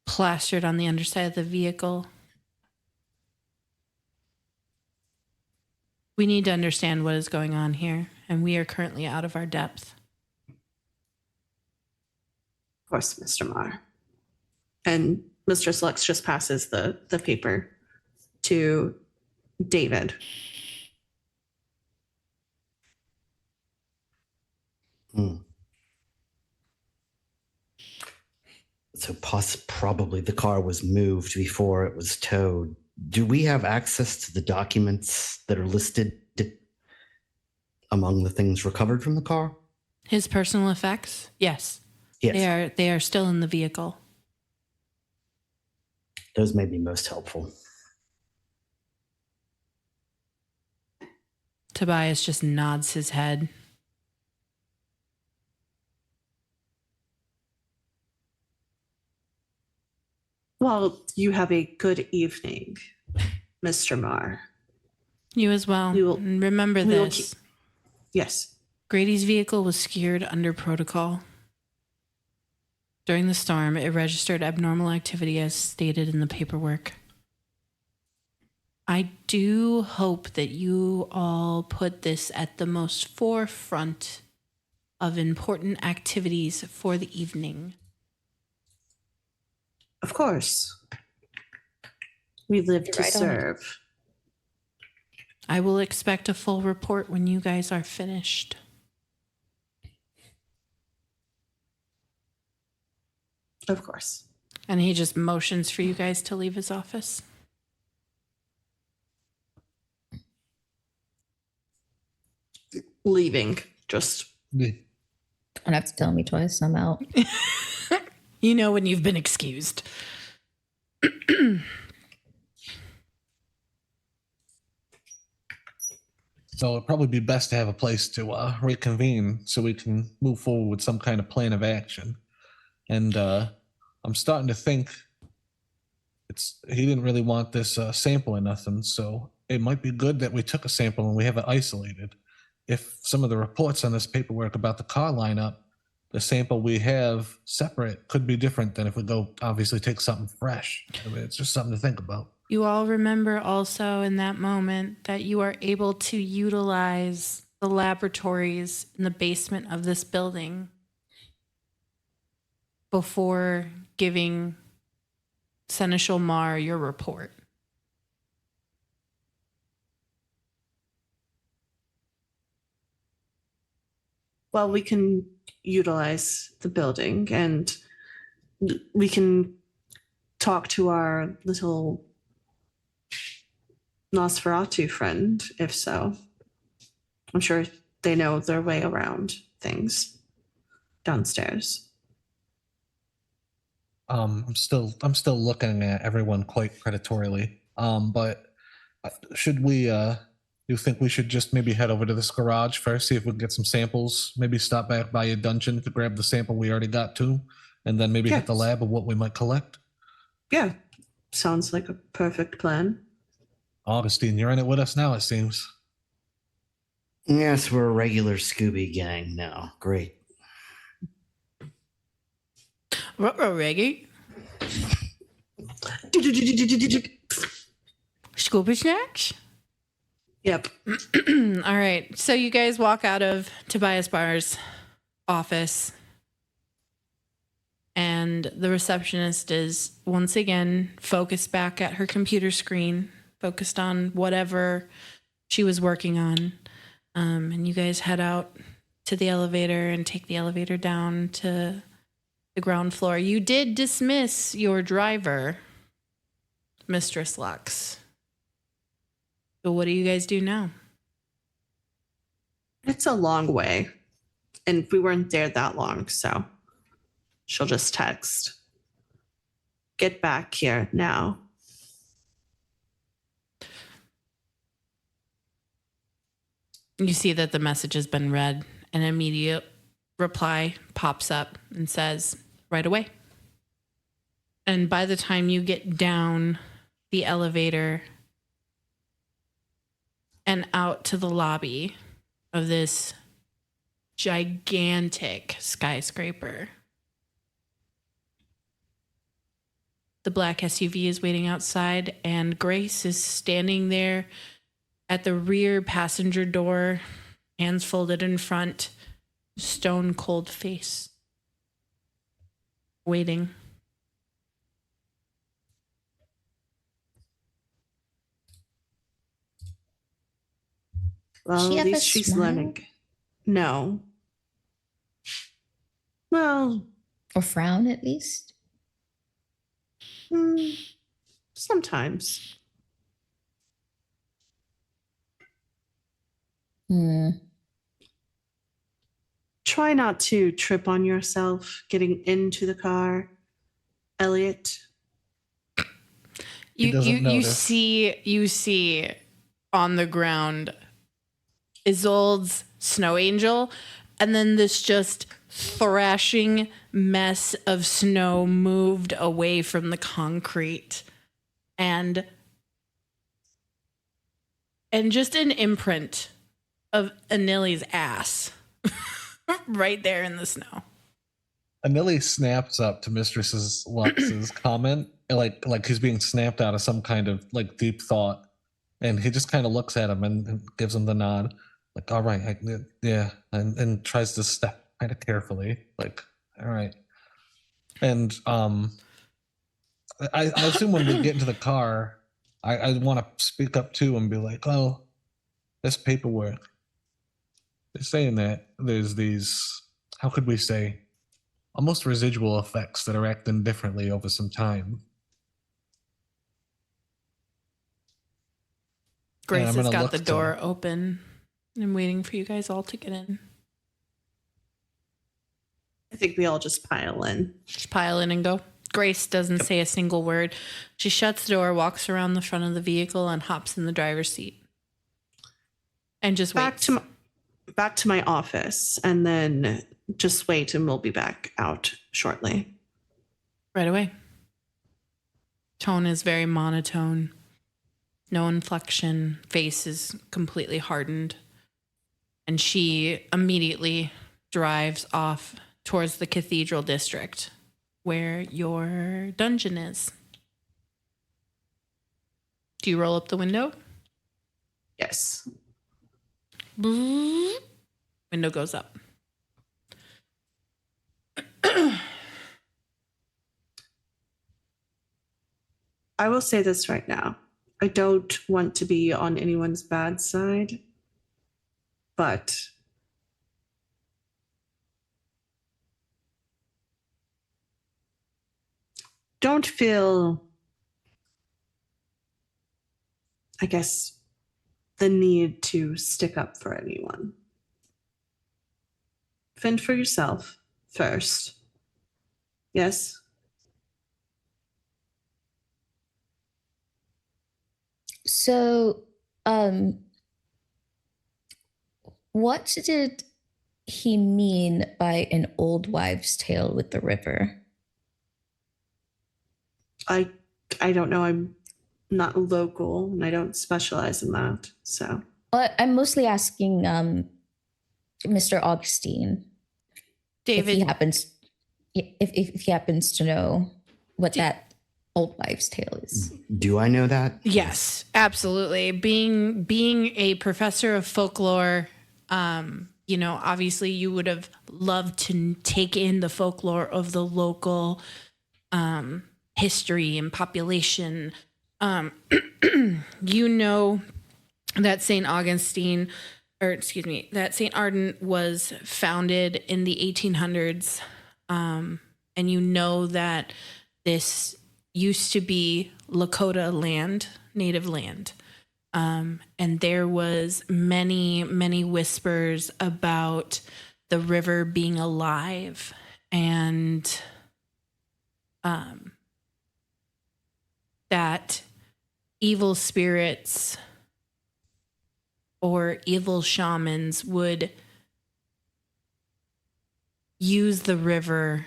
plastered on the underside of the vehicle. We need to understand what is going on here, and we are currently out of our depth. Of course, Mr. Marr. And Mr. Slux just passes the paper to David. So probably the car was moved before it was towed. Do we have access to the documents that are listed among the things recovered from the car? His personal effects? Yes. Yes. They are still in the vehicle. Those may be most helpful. Tobias just nods his head. Well, you have a good evening, Mr. Marr. You as well. And remember this. Yes. Grady's vehicle was secured under protocol. During the storm, it registered abnormal activity as stated in the paperwork. I do hope that you all put this at the most forefront of important activities for the evening. Of course. We live to serve. I will expect a full report when you guys are finished. Of course. And he just motions for you guys to leave his office. Leaving. Just. Don't have to tell me twice. I'm out. You know when you've been excused. So it'd probably be best to have a place to reconvene so we can move forward with some kind of plan of action. And I'm starting to think he didn't really want this sample or nothing, so it might be good that we took a sample and we have it isolated. If some of the reports on this paperwork about the car lineup, the sample we have separate could be different than if we go obviously take something fresh. I mean, it's just something to think about. You all remember also in that moment that you are able to utilize the laboratories in the basement of this building before giving Seneschal Mar your report. Well, we can utilize the building and we can talk to our little Nosferatu friend, if so. I'm sure they know their way around things downstairs. I'm still looking at everyone quite predatorily. But should we you think we should just maybe head over to this garage first, see if we can get some samples, maybe stop back by a dungeon to grab the sample we already got to, and then maybe hit the lab of what we might collect? Yeah. Sounds like a perfect plan. Augustine, you're in it with us now, it seems. Yes, we're a regular Scooby gang now. Great. Reggie? Scooby snacks? Yep. All right. So you guys walk out of Tobias Barr's office, and the receptionist is once again focused back at her computer screen, focused on whatever she was working on. And you guys head out to the elevator and take the elevator down to the ground floor. You did dismiss your driver, Mistress Lux. So what do you guys do now? It's a long way. And we weren't there that long, so she'll just text. Get back here now. You see that the message has been read. An immediate reply pops up and says, right away. And by the time you get down the elevator and out to the lobby of this gigantic skyscraper, the black SUV is waiting outside, and Grace is standing there at the rear passenger door, hands folded in front, stone cold face, waiting. Well, She at have a least she's smile? learning. No. Well, Or frown at least? sometimes. Try not to trip on yourself getting into the car, Elliot. He doesn't notice. You see on the ground Isolde's snow angel, and then this just thrashing mess of snow moved away from the concrete, and just an imprint of Anili's ass right there in the snow. Anili snaps up to Mistress Lux's comment, like he's being snapped out of some kind of like deep thought, and he just kind of looks at him and gives him the nod, like, all right, yeah, and tries to step kind of carefully, like, all right. And I assume when we get into the car, I want to speak up too and be like, oh, this paperwork, they're saying that there's these, how could we say, almost residual effects that are acting differently over some time. Grace has got look the door open and waiting for you guys all to get in. I think we all just pile in. Just pile in and go. Grace doesn't say a single word. She shuts the door, walks around the front of the vehicle, and hops in the driver's seat. And just back wait. to my office, and then just wait, and we'll be back out shortly. Right away. Tone is very monotone. No inflection. Face is completely hardened. And she immediately drives off towards the cathedral district where your dungeon is. Do you roll up the window? Yes. Window goes up. I will say this right now. I don't want to be on anyone's bad side, but don't feel, I guess, the need to stick up for anyone. Fend for yourself first. Yes? So, what did he mean by an old wives' tale with the river? I don't know. I'm not local and I don't specialize in that. So I'm mostly asking Mr. Augustine David, if he happens to know what that old wives' tale is. Do I know that? yes, absolutely. Being a professor of folklore, obviously you would have loved to take in the folklore of the local history and population. You know that that St. Ardent was founded in the 1800s. And you know that this used to be Lakota land, native land. And there was many, many whispers about the river being alive and that evil spirits or evil shamans would use the river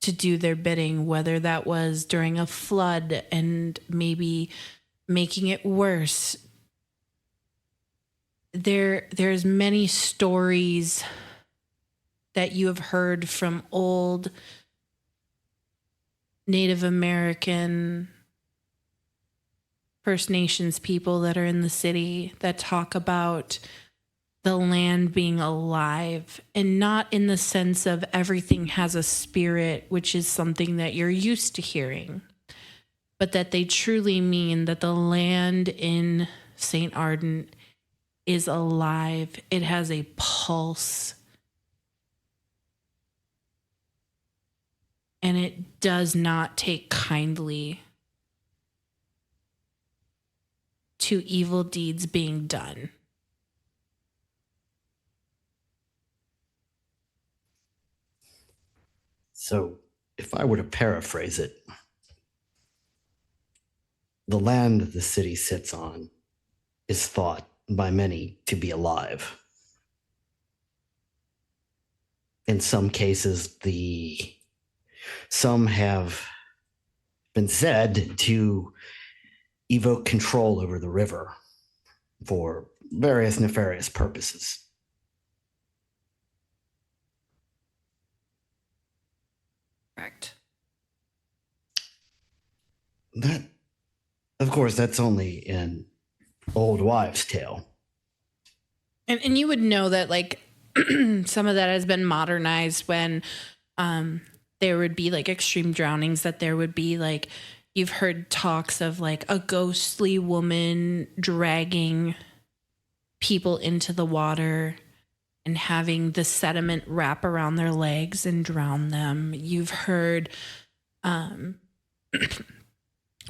to do their bidding, whether that was during a flood and maybe making it worse. There's many stories that you have heard from old Native American, First Nations people that are in the city that talk about the land being alive, and not in the sense of everything has a spirit, which is something that you're used to hearing, but that they truly mean that the land in St. Ardent is alive. It has a pulse. And it does not take kindly to evil deeds being done. So, if I were to paraphrase it, the land that the city sits on is thought by many to be alive. In some cases, some have been said to evoke control over the river for various nefarious purposes. Correct. That, of course, that's only an old wives' tale. And you would know that, like, some of that has been modernized when there would be like extreme drownings, that there would be like, you've heard talks of like a ghostly woman dragging people into the water and having the sediment wrap around their legs and drown them. You've heard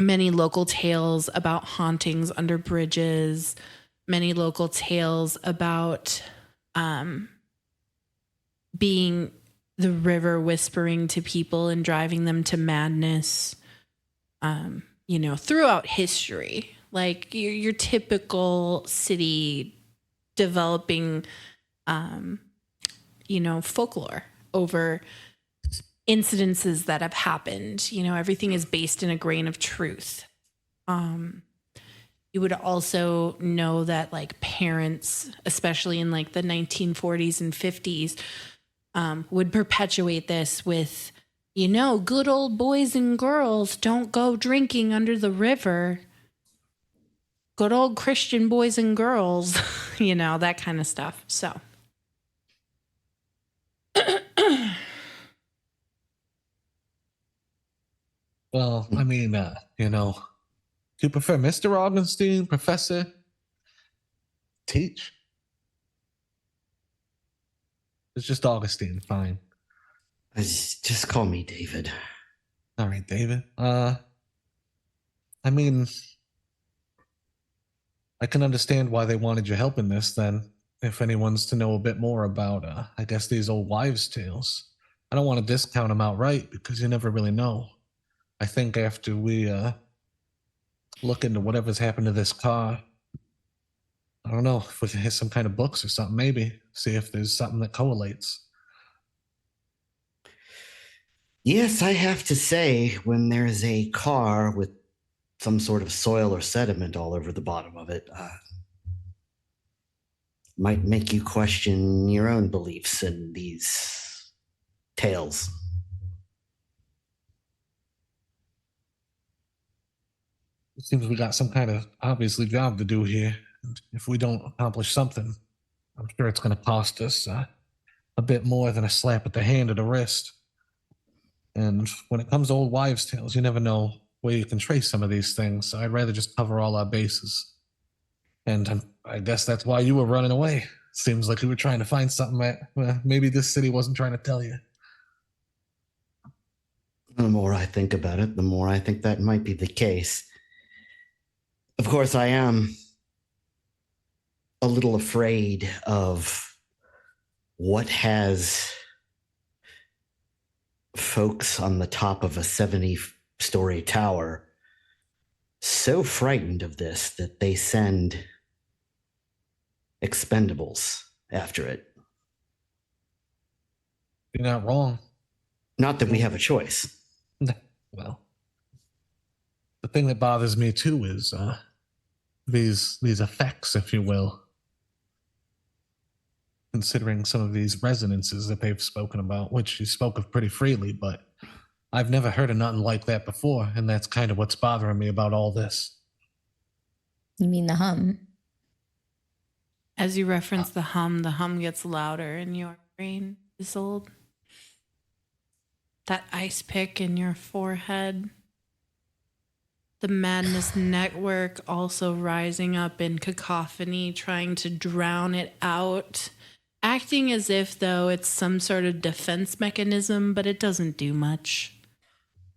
many local tales about hauntings under bridges, many local tales about being the river whispering to people and driving them to madness, throughout history. like your typical city developing, folklore over incidences that have happened. Everything is based in a grain of truth. You would also know that like parents, especially in like the 1940s and 50s, would perpetuate this with, good old boys and girls don't go drinking under the river. Good old Christian boys and girls, that kind of stuff. So. Well, I mean, do you prefer Mr. Augustine, Professor? Teach? It's just Augustine, fine. Just call me David. All right, David. I mean, I can understand why they wanted your help in this then. If anyone's to know a bit more about, I guess, these old wives' tales. I don't want to discount them outright because you never really know. I think after we look into whatever's happened to this car, I don't know if we can hit some kind of books or something, maybe. See if there's something that correlates. Yes, I have to say, when there's a car with some sort of soil or sediment all over the bottom of it, might make you question your own beliefs in these tales. It seems we got some kind of obviously job to do here. And if we don't accomplish something, I'm sure it's going to cost us a bit more than a slap at the hand or the wrist. And when it comes to old wives' tales, you never know where you can trace some of these things. So I'd rather just cover all our bases. And I guess that's why you were running away. Seems like you were trying to find something that maybe this city wasn't trying to tell you. The more I think about it, the more I think that might be the case. Of course, I am a little afraid of what has folks on the top of a 70-story tower so frightened of this that they send expendables after it. You're not wrong. Not that we have a choice. Well, the thing that bothers me too is these effects, if you will. Considering some of these resonances that they've spoken about, which you spoke of pretty freely, but I've never heard of nothing like that before, and that's kind of what's bothering me about all this. You mean the hum? As you reference the hum gets louder in your brain, Isolde. That ice pick in your forehead. The madness network also rising up in cacophony, trying to drown it out. Acting as if, though, it's some sort of defense mechanism, but it doesn't do much.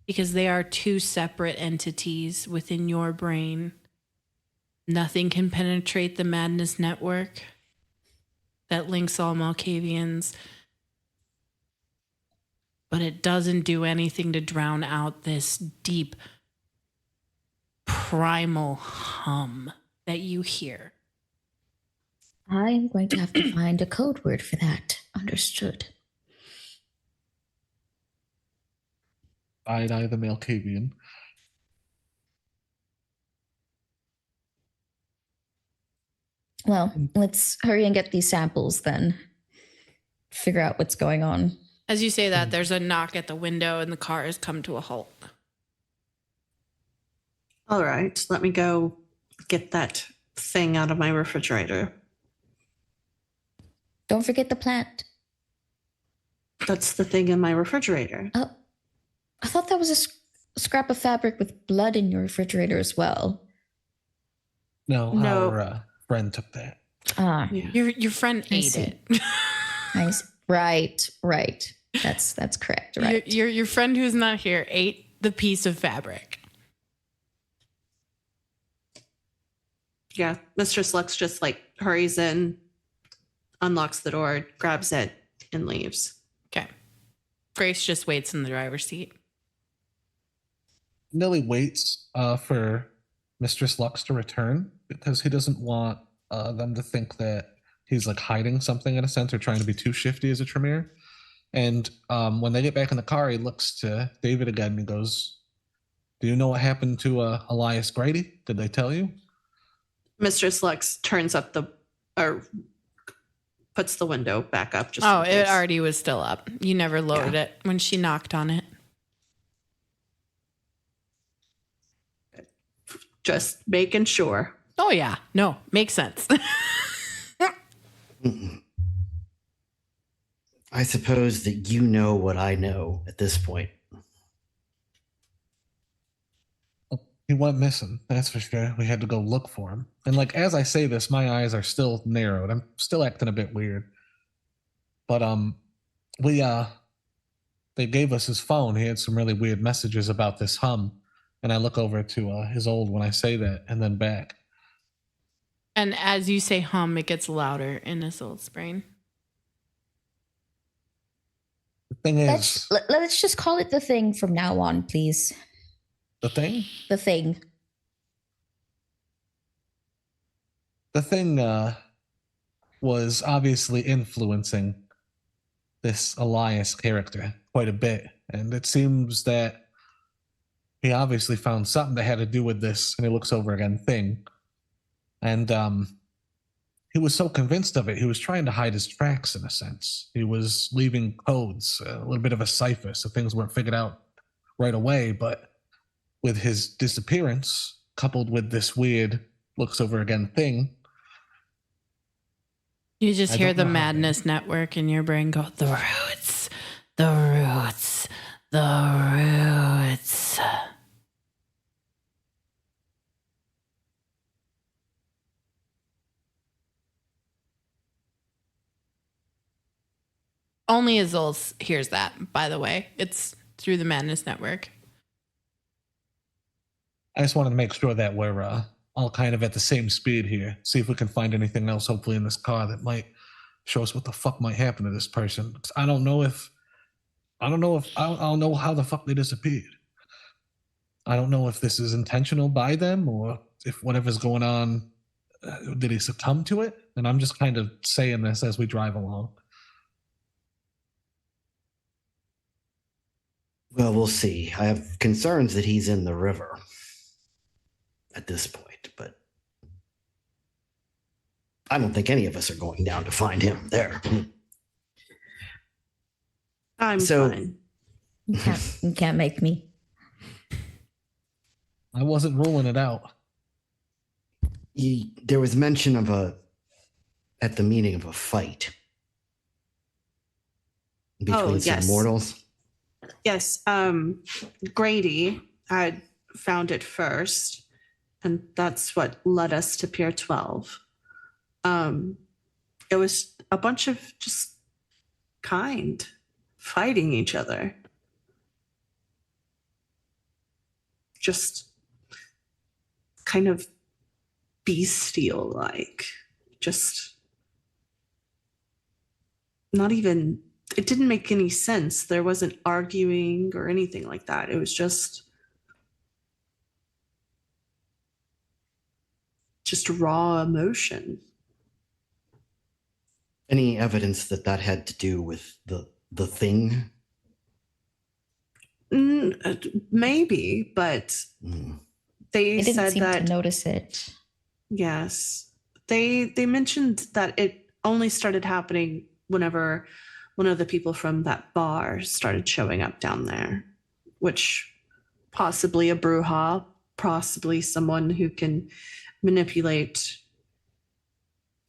Because they are two separate entities within your brain. Nothing can penetrate the madness network that links all Malkavians. But it doesn't do anything to drown out this deep, primal hum that you hear. I'm going to have to find a code word for that. Understood. Eye the Malkavian. Well, let's hurry and get these samples then. Figure out what's going on. As you say that, there's a knock at the window and the car has come to a halt. All right, let me go get that thing out of my refrigerator. Don't forget the plant. That's the thing in my refrigerator. Oh, I thought that was a scrap of fabric with blood in your refrigerator as well. No. Our friend took that. Ah, Yeah. Your friend I ate see. it. nice. Right. That's correct. Right. Your friend who's not here ate the piece of fabric. Yeah, Mistress Lux just like hurries in, unlocks the door, grabs it, and leaves. Okay. Grace just waits in the driver's seat. Nellie waits for Mistress Lux to return because he doesn't want them to think that he's like hiding something in a sense or trying to be too shifty as a Tremere. And when they get back in the car, he looks to David again and goes, "Do you know what happened to Elias Grady? Did they tell you?" Mistress Lux turns up or puts the window back up. Just Oh, in it case. already was still up. You never lowered it when she knocked on it. Just making sure. Oh, yeah. No, makes sense. I suppose that you know what I know at this point. He went missing, that's for sure. We had to go look for him. And like as I say this, my eyes are still narrowed. I'm still acting a bit weird. But they gave us his phone. He had some really weird messages about this hum. And I look over to his old when I say that, and then back. And as you say hum, it gets louder in this old brain. The thing is, Let's just call it the thing from now on, please. the thing The thing. was obviously influencing this Elias character quite a bit. And it seems that he obviously found something that had to do with this, and he looks over again, thing. And he was so convinced of it, he was trying to hide his tracks in a sense. He was leaving codes, a little bit of a cipher, so things weren't figured out right away. But with his disappearance, coupled with this weird looks over again thing, You just I hear don't the know how, madness network in your brain go, the roots, the roots, the roots. Only Azul hears that, by the way. It's through the madness network. I just wanted to make sure that we're all kind of at the same speed here. See if we can find anything else, hopefully, in this car that might show us what the fuck might happen to this person. 'Cause I don't know how the fuck they disappeared. I don't know if this is intentional by them or if whatever's going on, did he succumb to it? And I'm just kind of saying this as we drive along. Well, we'll see. I have concerns that he's in the river at this point, but I don't think any of us are going down to find him there. I'm So- fine. You can't make me. I wasn't ruling it out. There was mention of at the meeting of a fight between some yes. mortals. Yes. Grady had found it first, and that's what led us to Pier 12. It was a bunch of just kind fighting each other. Just kind of bestial like. Just not even, it didn't make any sense. There wasn't arguing or anything like that. It was just raw emotion. Any evidence that had to do with the thing? Maybe, but they I didn't said seem that to notice it. yes, they mentioned that it only started happening whenever one of the people from that bar started showing up down there, which possibly a Bruja, possibly someone who can manipulate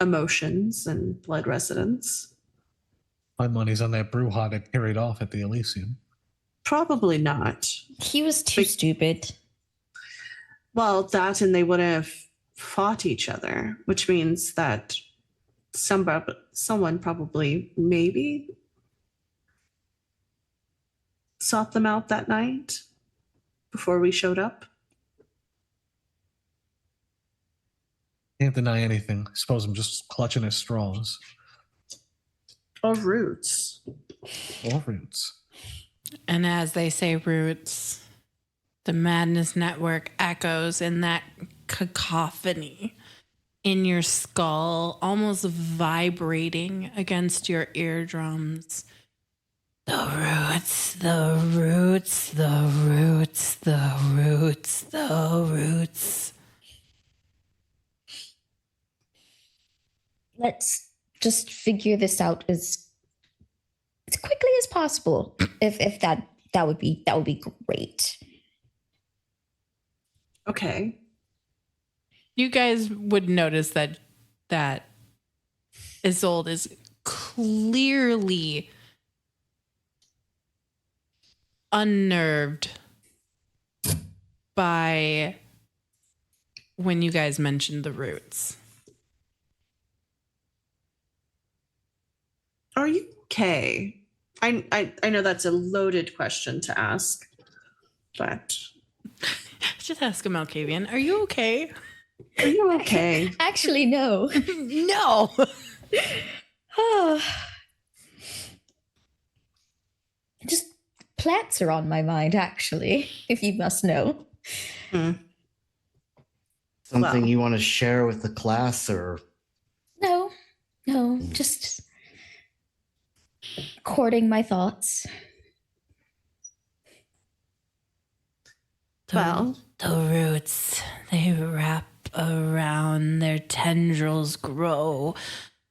emotions and blood residents. My money's on that Bruja that carried off at the Elysium. Probably not. He was too stupid. Well, that and they would have fought each other, which means that someone probably maybe sought them out that night before we showed up. Can't deny anything. I suppose I'm just clutching at straws. Or roots. Or roots. And as they say roots, the madness network echoes in that cacophony in your skull, almost vibrating against your eardrums. The roots, the roots, the roots, the roots, the roots. Let's just figure this out as quickly as possible. If that would be great. Okay. You guys would notice that Isolde is clearly unnerved by when you guys mentioned the roots. Are you okay? I know that's a loaded question to ask, but Just ask him, Malkavian. Are you okay? are you okay? Actually, no. No. Just plants are on my mind, actually, if you must know. Something Well. you want to share with the class, or No, just courting my thoughts. Well. The roots, they wrap around, their tendrils grow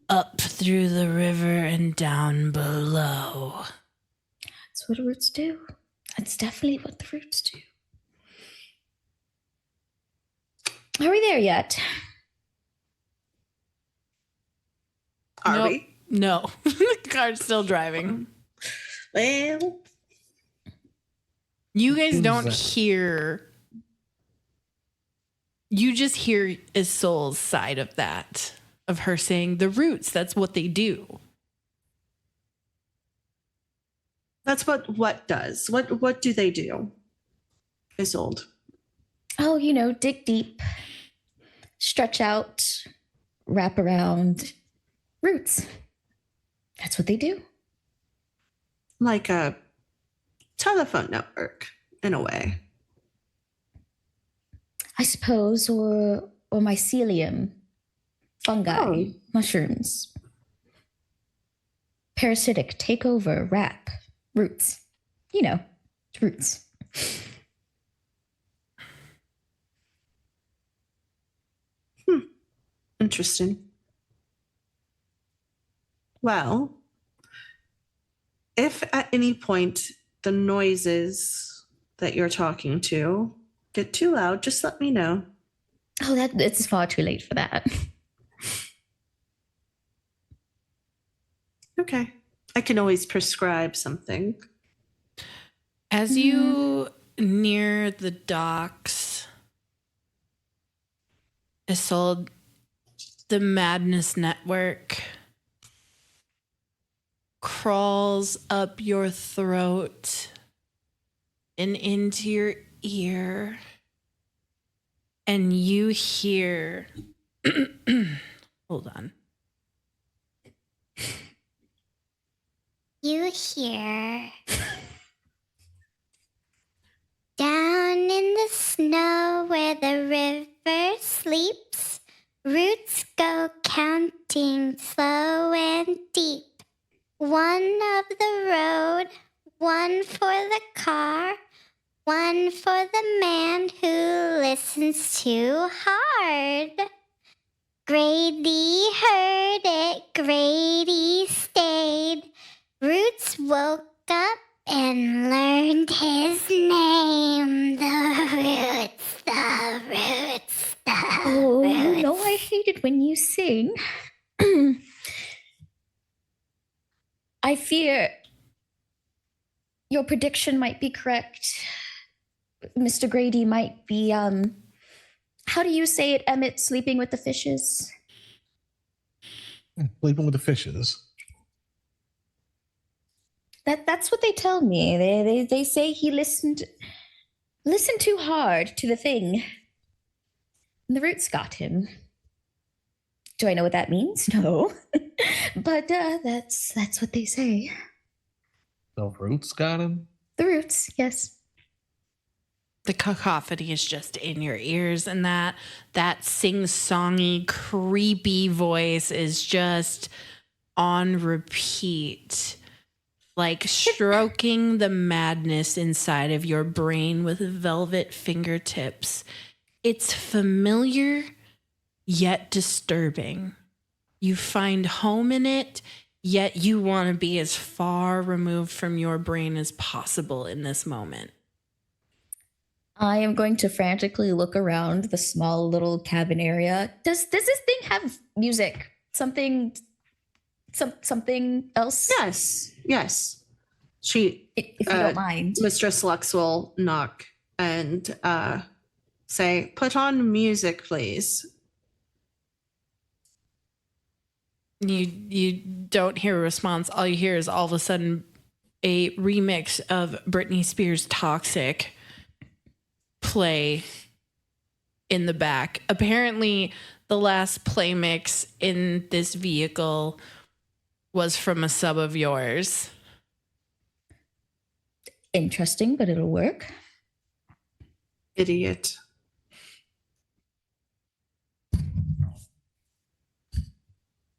up through the river and down below. That's what roots do. That's definitely what the roots do. Are we there yet? Are Nope. we? No. The car's still driving. Well, You guys Who's don't that? hear. You just hear Isolde's side of that, of her saying the roots, that's what they do. that's what does. What do they do? Isolde. Oh, dig deep, stretch out, wrap around. Roots. That's what they do. Like a telephone network, in a way. I suppose, or mycelium, fungi, Oh. mushrooms. Parasitic, take over, wrap, roots. Roots. Interesting. Well, if at any point the noises that you're talking to get too loud, just let me know. Oh, it's far too late for that. Okay. I can always prescribe something. As you near the docks, Isolde, the Madness Network crawls up your throat and into your ear, and you hear hold on. You hear down in the snow where the river sleeps, roots go counting slow and deep. One of the road, one for the car, one for the man who listens too hard. Grady heard it, Grady stayed. Roots woke up and learned his name. The roots, the roots, the Oh, roots. I hate it when you sing. I fear your prediction might be correct. Mr. Grady might be, how do you say it, Emmett, sleeping with the fishes? Sleeping with the fishes. That's what they tell me. They say he listened too hard to the thing. And the roots got him. Do I know what that means? No. But that's what they say. The roots got him. The roots, yes. The cacophony is just in your ears, and that sing-songy, creepy voice is just on repeat, like stroking the madness inside of your brain with velvet fingertips. It's familiar, yet disturbing. You find home in it, yet you want to be as far removed from your brain as possible in this moment. I am going to frantically look around the small little cabin area. Does this thing have music? Something else? Yes. She, If you don't mind. Mistress Lux will knock and say, "Put on music, please." You don't hear a response. All you hear is all of a sudden a remix of Britney Spears' Toxic play in the back. Apparently, the last play mix in this vehicle was from a sub of yours. Interesting, but it'll work. Idiot.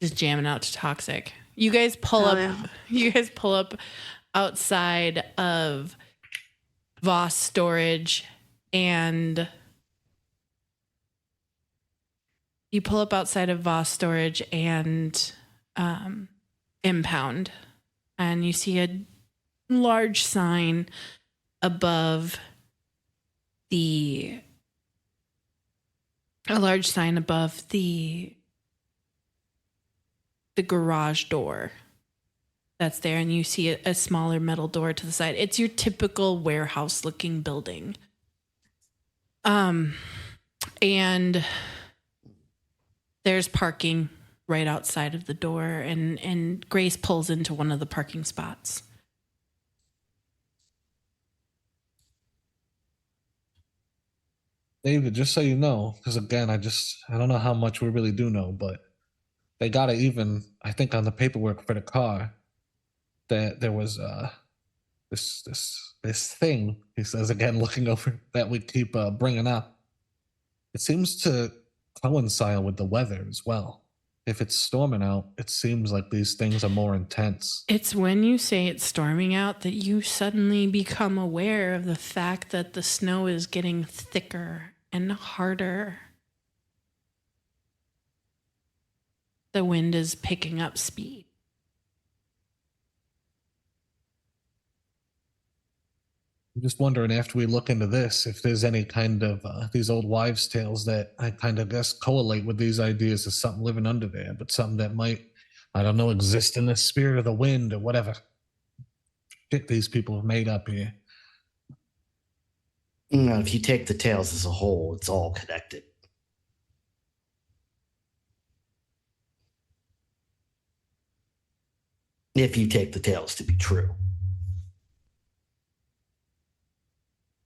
Just jamming out to Toxic. You guys pull up. Yeah. You guys pull up outside of Voss Storage, and Impound, and you see a large sign above the garage door that's there, and you see a smaller metal door to the side. It's your typical warehouse looking building. And there's parking right outside of the door, and Grace pulls into one of the parking spots. David, just so you know, because again, I don't know how much we really do know, but they got it even, I think, on the paperwork for the car that there was this thing, he says again, looking over, that we keep bringing up. It seems to coincide with the weather as well. If it's storming out, it seems like these things are more intense. It's when you say it's storming out that you suddenly become aware of the fact that the snow is getting thicker and harder. The wind is picking up speed. I'm just wondering, after we look into this, if there's any kind of these old wives' tales that I kind of guess correlate with these ideas of something living under there, but something that might, I don't know, exist in the spirit of the wind or whatever shit these people have made up here. No, if you take the tales as a whole, it's all connected. If you take the tales to be true.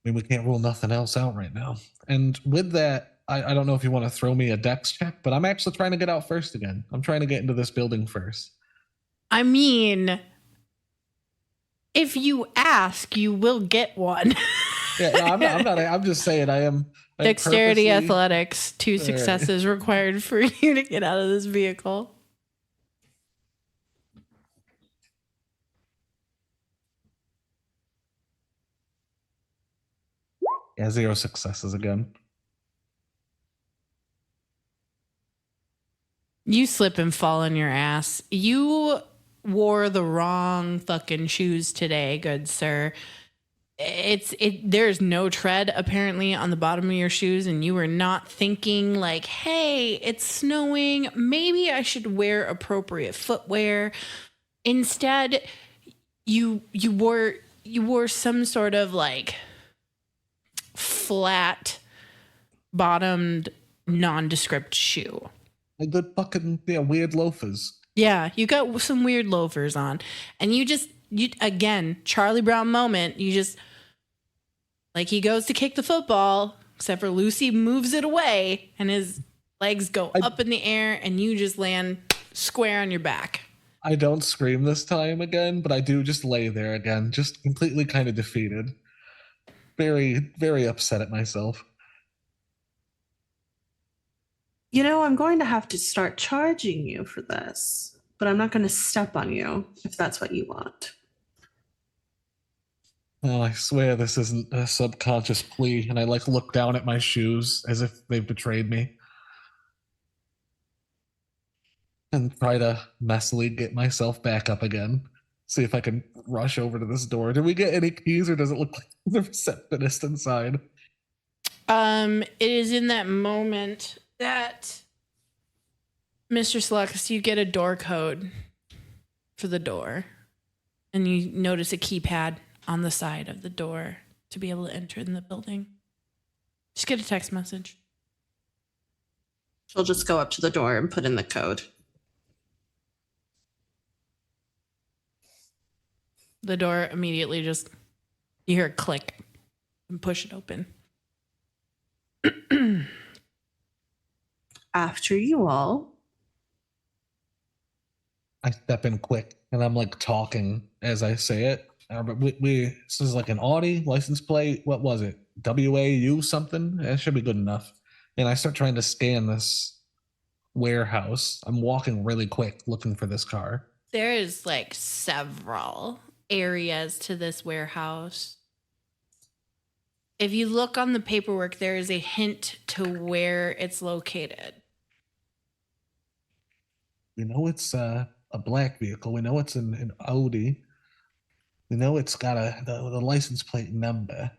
I mean, we can't rule nothing else out right now. And with that, I don't know if you want to throw me a dex check, but I'm actually trying to get out first again. I'm trying to get into this building first. I mean, if you ask, you will get one. Yeah, no, I'm not. I'm just saying I am. Dexterity, purposely- athletics, 2 All right. successes required for you to get out of this vehicle. Yeah, 0 successes again. You slip and fall on your ass. You wore the wrong fucking shoes today, good sir. There's no tread apparently on the bottom of your shoes, and you were not thinking like, hey, it's snowing, maybe I should wear appropriate footwear. Instead, you wore some sort of like flat bottomed nondescript shoe. A good fucking weird loafers. Yeah, you got some weird loafers on, and you again, Charlie Brown moment. You just, like, he goes to kick the football, except for Lucy moves it away, and his legs go up in the air, and you just land square on your back. I don't scream this time again, but I do just lay there again, just completely kind of defeated. very, very upset at myself. You know, I'm going to have to start charging you for this, but I'm not going to step on you if that's what you want. Oh, I swear this isn't a subconscious plea, and I like look down at my shoes as if they've betrayed me. And try to messily get myself back up again. See if I can rush over to this door. Did we get any keys, or does it look like the receptionist inside? It is in that moment that Mr. Slux, you get a door code for the door, and you notice a keypad on the side of the door to be able to enter in the building. Just get a text message. She'll just go up to the door and put in the code. The door immediately just, you hear a click and push it open. After you all. I step in quick, and I'm like talking as I say it. But this is like an Audi license plate. What was it? WAU something? That should be good enough. And I start trying to scan this warehouse. I'm walking really quick looking for this car. There is like several areas to this warehouse. If you look on the paperwork, there is a hint to where it's located. We know it's a black vehicle. We know it's an Audi. We know it's got the license plate number.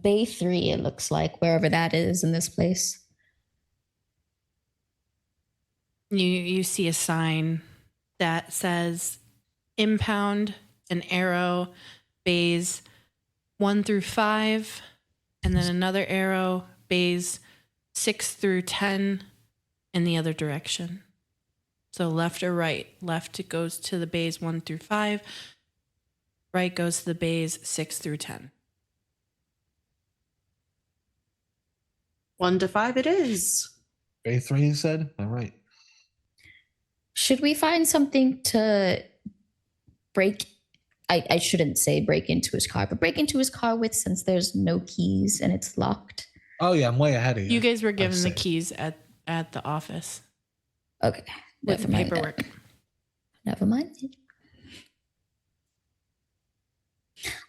Bay 3, it looks like, wherever that is in this place. You see a sign that says impound, an arrow, bays 1 through 5, and then another arrow, bays 6 through 10 in the other direction. So left or right. Left it goes to the bays 1 through 5. Right goes to the bays 6 through 10. 1 to 5 it is. Bay 3, you said? All right. Should we find something to break? I shouldn't say break into his car, but break into his car with, since there's no keys and it's locked. Oh, yeah, I'm way ahead of you. You guys were given the I'd say. keys at the office Okay. with the Never mind paperwork. that. Never mind.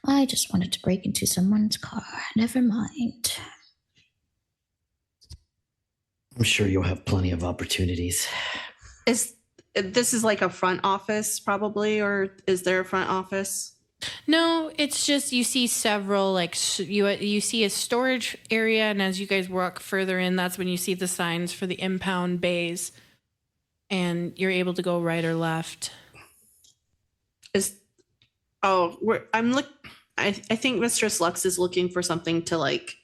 I just wanted to break into someone's car. Never mind. I'm sure you'll have plenty of opportunities. This is like a front office probably, or is there a front office? No, it's just you see several you see a storage area, and as you guys walk further in, that's when you see the signs for the impound bays, and you're able to go right or left. I think Mistress Lux is looking for something to like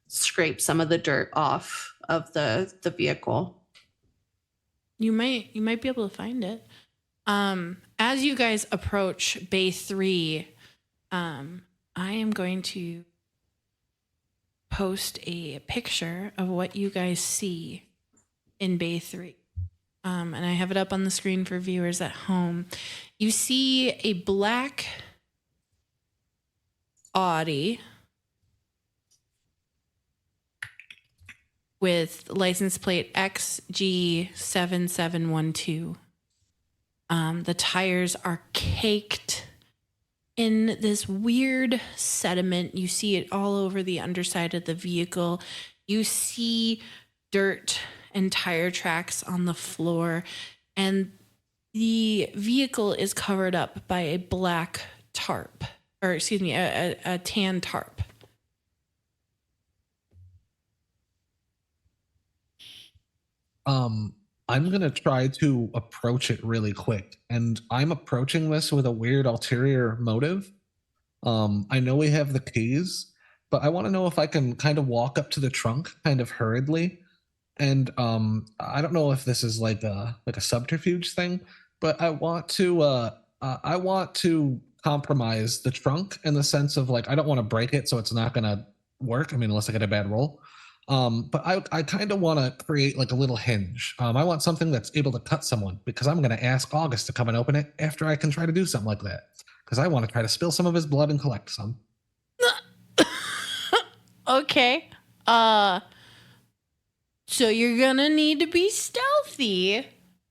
scrape some of the dirt off of the vehicle. You might be able to find it. As you guys approach Bay 3, I am going to post a picture of what you guys see in Bay 3. And I have it up on the screen for viewers at home. You see a black Audi with license plate XG7712. The tires are caked in this weird sediment. You see it all over the underside of the vehicle. You see dirt and tire tracks on the floor, and the vehicle is covered up by a black tarp, or excuse me, a tan tarp. I'm gonna try to approach it really quick, and I'm approaching this with a weird ulterior motive. I know we have the keys, but I want to know if I can kind of walk up to the trunk kind of hurriedly. And I don't know if this is like a subterfuge thing, but I want to compromise the trunk in the sense of like I don't want to break it so it's not gonna work. I mean, unless I get a bad roll. But I kind of want to create like a little hinge. I want something that's able to cut someone, because I'm going to ask August to come and open it after I can try to do something like that, because I want to try to spill some of his blood and collect some. Okay. So you're gonna need to be stealthy.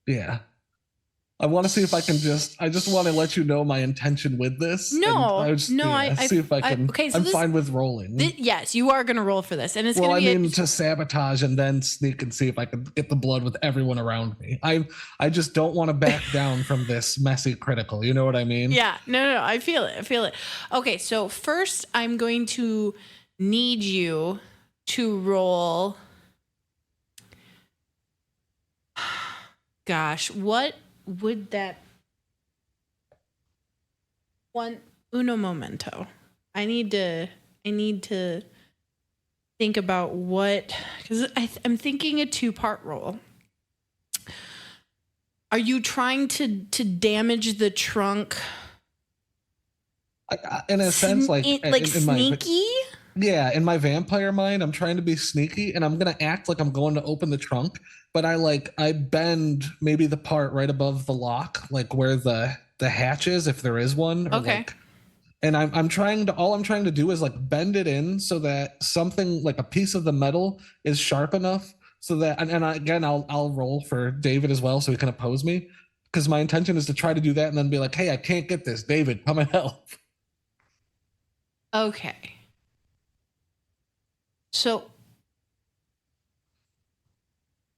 Yeah. I want to see if I can I just want to let you know my intention with this. No, and see if I can. okay, so I'm this- fine with rolling. Yes, you are gonna roll for this, and it's well, gonna I be. mean, to sabotage and then sneak and see if I can get the blood with everyone around me. I just don't want to back down from this messy critical. You know what I mean? Yeah, no, I feel it. Okay, so first I'm going to need you to roll. Gosh, what would that uno momento. I need to think about what, because I'm thinking a 2-part roll. Are you trying to damage the trunk? In a sense, like sneaky? Yeah, in my vampire mind, I'm trying to be sneaky and I'm gonna act like I'm going to open the trunk, but I bend maybe the part right above the lock, like where the hatch is, if there is one. Or Okay. And I'm trying to all I'm trying to do is like bend it in so that something like a piece of the metal is sharp enough so that again I'll roll for David as well so he can oppose me. Because my intention is to try to do that and then be like, hey, I can't get this. David, come and help. Okay. So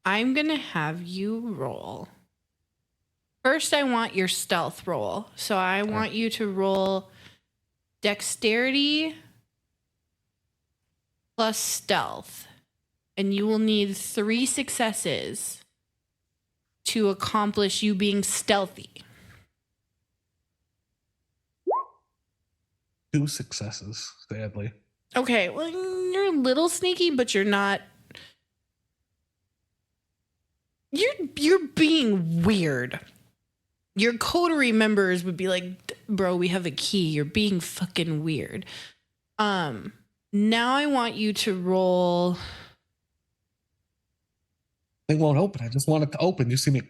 I'm going to have you roll. First, I want your stealth roll. So I want you to roll dexterity plus stealth. And you will need 3 successes to accomplish you being stealthy. 2 successes, sadly. Okay, well, you're a little sneaky, but you're not. You're being weird. Your coterie members would be like, bro, we have a key. You're being fucking weird. Now I want you to roll. They won't open. I just want it to open. You see me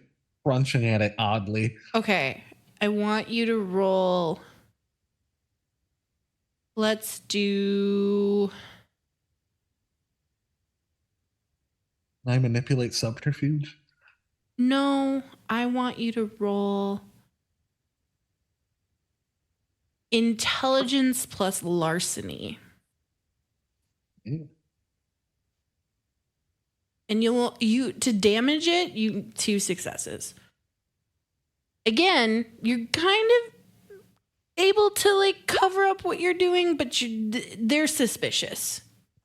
crunching at it oddly. Okay, I want you to roll. Let's do. I manipulate subterfuge. No, I want you to roll intelligence plus larceny. Yeah. And you to damage it, 2 successes. Again, you're kind of able to like cover up what you're doing, but they're suspicious.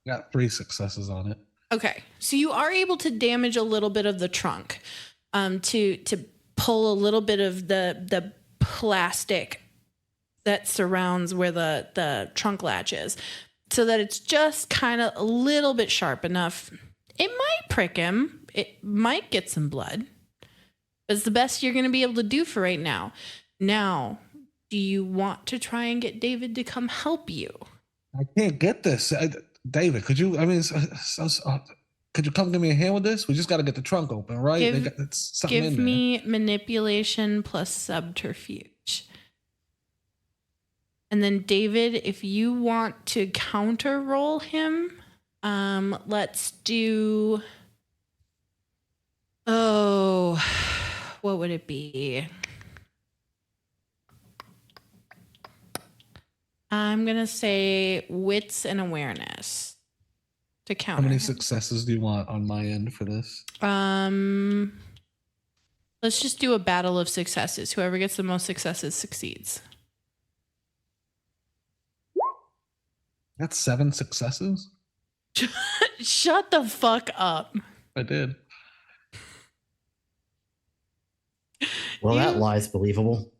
Got 3 successes on it. Okay, so you are able to damage a little bit of the trunk, to pull a little bit of the plastic that surrounds where the trunk latch is, so that it's just kind of a little bit sharp enough. It might prick him. It might get some blood. But it's the best you're going to be able to do for right now. Now, do you want to try and get David to come help you? I can't get this. David, could you, could you come give me a hand with this? We just got to get the trunk open, right? Give me manipulation plus subterfuge. And then David, if you want to counter roll him, let's do, what would it be? I'm going to say wits and awareness to counter. How many him. successes do you want on my end for this? Let's just do a battle of successes. Whoever gets the most successes succeeds. That's 7 successes? Shut the fuck up. I did. Well, that lie's believable.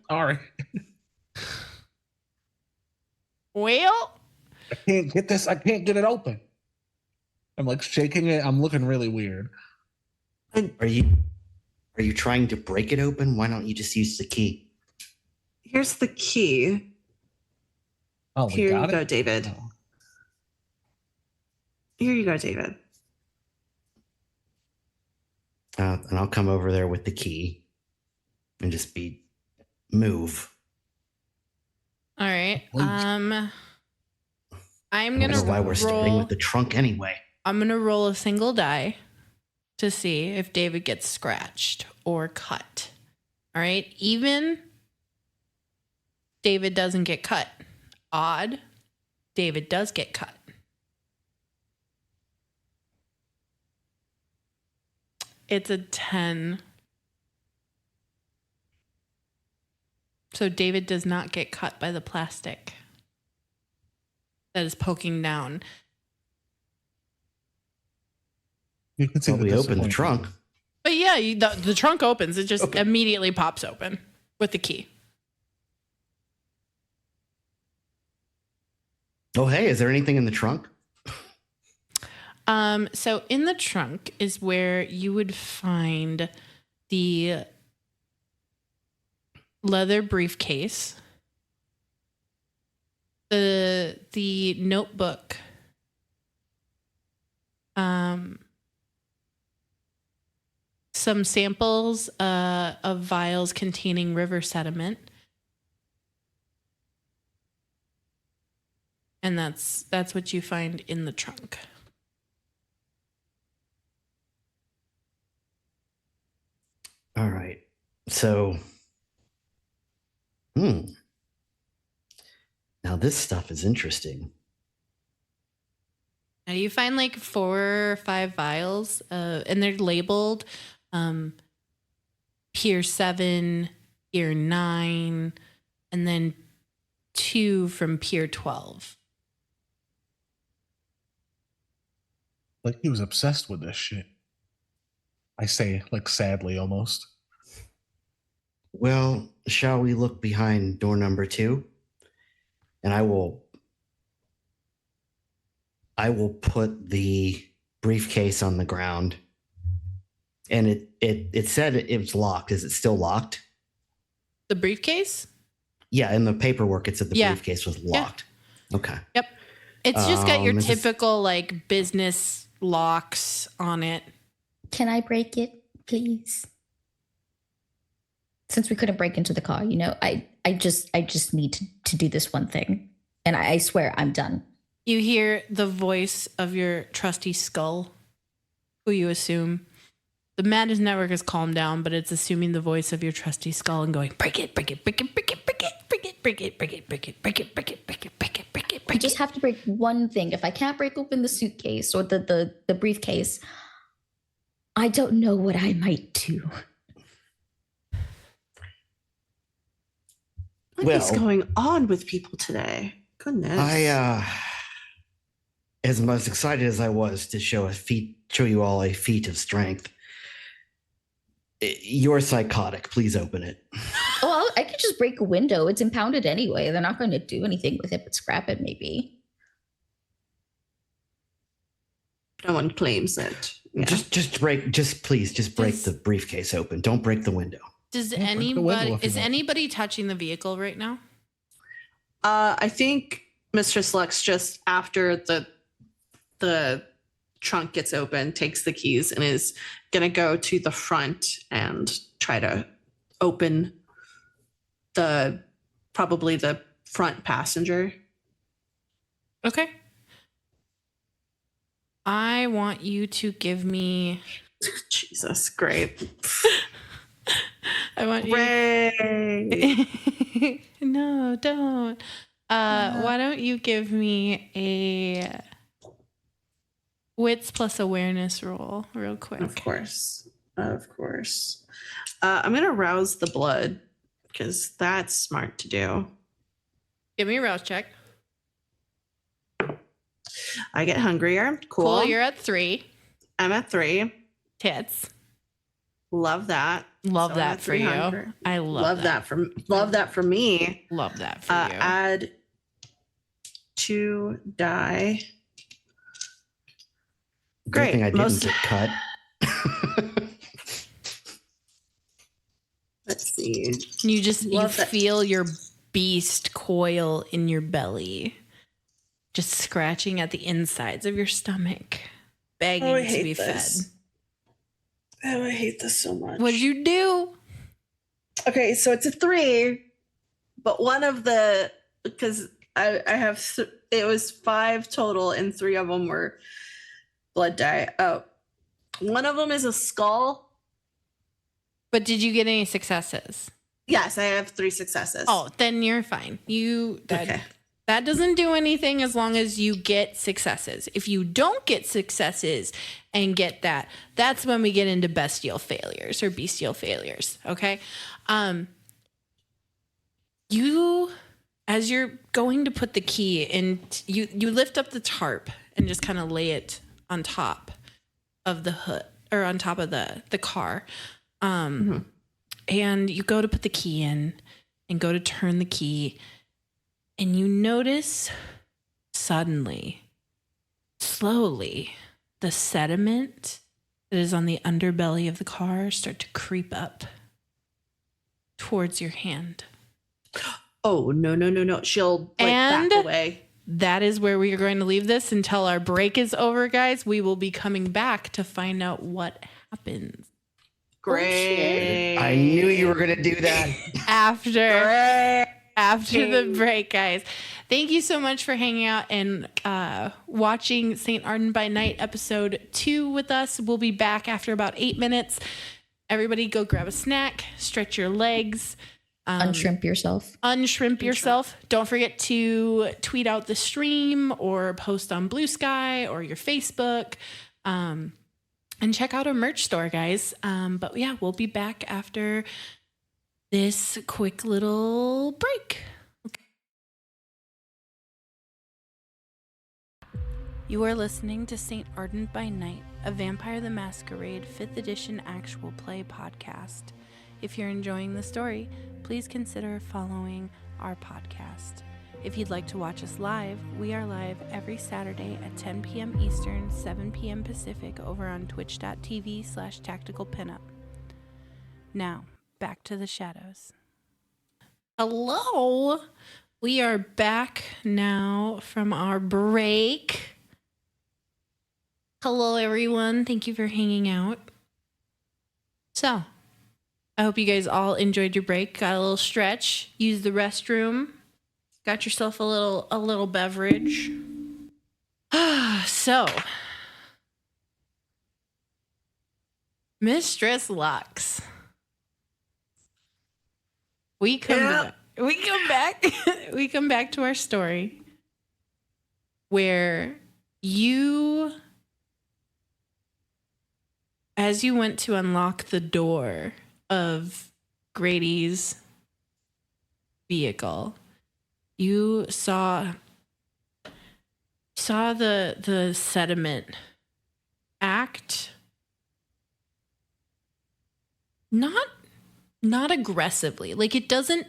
Sorry. Well, I can't get this. I can't get it open. I'm like shaking it. I'm looking really weird. Are you trying to break it open? Why don't you just use the key? Here's the key. Oh, Here you got go, it? David. Oh. Here you go, David. And I'll come over there with the key and just move. all right. Please. I'm I don't gonna know why we're starting roll. with the trunk anyway. I'm gonna roll a single die to see if David gets scratched or cut. All right, even David doesn't get cut. Odd, David does get cut. It's a 10. So David does not get cut by the plastic that is poking down. You can see Well, the we opened the disappointment. trunk. But yeah, the trunk opens. It just immediately pops open with the key. Oh, hey, is there anything in the trunk? So in the trunk is where you would find the leather briefcase, the notebook, some samples of vials containing river sediment, and that's what you find in the trunk. All right. So, now this stuff is interesting. Now you find like 4 or 5 vials, and they're labeled Pier 7, Pier 9, and then 2 from Pier 12. Like he was obsessed with this shit. I say, like sadly almost. Well, shall we look behind door number 2? And I will put the briefcase on the ground. And it said it was locked. Is it still locked? The briefcase? Yeah, in the paperwork it said the briefcase was locked. Yeah. Okay. Yep. It's just got your is this- typical like business locks on it. Can I break it, please? Since we couldn't break into the car, I just need to do this one thing. And I swear I'm done. You hear the voice of your trusty skull, who you assume. The madness network has calmed down, but it's assuming the voice of your trusty skull and going, break it, break it, break it, break it, break it, break it, break it, break it, break it, break it, break it, break it, break it, break it, I break just it. have to break one thing. If I can't break open the suitcase or the briefcase, I don't know what I might do. What is going on with people today? Goodness. As much excited as I was to show you all a feat of strength, you're psychotic. Please open it. Oh, I could just break a window. It's impounded anyway. They're not going to do anything with it but scrap it, maybe. No one claims it. Yeah. Just break the briefcase open. Don't break the window. Does break the window anybody, if you is want. anybody touching the vehicle right now? I think Mistress Lux, just after the trunk gets open, takes the keys and is gonna go to the front and try to open probably the front passenger. Okay. I want you to give me. Jesus, great. I want you. Ray. No, don't. Why don't you give me a wits plus awareness roll real quick? Of course. I'm gonna rouse the blood because that's smart to do. Give me a rouse check. I get hungrier. Cool. You're at 3. I'm at 3. Tits. Love that. Love So that at for 3 you. hunger. I love that. Love that for me. Love that for you. Add 2 die. Good Great. thing I didn't get cut. Let's see. You Love that. feel your beast coil in your belly, just scratching at the insides of your stomach, begging to be fed. Oh, I hate this so much. What'd you do? Okay, so it's a 3, but one of the, because I have it was 5 total, and 3 of them were blood die. Oh, one of them is a skull. But did you get any successes? Yes, I have 3 successes. Oh, then you're fine. Okay. That doesn't do anything as long as you get successes. If you don't get successes and get that, that's when we get into bestial failures or bestial failures. Okay. You, as you're going to put the key in, you lift up the tarp and just kind of lay it on top of the hood or on top of the car. And you go to put the key in and go to turn the key. And you notice suddenly, slowly, the sediment that is on the underbelly of the car start to creep up towards your hand. Oh, no. She'll And back away. That is where we are going to leave this until our break is over, guys. We will be coming back to find out what happens. Great. I knew you were going to do that. After the break, guys. Thank you so much for hanging out and watching St. Ardent by Night episode 2 with us. We'll be back after about 8 minutes. Everybody go grab a snack, stretch your legs. Unshrimp yourself. Unshrimp yourself. Don't forget to tweet out the stream or post on Blue Sky or your Facebook. And check out our merch store, guys. But yeah, we'll be back after this quick little break. Okay. You are listening to St. Ardent by Night, a Vampire the Masquerade 5th edition actual play podcast. If you're enjoying the story, please consider following our podcast. If you'd like to watch us live, we are live every Saturday at 10 p.m. Eastern, 7 p.m. Pacific over on twitch.tv/tacticalpinup. Now, back to the shadows. Hello! We are back now from our break. Hello, everyone. Thank you for hanging out. So, I hope you guys all enjoyed your break. Got a little stretch. Used the restroom. Got yourself a little beverage. So, Mistress Lux. We come back to our story where you, as you went to unlock the door of Grady's vehicle, you saw the sediment act not aggressively. Like, it doesn't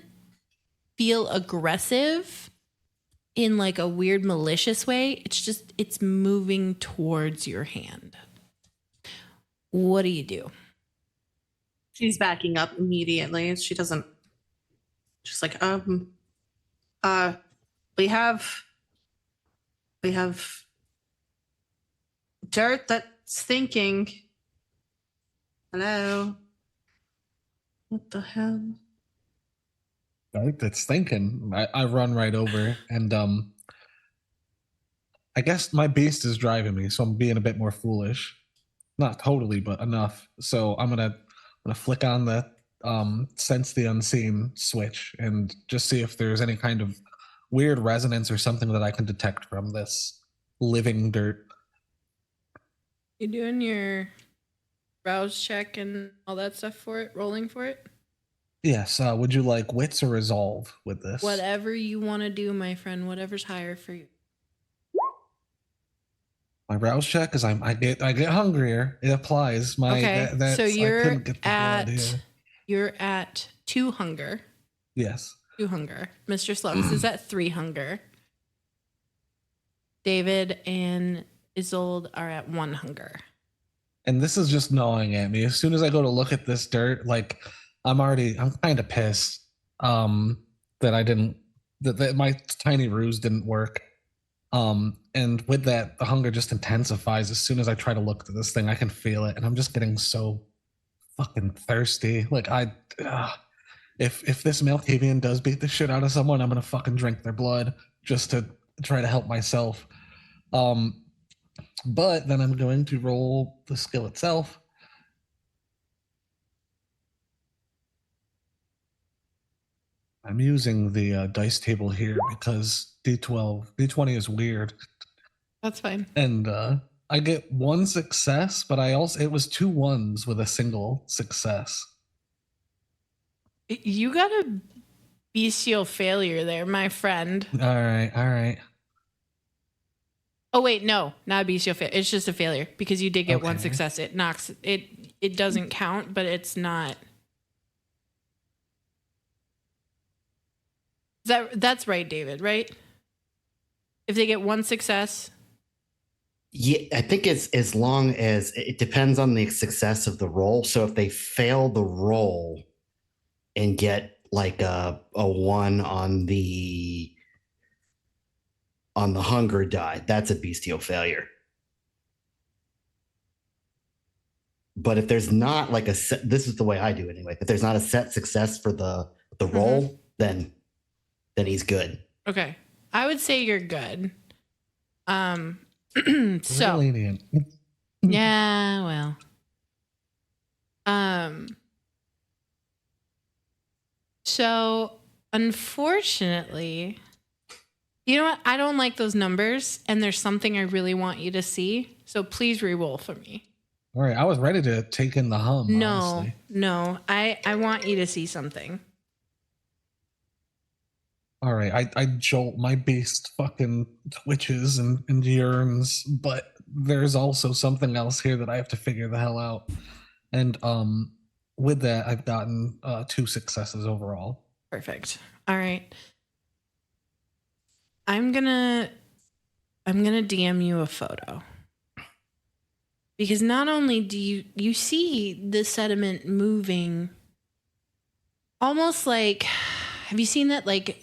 feel aggressive in like a weird malicious way. It's moving towards your hand. What do you do? She's backing up immediately. She doesn't. She's like, we have dirt that's thinking. Hello. What the hell? Right, that's thinking. I run right over, and I guess my beast is driving me, so I'm being a bit more foolish. Not totally, but enough. So I'm gonna flick on the sense the unseen switch and just see if there's any kind of weird resonance or something that I can detect from this living dirt. You doing your rouse check and all that stuff for it, rolling for it? Yes. Would you like wits or resolve with this? Whatever you want to do, my friend. Whatever's higher for you. My rouse check is I get hungrier. It applies. Okay. So you're at 2 hunger. Yes. 2 hunger. Mr. Slux is at 3 hunger. David and Isolde are at 1 hunger. And this is just gnawing at me. As soon as I go to look at this dirt, like I'm kind of pissed that my tiny ruse didn't work. And with that, the hunger just intensifies. As soon as I try to look at this thing, I can feel it, and I'm just getting so fucking thirsty. Like if this Malkavian does beat the shit out of someone, I'm gonna fucking drink their blood. just to try to help myself. But then I'm going to roll the skill itself. I'm using the dice table here because D20 is weird. That's fine. And I get 1 success, but it was 2 ones with a single success. You got a bestial failure there, my friend. All right. Oh wait, no, not a bestial failure. It's just a failure because you did get 1 Okay. success. It knocks it. It doesn't count, but it's not. That's right, David. Right? If they get 1 success. Yeah, I think it's as long as it depends on the success of the roll. So if they fail the roll and get like a 1 on the hunger die, that's a bestial failure. But if there's not like a set, this is the way I do it anyway. If there's not a set success for the roll, then he's good. Okay, I would say you're good. Really So lenient. yeah, well. So unfortunately, you know what? I don't like those numbers, and there's something I really want you to see. So please re-roll for me. All right, I was ready to take in the hum. No, Honestly. no, I want you to see something. All right, I jolt, my beast fucking twitches and yearns, but there's also something else here that I have to figure the hell out. And with that, I've gotten 2 successes overall. Perfect. All right. I'm gonna DM you a photo. Because not only do you see the sediment moving almost like, have you seen that like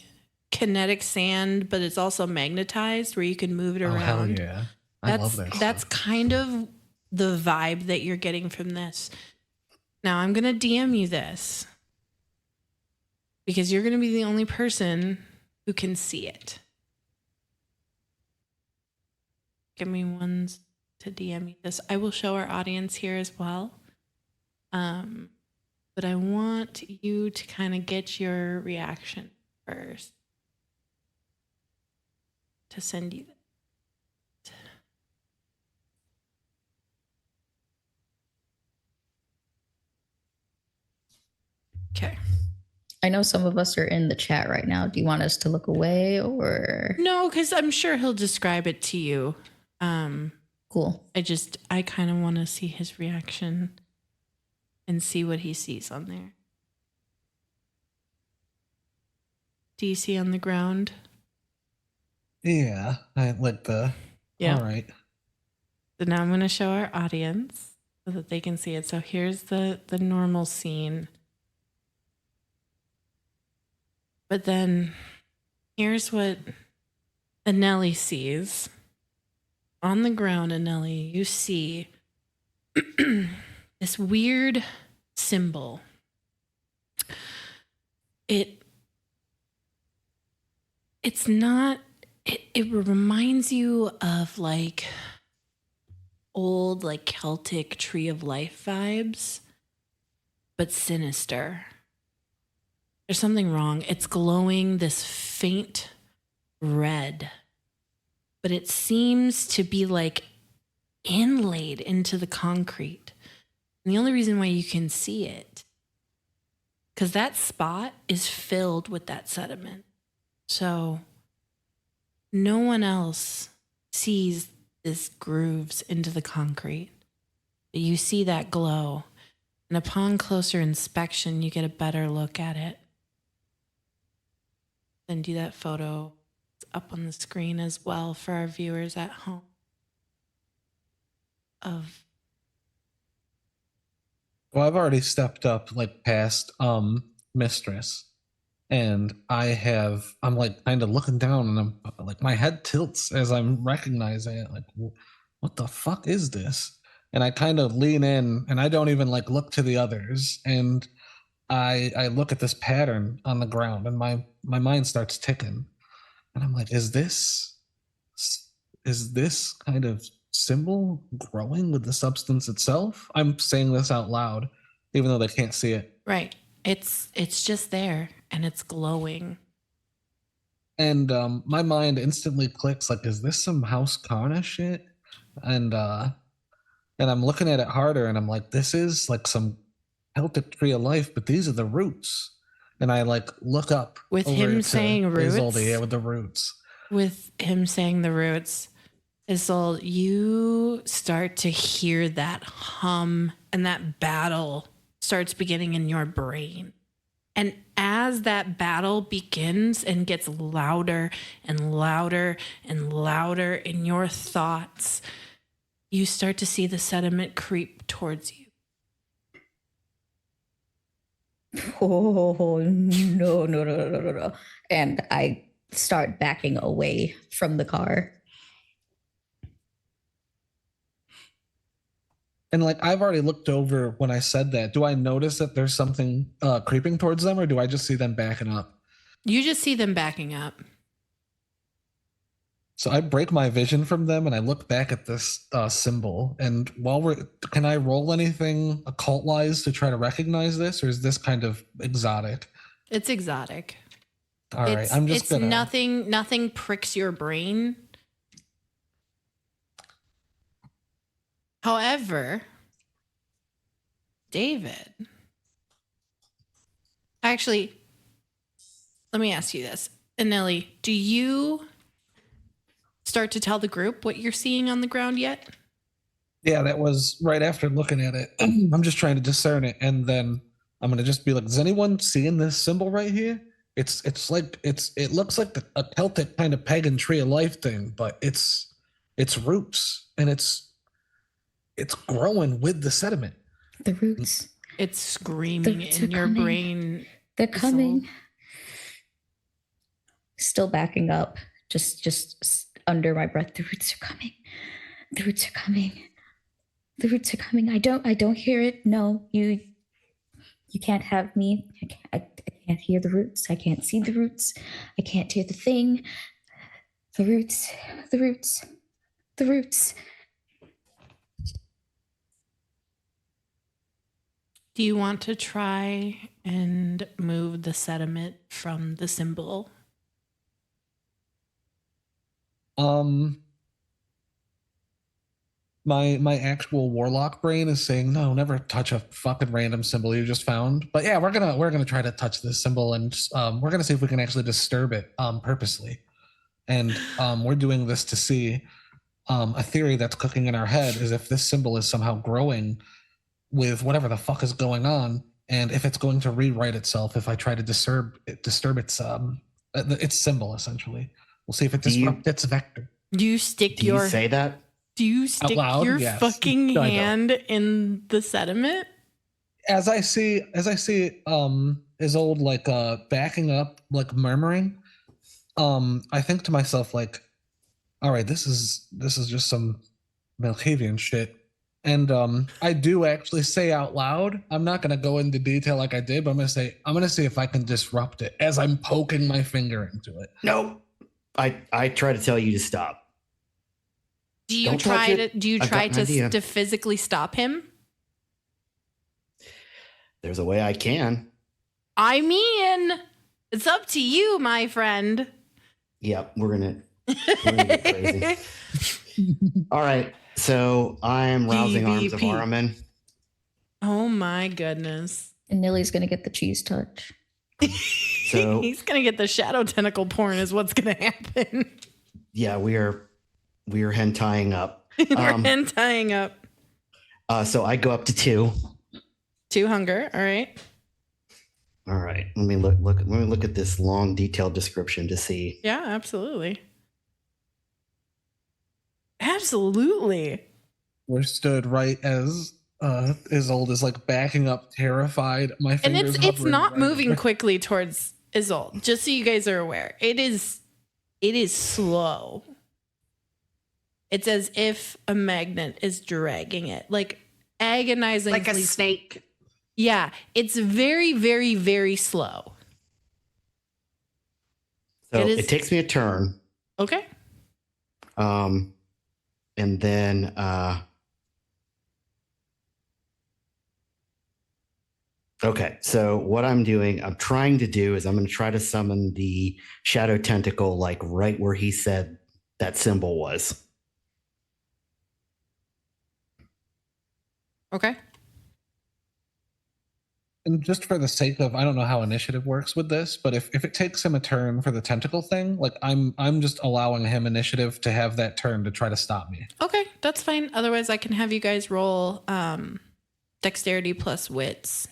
kinetic sand, but it's also magnetized where you can move it Oh, hell around? yeah. I love that. That's kind of the vibe that you're getting from this. Now I'm going to DM you this because you're going to be the only person who can see it. Give me one to DM you this. I will show our audience here as well. But I want you to kind of get your reaction first to send you that. Okay. I know some of us are in the chat right now. Do you want us to look away or? No, because I'm sure he'll describe it to you. Cool. I kind of want to see his reaction and see what he sees on there. Do you see on the ground? Yeah, I like the. Yeah. All right. So now I'm going to show our audience so that they can see it. So here's the normal scene. But then here's what Anelli sees. On the ground, Anelli, you see this weird symbol. It's not, it reminds you of like old like Celtic Tree of Life vibes, but sinister. There's something wrong. It's glowing this faint red, but it seems to be like inlaid into the concrete. And the only reason why you can see it, because that spot is filled with that sediment. So no one else sees this grooves into the concrete. But you see that glow. And upon closer inspection, you get a better look at it. Send you that photo. It's up on the screen as well for our viewers at home. Well, I've already stepped up like past Mistress, and I'm like kind of looking down, and I'm like my head tilts as I'm recognizing it. Like, what the fuck is this? And I kind of lean in, and I don't even like look to the others, and I look at this pattern on the ground, and my mind starts ticking. And I'm like, is this kind of symbol growing with the substance itself? I'm saying this out loud, even though they can't see it. Right. It's just there and it's glowing. And my mind instantly clicks, like, is this some House Karna shit? And I'm looking at it harder, and I'm like, this is like some Celtic tree of life, but these are the roots. And I like look up With over him to saying roots? Isolde, yeah, with the roots. With him saying the roots, Isolde, you start to hear that hum and that battle starts beginning in your brain. And as that battle begins and gets louder and louder and louder in your thoughts, you start to see the sediment creep towards you. Oh, no. And I start backing away from the car. And like, I've already looked over when I said that. Do I notice that there's something creeping towards them, or do I just see them backing up? You just see them backing up. So I break my vision from them and I look back at this symbol. And can I roll anything occult wise to try to recognize this, or is this kind of exotic? It's exotic. All right, I'm just gonna. Nothing pricks your brain. However, David, actually, let me ask you this. Anelli, do you start to tell the group what you're seeing on the ground yet? Yeah, that was right after looking at it. I'm just trying to discern it, and then I'm gonna just be like, "Is anyone seeing this symbol right here? It looks like a Celtic kind of pagan tree of life thing, but it's roots, and it's growing with the sediment." The roots. It's screaming in your coming. brain. They're coming. Still backing up, just under my breath. The roots are coming. The roots are coming. The roots are coming. I don't hear it. No, you can't have me. I can't hear the roots. I can't see the roots. I can't hear the thing. The roots. The roots. The roots. Do you want to try and move the sediment from the symbol? My actual warlock brain is saying, no, never touch a fucking random symbol you just found. But yeah, we're gonna try to touch this symbol, and we're gonna see if we can actually disturb it purposely. And we're doing this to see a theory that's cooking in our head is if this symbol is somehow growing with whatever the fuck is going on, and if it's going to rewrite itself if I try to disturb its symbol. Essentially, we'll see if it disrupts its vector. Do you stick Do you say that? Do you stick loud? your Yes. fucking No, I don't. hand in the sediment? As I see his old like backing up, like murmuring, I think to myself like, all right, this is just some Malkavian shit. And I do actually say out loud, I'm not gonna go into detail like I did, but I'm gonna see if I can disrupt it as I'm poking my finger into it. No. I try to tell you to stop. Do you Don't try touch to it. do you I've try got an idea. to physically stop him? There's a way I can. I mean, it's up to you, my friend. Yep, we're gonna get crazy. All right. So I'm rousing arms of PvP. Araman. Oh my goodness. And Nilly's gonna get the cheese touch. So He's gonna get the shadow tentacle porn is what's gonna happen. yeah, we are hentai-ing up. We're hentai-ing up. So I go up to 2. 2 hunger, all right. All right. Let me look at this long detailed description to see. Yeah, absolutely. Absolutely. We're stood right as Isolde is like backing up, terrified. My And fingers it's hovering not right moving over- quickly towards Isolde, just so you guys are aware. It is slow. It's as if a magnet is dragging it, like agonizingly. Like a snake. Yeah, it's very, very, very slow. So It is- it takes me a turn. Okay. And then okay, so what I'm trying to do is I'm going to try to summon the shadow tentacle like right where he said that symbol was. Okay. And just for the sake of, I don't know how initiative works with this, but if it takes him a turn for the tentacle thing, like I'm just allowing him initiative to have that turn to try to stop me. Okay, that's fine. Otherwise, I can have you guys roll dexterity plus wits.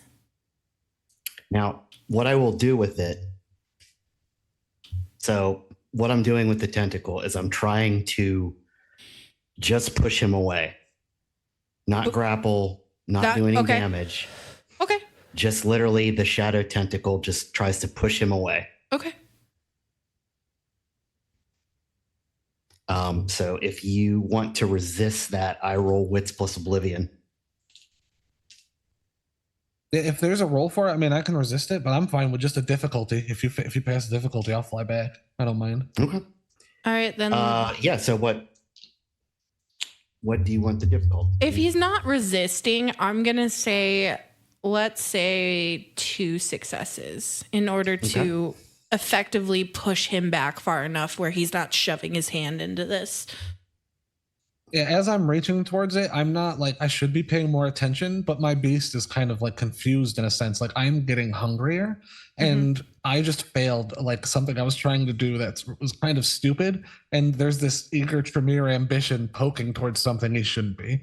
Now, what I will do with it, so what I'm doing with the tentacle is I'm trying to just push him away, not grapple, not do any damage. Okay. Just literally the shadow tentacle just tries to push him away. Okay. So if you want to resist that, I roll wits plus oblivion. If there's a roll for it, I mean, I can resist it, but I'm fine with just a difficulty. If you pass the difficulty, I'll fly back. I don't mind. Okay. All right, then. Yeah. So what do you want the difficulty? If he's not resisting, I'm going to say, let's say 2 successes in order to effectively push him back far enough where he's not shoving his hand into this. Yeah, as I'm reaching towards it, I'm not like I should be paying more attention, but my beast is kind of like confused in a sense. Like I'm getting hungrier, and I just failed like something I was trying to do that was kind of stupid. And there's this eager Tremere ambition poking towards something he shouldn't be.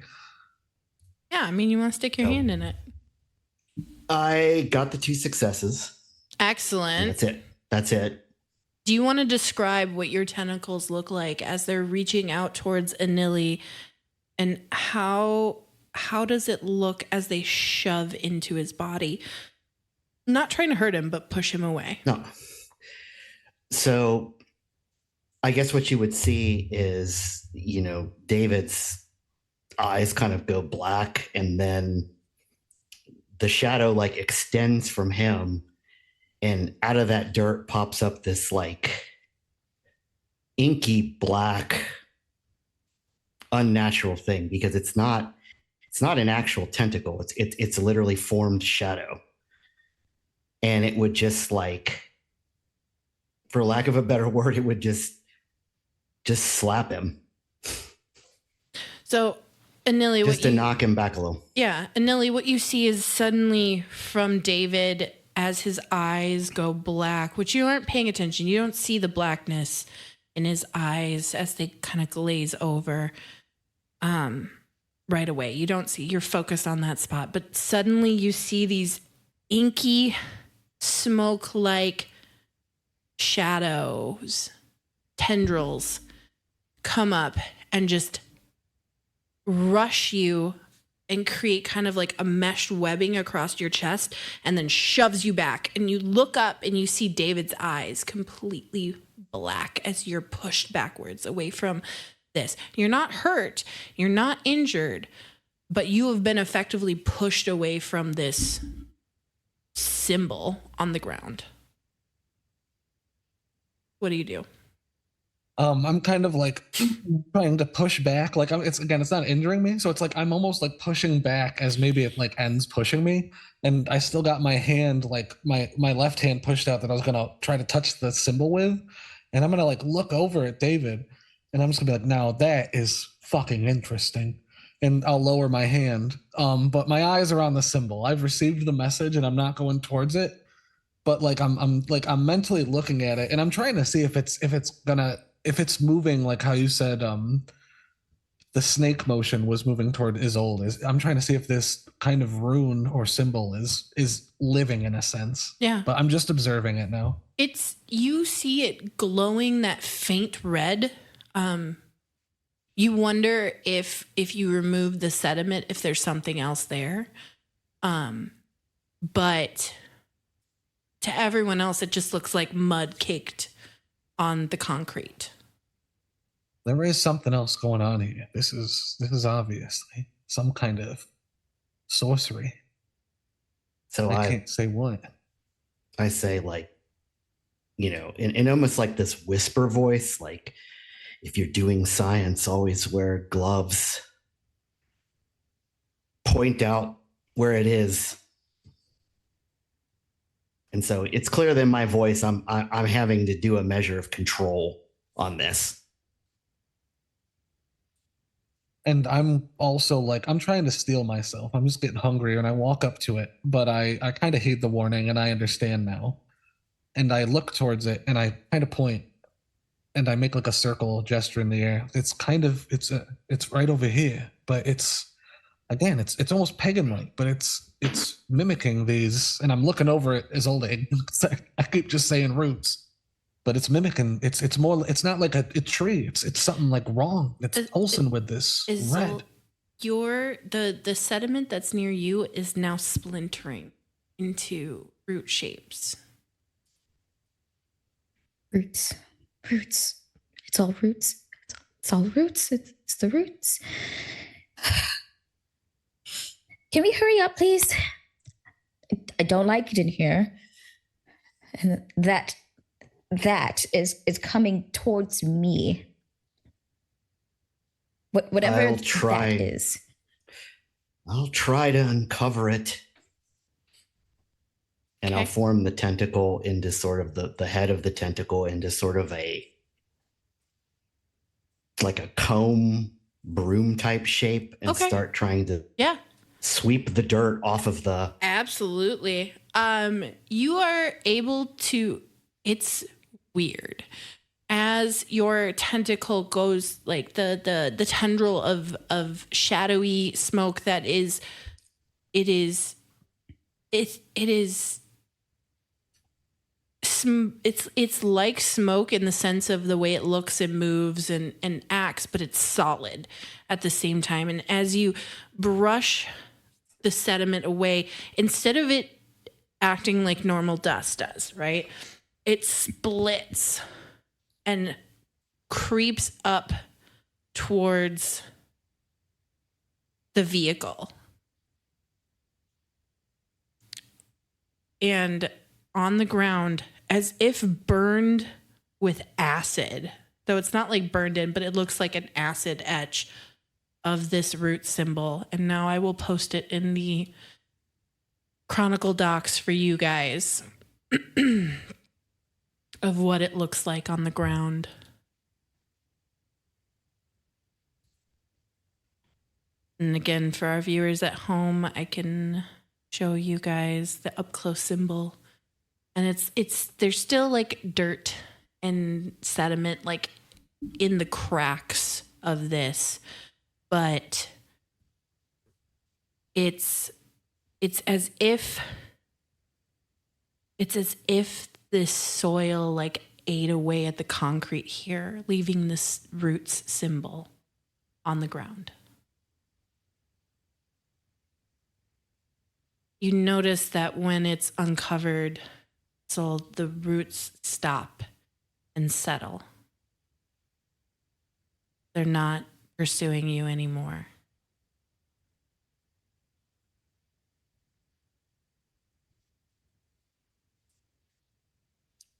Yeah, I mean, you want to stick your hand in it. I got the 2 successes. Excellent. That's it. Do you want to describe what your tentacles look like as they're reaching out towards Anili, and how does it look as they shove into his body? Not trying to hurt him, but push him away. No. So I guess what you would see is, David's eyes kind of go black, and then the shadow like extends from him, and out of that dirt pops up this like inky black unnatural thing, because it's not an actual tentacle. It's a literally formed shadow. And it would just like, for lack of a better word, it would just slap him. So Anili, just to knock him back a little. Yeah. Anili, what you see is suddenly from David, as his eyes go black, which you aren't paying attention. You don't see the blackness in his eyes as they kind of glaze over right away. You don't see, you're focused on that spot. But suddenly you see these inky, smoke-like shadows, tendrils come up and just rush you and create kind of like a mesh webbing across your chest, and then shoves you back. And you look up and you see David's eyes completely black as you're pushed backwards away from this. You're not hurt, you're not injured, but you have been effectively pushed away from this symbol on the ground. What do you do? I'm kind of like trying to push back. Like it's not injuring me. So it's like, I'm almost like pushing back as maybe it like ends pushing me. And I still got my hand, like my left hand pushed out that I was going to try to touch the symbol with. And I'm going to like look over at David, and I'm just gonna be like, now that is fucking interesting. And I'll lower my hand. But my eyes are on the symbol. I've received the message and I'm not going towards it. But like I'm mentally looking at it, and I'm trying to see if it's moving like how you said the snake motion was moving toward Isolde. I'm trying to see if this kind of rune or symbol is living in a sense. Yeah. But I'm just observing it now. You see it glowing that faint red. You wonder if you remove the sediment, if there's something else there. But to everyone else, it just looks like mud caked on the concrete. There is something else going on here. This is obviously some kind of sorcery. So I can't say what. I say, like, in almost like this whisper voice, like, if you're doing science, always wear gloves. Point out where it is. And so it's clear that in my voice, I'm having to do a measure of control on this. And I'm also like, I'm trying to steel myself. I'm just getting hungry and I walk up to it, but I kind of heed the warning and I understand now. And I look towards it and I kind of point and I make like a circle gesture in the air. It's kind of, it's right over here, but it's almost pagan-like, but it's mimicking these, and I'm looking over it as Oleg. I keep just saying roots. But it's mimicking. It's more. It's not like a tree. It's something like wrong. It's pulsing with this red. The sediment that's near you is now splintering into root shapes. Roots. It's all roots. It's all roots. It's the roots. Can we hurry up, please? I don't like it in here. And that is coming towards me. Whatever that is. I'll try to uncover it. And Okay. I'll form the tentacle into sort of the head of the tentacle into sort of like a comb broom type shape and start trying to sweep the dirt off of the... Absolutely. You are able to, it's weird. As your tentacle goes, like the tendril of shadowy smoke that is, it's like smoke in the sense of the way it looks and moves and acts, but it's solid at the same time. And as you brush the sediment away, instead of it acting like normal dust does, right? It splits and creeps up towards the vehicle. And on the ground, as if burned with acid, though it's not like burned in, but it looks like an acid etch of this root symbol. And now I will post it in the Chronicle docs for you guys of what it looks like on the ground. And again, for our viewers at home, I can show you guys the up close symbol. And there's still like dirt and sediment like in the cracks of this, but it's as if this soil like ate away at the concrete here, leaving this roots symbol on the ground. You notice that when it's uncovered, so the roots stop and settle. They're not pursuing you anymore.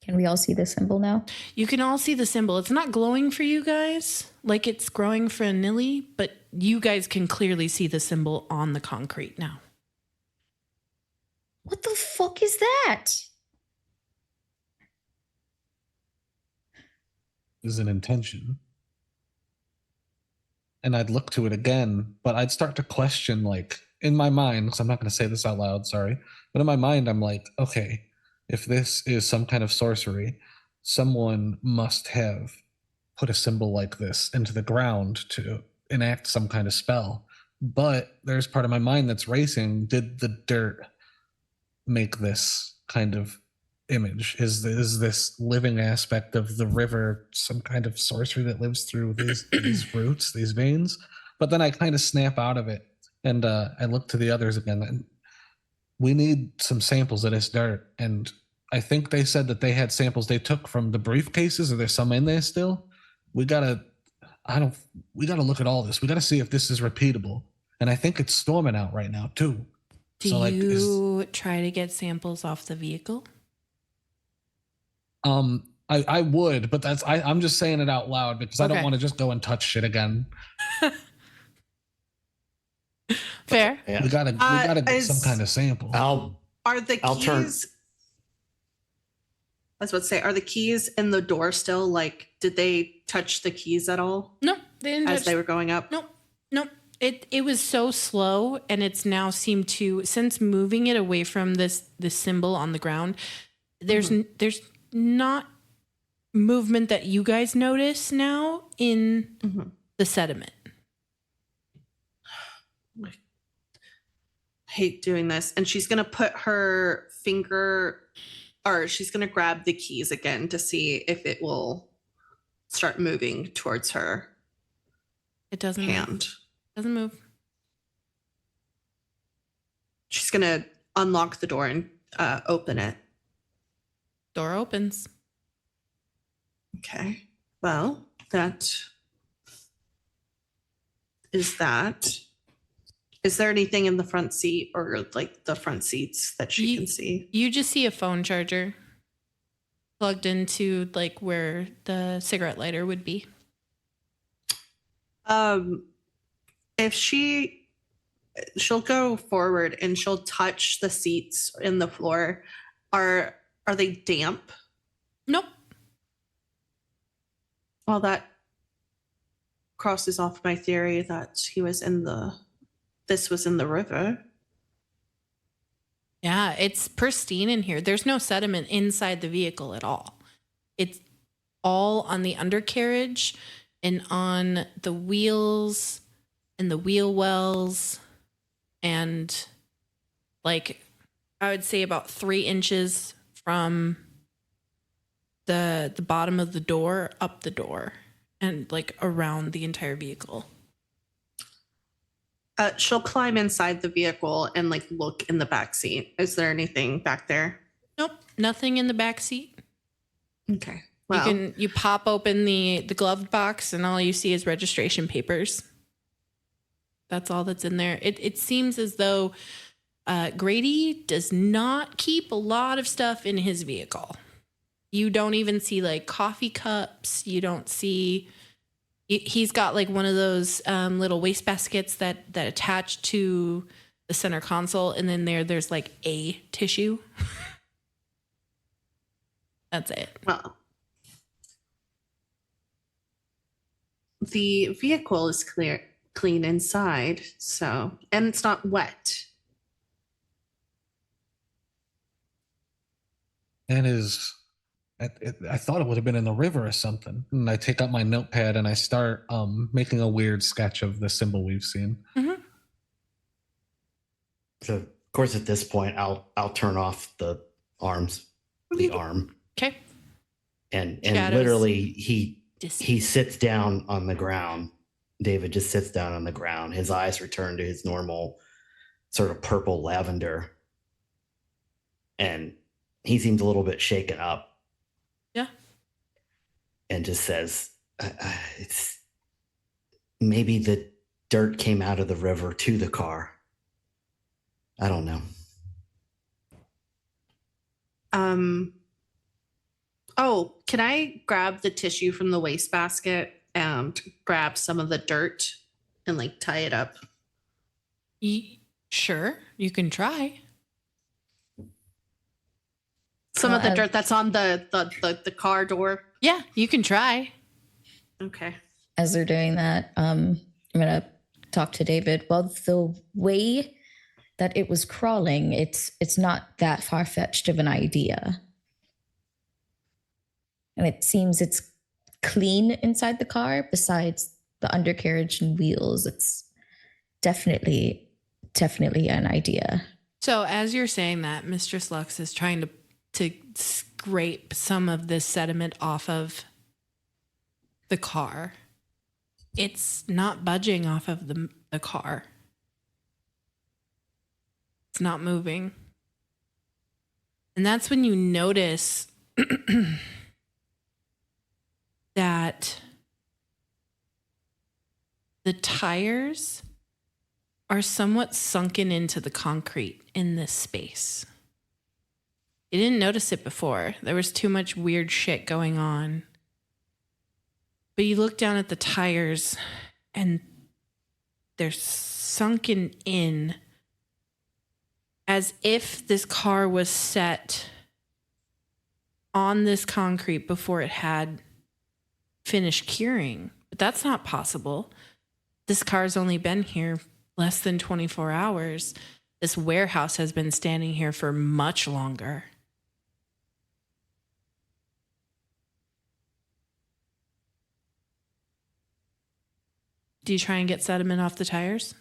Can we all see the symbol now? You can all see the symbol. It's not glowing for you guys like it's growing for Anili, but you guys can clearly see the symbol on the concrete now. What the fuck is that? Is an intention. And I'd look to it again, but I'd start to question, like, in my mind, because I'm not going to say this out loud, sorry, but in my mind, I'm like, okay, if this is some kind of sorcery, someone must have put a symbol like this into the ground to enact some kind of spell. But there's part of my mind that's racing. Did the dirt make this kind of image? Is this living aspect of the river some kind of sorcery that lives through these roots, these veins? But then I kind of snap out of it and I look to the others again. And we need some samples of this dirt. And I think they said that they had samples they took from the briefcases. Are there some in there still? We gotta look at all this. We gotta see if this is repeatable. And I think it's storming out right now too. Do you try to get samples off the vehicle? I would, but I'm just saying it out loud because I don't Okay. want to just go and touch shit again. Fair. Yeah. We gotta get some is- kind of sample. Are the I'll keys? turn- I was about to say, are the keys in the door still? Like, did they touch the keys at all No, they didn't as touch. they were going up? Nope. It was so slow, and it's now seemed to, since moving it away from this symbol on the ground, there's not movement that you guys notice now in Mhm. the sediment. I hate doing this. And she's gonna put her finger, or she's gonna grab the keys again to see if it will start moving towards her It doesn't move. hand. Doesn't move. She's gonna unlock the door and open it. Door opens. Okay. Well, that is that. Is there anything in the front seat or like the front seats that she can see? You just see a phone charger plugged into like where the cigarette lighter would be. If she'll go forward and she'll touch the seats in the floor. Are they damp? Nope. Well, that crosses off my theory that this was in the river. Yeah, it's pristine in here. There's no sediment inside the vehicle at all. It's all on the undercarriage and on the wheels and the wheel wells, and like I would say about 3 inches from the bottom of the door up the door and like around the entire vehicle. She'll climb inside the vehicle and like look in the back seat. Is there anything back there? Nope, nothing in the back seat. Okay. Well, You pop open the gloved box and all you see is registration papers. That's all that's in there. It seems as though Grady does not keep a lot of stuff in his vehicle. You don't even see like coffee cups. You don't see. He's got like one of those little waste baskets that attach to the center console, and then there's like a tissue. That's it. well, the vehicle is clean inside, so, and it's not wet. That is, I thought it would have been in the river or something. And I take out my notepad and I start making a weird sketch of the symbol we've seen. Mm-hmm. So of course at this point I'll turn off the arm, Okay. and Shadows. literally he sits down on the ground. David just sits down on the ground. His eyes return to his normal sort of purple lavender, and he seems a little bit shaken up. Yeah. And just says, "It's maybe the dirt came out of the river to the car. I don't know." Oh, can I grab the tissue from the wastebasket and grab some of the dirt and like tie it up? Sure, you can try. Some of the Well, dirt that's on the car door. Yeah, you can try. Okay. As they're doing that, I'm gonna talk to David. Well, the way that it was crawling, it's not that far-fetched of an idea. And it seems it's clean inside the car, besides the undercarriage and wheels. It's definitely an idea. So as you're saying that, Mistress Lux is trying to scrape some of this sediment off of the car. It's not budging off of the car. It's not moving. And that's when you notice that the tires are somewhat sunken into the concrete in this space. You didn't notice it before. There was too much weird shit going on. But you look down at the tires and they're sunken in as if this car was set on this concrete before it had finished curing. But that's not possible. This car's only been here less than 24 hours. This warehouse has been standing here for much longer. Do you try and get sediment off the tires?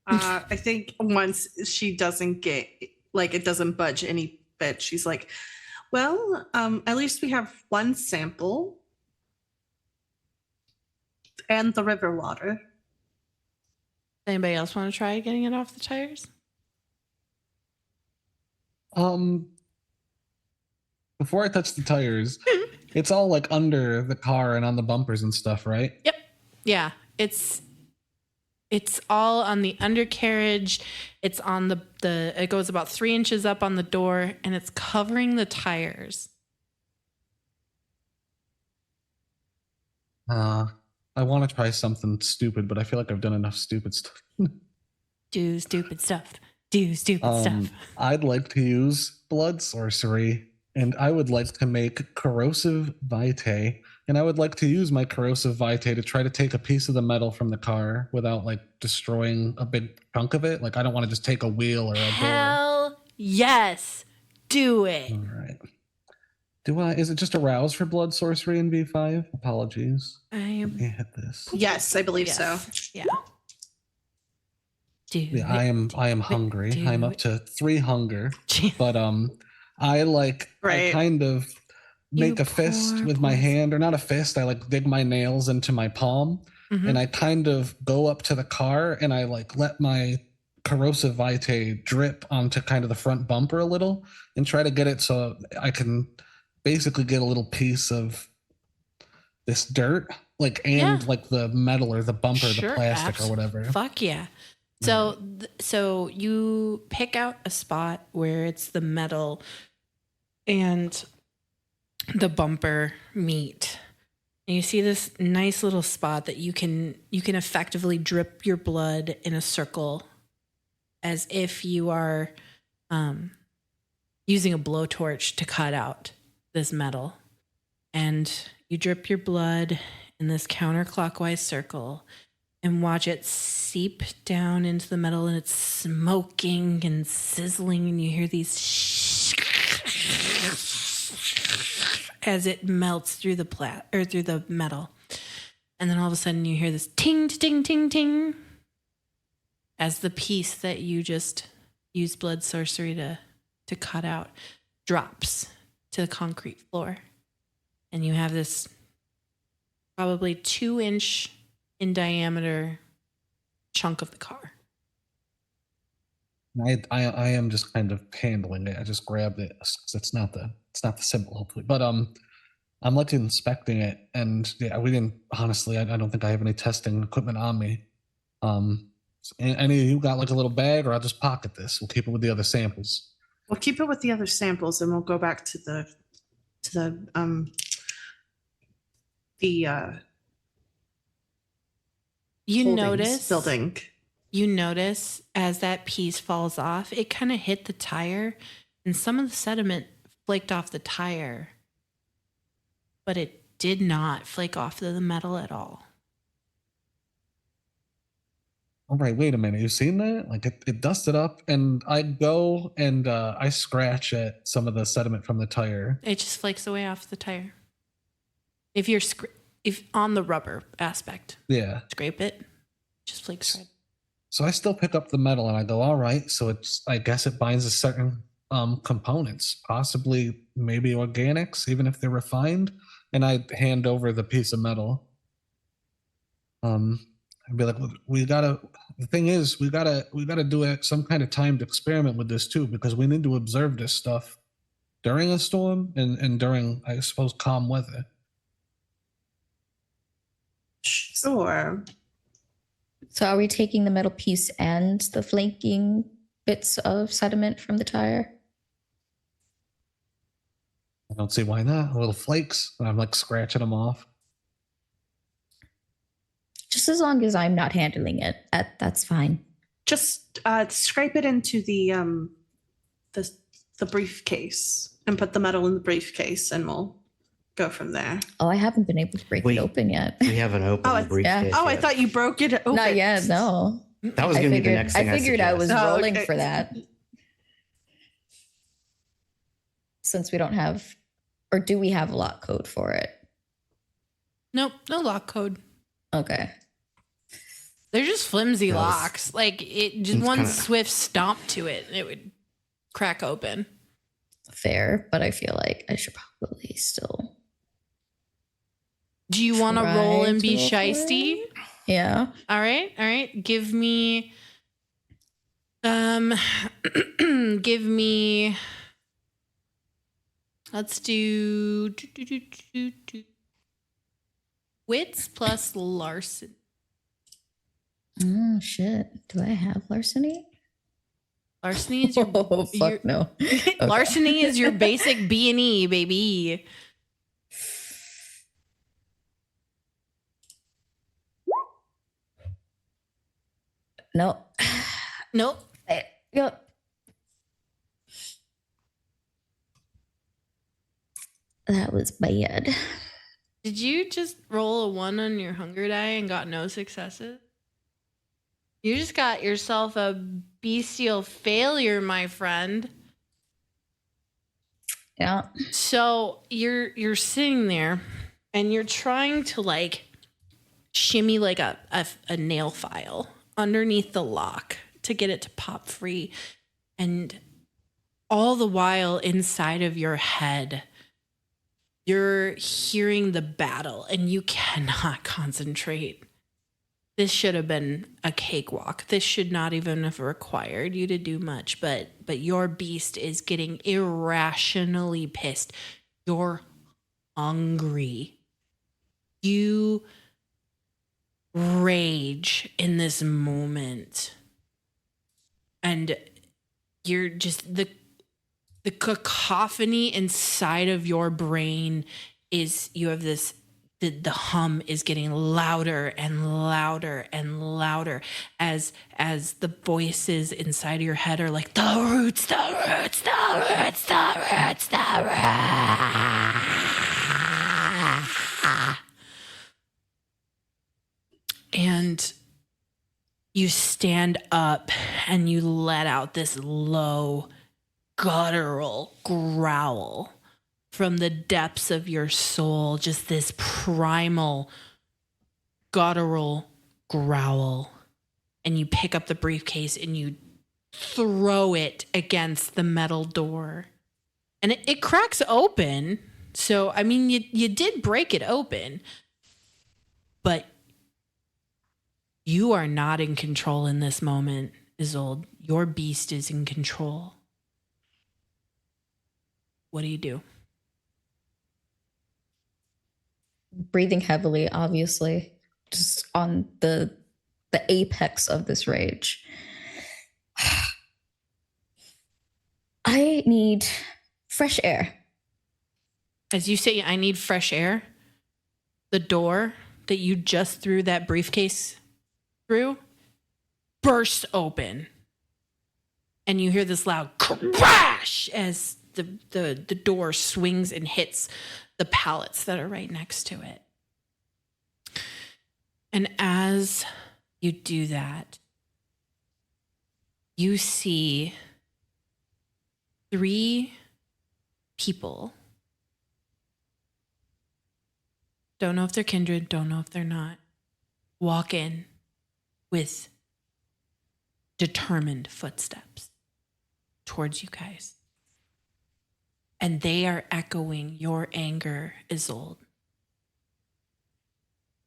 I think once she doesn't get, like, it doesn't budge any bit, she's like, well, at least we have one sample and the river water. Anybody else want to try getting it off the tires? Before I touch the tires, it's all like under the car and on the bumpers and stuff, right? Yep. Yeah. It's all on the undercarriage. It's on the it goes about 3 inches up on the door, and it's covering the tires. I want to try something stupid, but I feel like I've done enough stupid stuff. Do stupid stuff. Do stupid stuff. I'd like to use blood sorcery, and I would like to make corrosive vitae, and I would like to use my corrosive vitae to try to take a piece of the metal from the car without like destroying a big chunk of it. Like, I don't want to just take a wheel or a door. Hell yes. Do it. All right. Is it just a rouse for blood sorcery in V5? Apologies. I am. Let me hit this. Yes, I believe so. Yeah. Do Yeah, I am hungry. do I'm up it. to 3 hunger. it. But I Right. kind of make You a fist poor with my boy. hand, or not a fist. I like dig my nails into my palm, Mhm. and I kind of go up to the car, and I like let my corrosive vitae drip onto kind of the front bumper a little, and try to get it so I can basically get a little piece of this dirt, like, and Yeah. like the metal or the bumper, Sure, the plastic or whatever. Fuck yeah. So so you pick out a spot where it's the metal and the bumper meet. And you see this nice little spot that you can effectively drip your blood in a circle as if you are using a blowtorch to cut out this metal. And you drip your blood in this counterclockwise circle and watch it seep down into the metal, and it's smoking and sizzling, and you hear these as it melts through the through the metal. And then all of a sudden you hear this ting ting ting ting as the piece that you just used blood sorcery to cut out drops to the concrete floor. And you have this probably 2-inch in diameter chunk of the car. I am just kind of handling it. I just grabbed it. It's not the symbol, hopefully. But I'm like inspecting it, and yeah, we didn't, honestly, I don't think I have any testing equipment on me. Any of you got like a little bag, or I'll just pocket this? We'll keep it with the other samples. We'll keep it with the other samples, and we'll go back to the You holdings notice building. You notice as that piece falls off, it kind of hit the tire, and some of the sediment flaked off the tire, but it did not flake off the metal at all. All right, wait a minute. You've seen that? Like, it dusted up, and I go and I scratch at some of the sediment from the tire. It just flakes away off the tire. If on the rubber aspect, Yeah. scrape it, just flakes right. So I still pick up the metal, and I go, all right, so I guess it binds to certain components, possibly maybe organics, even if they're refined. And I hand over the piece of metal. I'd be like, the thing is, we gotta do some kind of timed experiment with this too, because we need to observe this stuff during a storm and during, I suppose, calm weather. Sure. So are we taking the metal piece and the flanking bits of sediment from the tire. I don't see why not. Little flakes. I'm like scratching them off. Just as long as I'm not handling it, that's fine. Just scrape it into the briefcase and put the metal in the briefcase, and we'll go from there. Oh, I haven't been able to break Wait. it open yet. We haven't opened the briefcase. Oh, I yet. thought you broke it open. Not yet, no. That was going to be the next thing I figured I was suggest. rolling okay. for that. Since we don't have, or do we have a lock code for it? Nope, no lock code. Okay. They're just flimsy That was- locks. Like it just It's one kinda- swift stomp to it, and it would crack open. Fair, but I feel like I should probably still. Do you want to try roll and to be roll for shisty? it. Yeah. All right. Give me, give me. Let's do wits plus larceny. Oh shit! Do I have larceny? Larceny is your Oh fuck no. larceny is your basic B&E, baby. No. Nope. Yep. That was bad. Did you just roll a 1 on your hunger die and got no successes? You just got yourself a bestial failure, my friend. Yeah. So you're sitting there and you're trying to like shimmy like a nail file underneath the lock to get it to pop free. And all the while inside of your head, you're hearing the battle and you cannot concentrate. This should have been a cakewalk. This should not even have required you to do much, but your beast is getting irrationally pissed. You're hungry. You rage in this moment. And you're just the cacophony inside of your brain is you have this the hum is getting louder and louder and louder as the voices inside of your head are like the roots, the roots, the roots, the roots, the roots. And you stand up and you let out this low, guttural growl from the depths of your soul, just this primal, guttural growl. And you pick up the briefcase and you throw it against the metal door. And it cracks open. So, I mean, you did break it open, but you are not in control in this moment, Isolde. Your beast is in control. What do you do? Breathing heavily, obviously, just on the apex of this rage. I need fresh air. As you say, I need fresh air. The door that you just threw that briefcase through bursts open. And you hear this loud crash as the door swings and hits the pallets that are right next to it. And as you do that, you see 3 people. Don't know if they're kindred, don't know if they're not. Walk in with determined footsteps towards you guys. And they are echoing your anger, Isolde.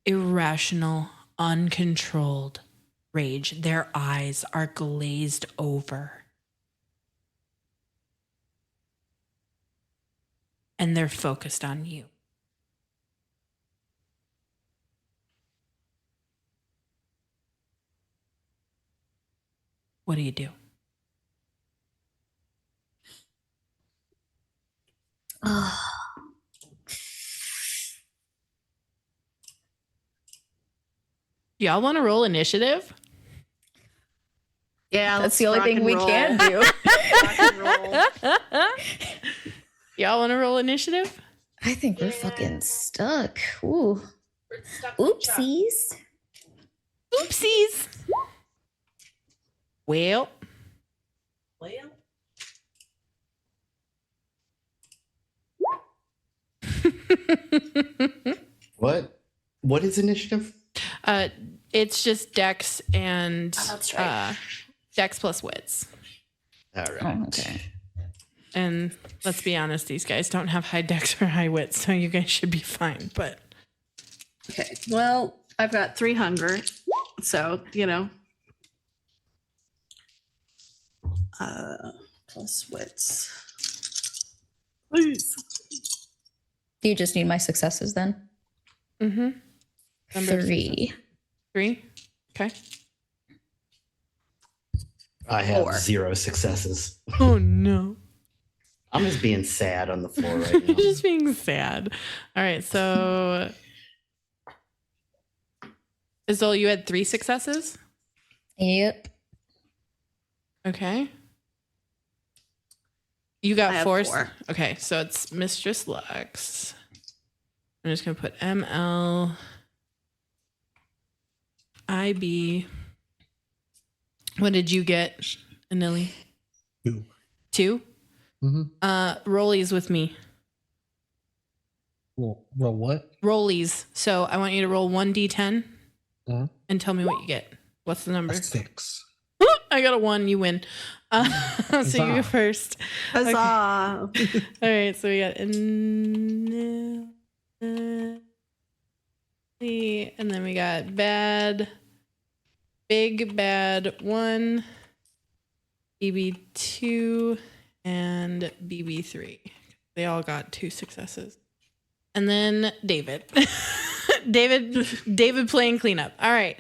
Irrational, uncontrolled rage. Their eyes are glazed over. And they're focused on you. What do you do? Y'all want to roll initiative? Yeah, That's let's the only rock thing and we roll. can do. Rock and roll. Y'all want to roll initiative? I think we're fucking stuck. Ooh. Oopsies. Oopsies. Well, What is initiative? it's just Dex and That's right. Dex plus wits. All right. Oh, okay. And let's be honest, these guys don't have high Dex or high wits, so you guys should be fine. But Okay. Well, I've got 3 hunger, so plus wits. Please. Do you just need my successes then? Number 3. 3. Okay. I have 4. 0 successes. Oh no. I'm just being sad on the floor right You're now. just being sad. All right, so Isol, you had 3 successes? Yep. Okay. You I got have 4. 4. Okay, so it's Mistress Lux. I'm just gonna put ML IB. What did you get, Anili? 2. 2? Mm-hmm. Rollies with me. Well, what? Rollies. So I want you to roll 1d10 Uh-huh. and tell me what you get. What's the number? A 6. I got a 1. You win. So you go Huzzah. first. Huzzah. All right. So we got and then we got big bad 1, BB2, and BB3. They all got 2 successes. And then David. David playing cleanup. All right.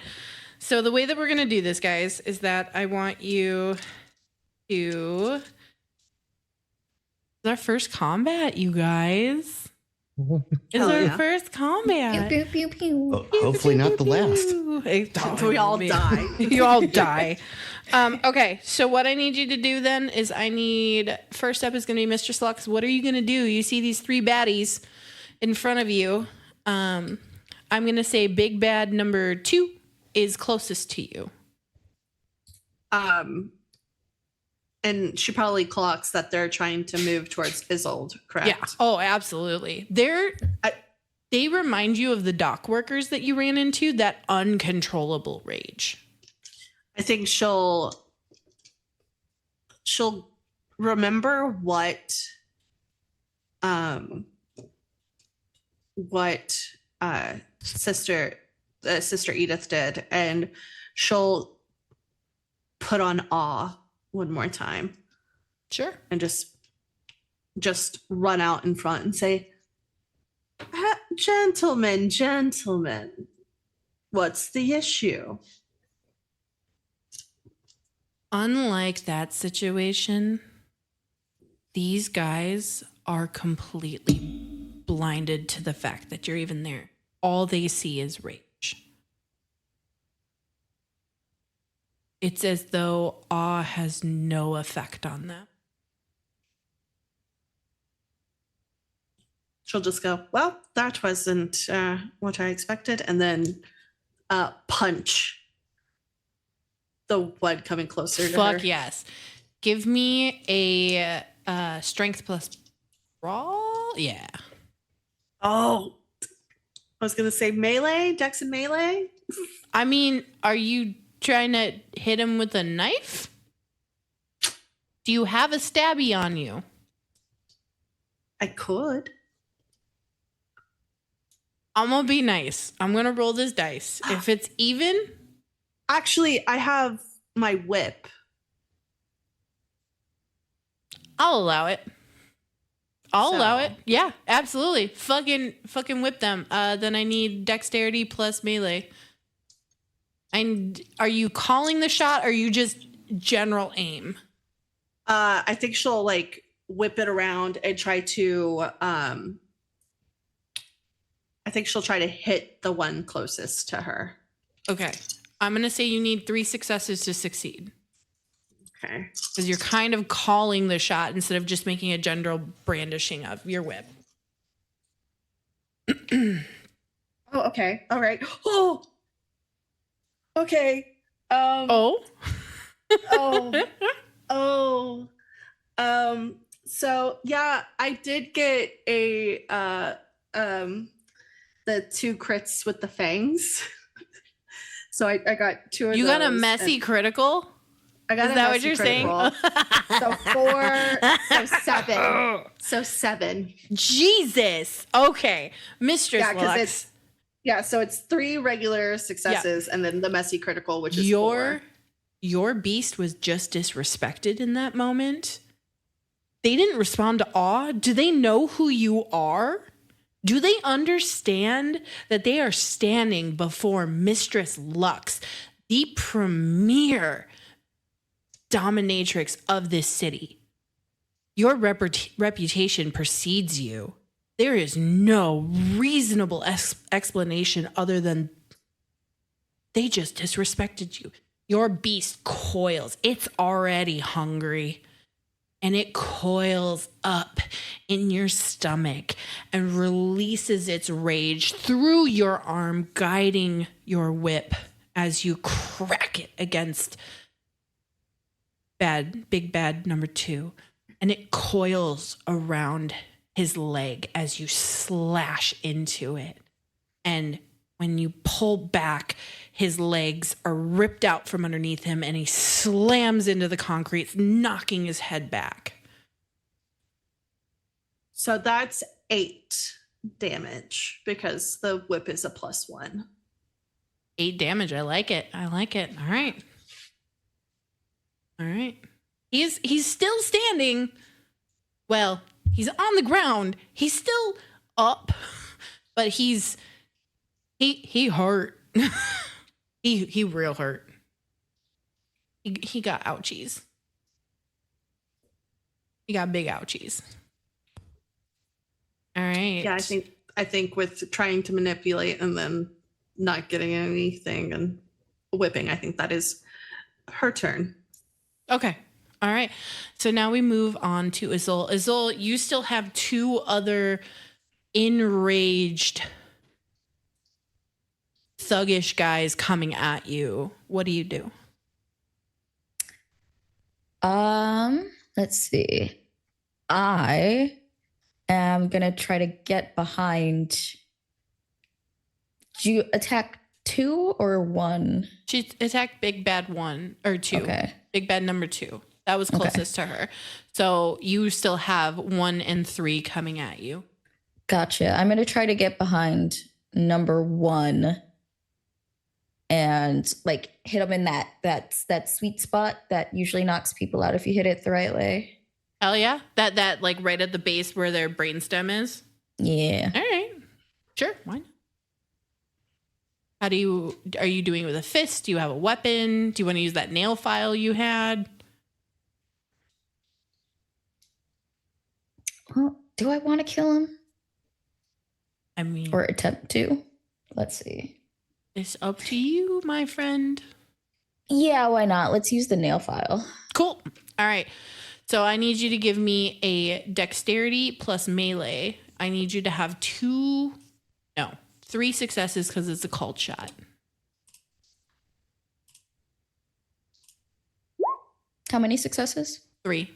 So the way that we're going to do this, guys, is that I want you to... It's our first combat, you guys. It's Hell our yeah. first Pew, combat. pew, pew, pew. Oh, hopefully not the last. We all die. You all die. Okay, so what I need you to do then is first up is going to be Mistress Lux. What are you going to do? You see these 3 baddies in front of you. I'm going to say big bad number 2 is closest to you. And she probably clocks that they're trying to move towards Isolde, correct? Yeah. Oh, absolutely. They remind you of the dock workers that you ran into, that uncontrollable rage. I think she'll remember what Sister Edith did, and she'll put on awe one more time Sure. and just run out in front and say, gentlemen, what's the issue? Unlike that situation, these guys are completely blinded to the fact that you're even there. All they see is rage. It's as though awe has no effect on them. She'll just go, well, that wasn't what I expected, and then punch the one coming closer to her. Fuck yes. Give me a strength plus brawl. Yeah. Oh, I was gonna say melee, Dex and melee. I mean, are you trying to hit him with a knife? Do you have a stabby on you? I could. I'm gonna be nice. I'm gonna roll this dice. If it's even, Actually, I have my whip. I'll allow it. I'll allow So- it. Yeah, absolutely. Fucking whip them. Then I need dexterity plus melee. And are you calling the shot or are you just general aim? I think she'll like whip it around and try to I think she'll try to hit the one closest to her. Okay. I'm going to say you need 3 successes to succeed. Okay. Because you're kind of calling the shot instead of just making a general brandishing of your whip. Oh, okay. All right. Oh. Okay. Oh? Oh. So yeah, I did get a the 2 crits with the fangs. So I got 2 of You those. got a messy critical? I got Is a that what messy you're critical. saying? So 4, so 7. Jesus. Okay. Mistress Lux. So it's 3 regular successes and then the messy critical, which is 4. Your beast was just disrespected in that moment. They didn't respond to awe. Do they know who you are? Do they understand that they are standing before Mistress Lux, the premier dominatrix of this city? Your reputation precedes you. There is no reasonable explanation other than they just disrespected you. Your beast coils. It's already hungry. And it coils up in your stomach and releases its rage through your arm, guiding your whip as you crack it against big bad number 2. And it coils around his leg as you slash into it. And when you pull back, his legs are ripped out from underneath him and he slams into the concrete, knocking his head back. So that's 8 damage because the whip is a +1. 8 damage. I like it. All right. He's still standing. Well, he's on the ground. He's still up, but he hurt. he real hurt. He got ouchies. He got big ouchies. All right. Yeah, I think with trying to manipulate and then not getting anything and whipping, I think that is her turn. Okay. All right. So now we move on to Azul. Azul, you still have 2 other enraged thuggish guys coming at you. What do you do? Let's see. I am gonna try to get behind. Do you attack 2 or 1? She attacked Big Bad 1 or 2. Okay. Big Bad number 2. That was closest to her. So you still have 1 and 3 coming at you. Gotcha. I'm gonna try to get behind number 1 and like hit him in that sweet spot that usually knocks people out if you hit it the right way. Hell yeah. That like right at the base where their brainstem is. Yeah. All right. Sure. Why not? Are you doing it with a fist? Do you have a weapon? Do you want to use that nail file you had? Well, do I want to kill him? I mean, Or attempt to? Let's see. it's up to you, my friend. Yeah, why not? Let's use the nail file. Cool. All right. So I need you to give me a dexterity plus melee. I need you to have 3 successes because it's a called shot. How many successes? 3.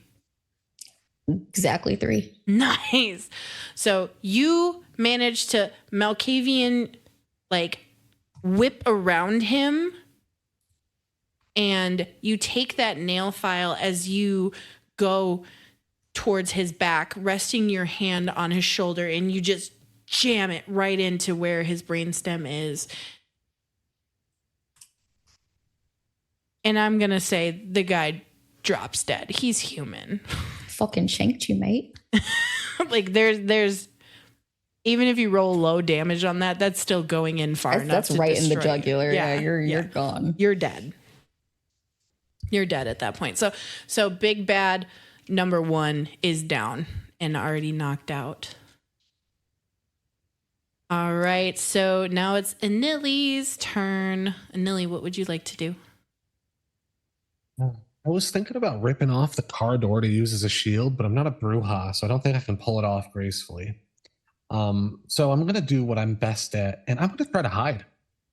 Exactly 3. Nice. So you managed to Malkavian like whip around him, and you take that nail file as you go towards his back, resting your hand on his shoulder, and you just jam it right into where his brainstem is. And I'm going to say the guy drops dead. He's human. Fucking shanked you, mate. Like there's even if you roll low damage on that, that's still going in far enough. That's to right in the destroy you. jugular. Yeah, you're gone. You're dead. You're dead at that point. So Big Bad number 1 is down and already knocked out. All right, so now it's Anili's turn. Anili, what would you like to do? I was thinking about ripping off the car door to use as a shield, but I'm not a Bruja, so I don't think I can pull it off gracefully. So I'm gonna do what I'm best at, and I'm gonna try to hide.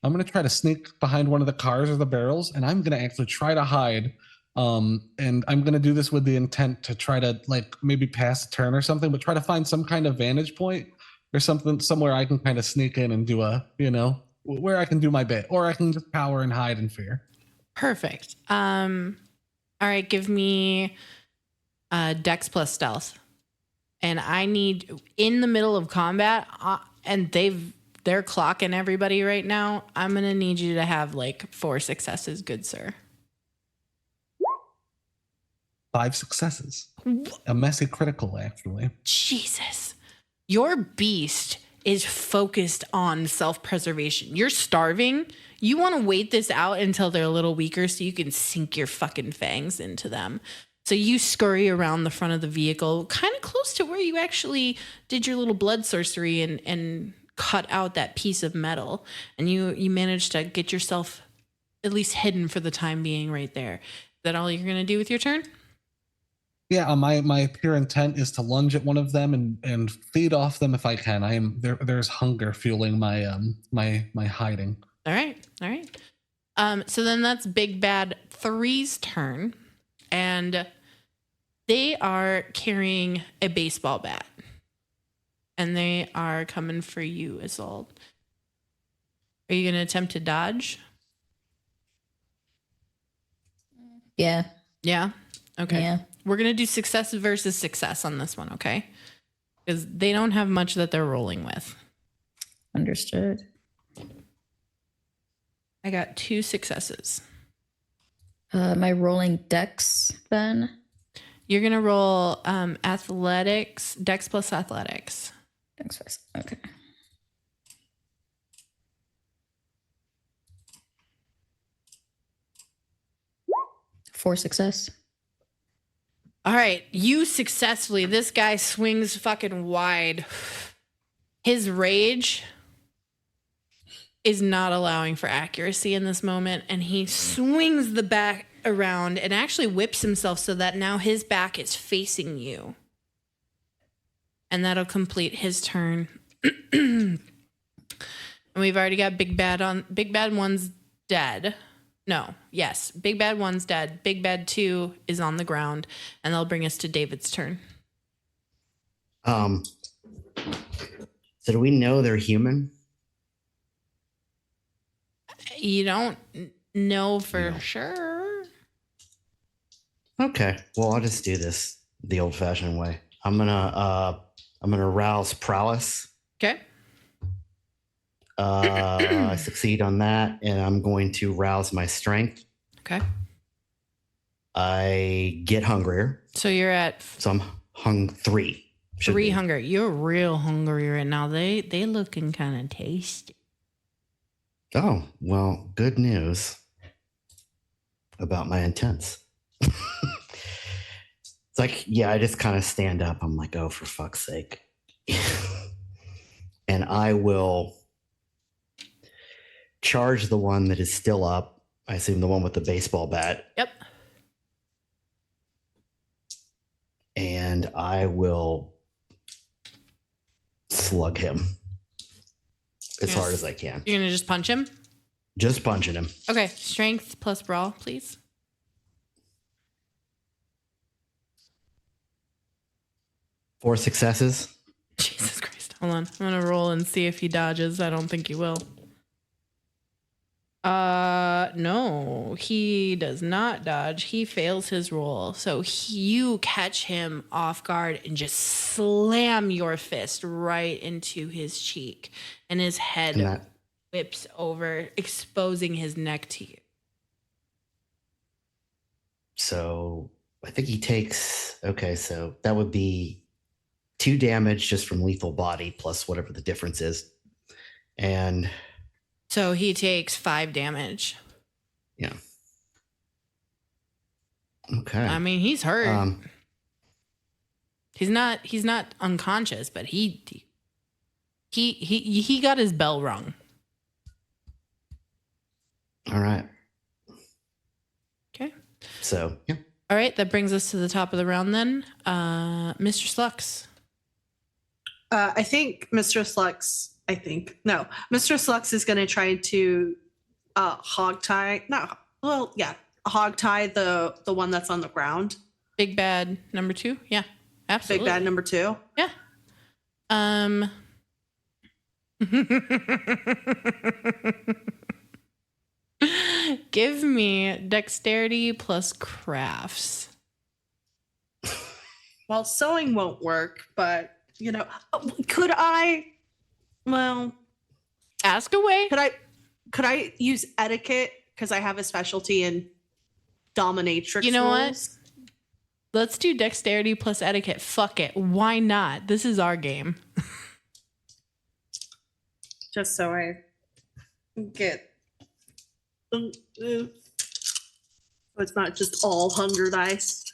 I'm gonna try to sneak behind one of the cars or the barrels, and I'm gonna actually try to hide. And I'm gonna do this with the intent to try to like maybe pass a turn or something, but try to find some kind of vantage point or something somewhere I can kind of sneak in and do a, where I can do my bit, or I can just cower and hide in fear. Perfect. All right, give me Dex plus stealth. And I need, in the middle of combat, and they're clocking everybody right now, I'm going to need you to have like 4 successes, good sir. 5 successes. A messy critical, actually. Jesus. Your beast is focused on self-preservation. You're starving. You want to wait this out until they're a little weaker so you can sink your fucking fangs into them. So you scurry around the front of the vehicle, kind of close to where you actually did your little blood sorcery and cut out that piece of metal. And you managed to get yourself at least hidden for the time being right there. Is that all you're going to do with your turn? Yeah, my pure intent is to lunge at one of them and feed off them if I can. I am there's hunger fueling my my hiding. All right. So then that's Big Bad 3's turn. And they are carrying a baseball bat. And they are coming for you, Isolde. Are you going to attempt to dodge? Yeah. Yeah? Okay. Yeah. We're going to do success versus success on this one, okay? Because they don't have much that they're rolling with. Understood. I got 2 successes. My rolling dex then. You're going to roll athletics, dex plus athletics. Dex first. Okay. Four success. All right, you successfully. This guy swings fucking wide. His rage is not allowing for accuracy in this moment, and he swings the back around and actually whips himself so that now his back is facing you. And that'll complete his turn. And we've already got Big Bad on. Big Bad 1's dead. No, yes. Big Bad 1's dead. Big Bad 2 is on the ground. And that'll bring us to David's turn. So do we know they're human? You don't know for No. sure. Okay. Well, I'll just do this the old-fashioned way. I'm gonna rouse prowess. Okay. I succeed on that, and I'm going to rouse my strength. Okay. I get hungrier, So you're at so I'm hung 3. Should 3 be. hunger. You're real hungry right now. They looking kind of tasty. Oh, well, good news about my intents. It's like, yeah, I just kind of stand up. I'm like, oh, for fuck's sake. And I will charge the one that is still up. I assume the one with the baseball bat. Yep. And I will slug him as Yes. hard as I can. You're going to just punch him? Just punching him. Okay. Strength plus brawl, please. 4 successes. Jesus Christ. Hold on. I'm going to roll and see if he dodges. I don't think he will. No, he does not dodge. He fails his roll. So you catch him off guard and just slam your fist right into his cheek, and his head And that, whips over, exposing his neck to you. so I think he takes, okay, so that would be 2 damage just from lethal body plus whatever the difference is. And So he takes 5 damage. yeah. Okay. I mean, he's hurt. He's not unconscious, but he got his bell rung. All right. Okay. So, yeah. All right, that brings us to the top of the round then. Mr. Slux. I think Mr. Slux is going to try to hogtie the one that's on the ground. Big bad number 2. Yeah, absolutely. Big bad number 2. Yeah. Give me dexterity plus crafts. Well, sewing won't work, but could I? Well, Ask away. Could I use etiquette because I have a specialty in dominatrix? You know what? rules? Let's do dexterity plus etiquette. Fuck it. Why not? This is our game. Just so I get. So it's not just all hunger dice.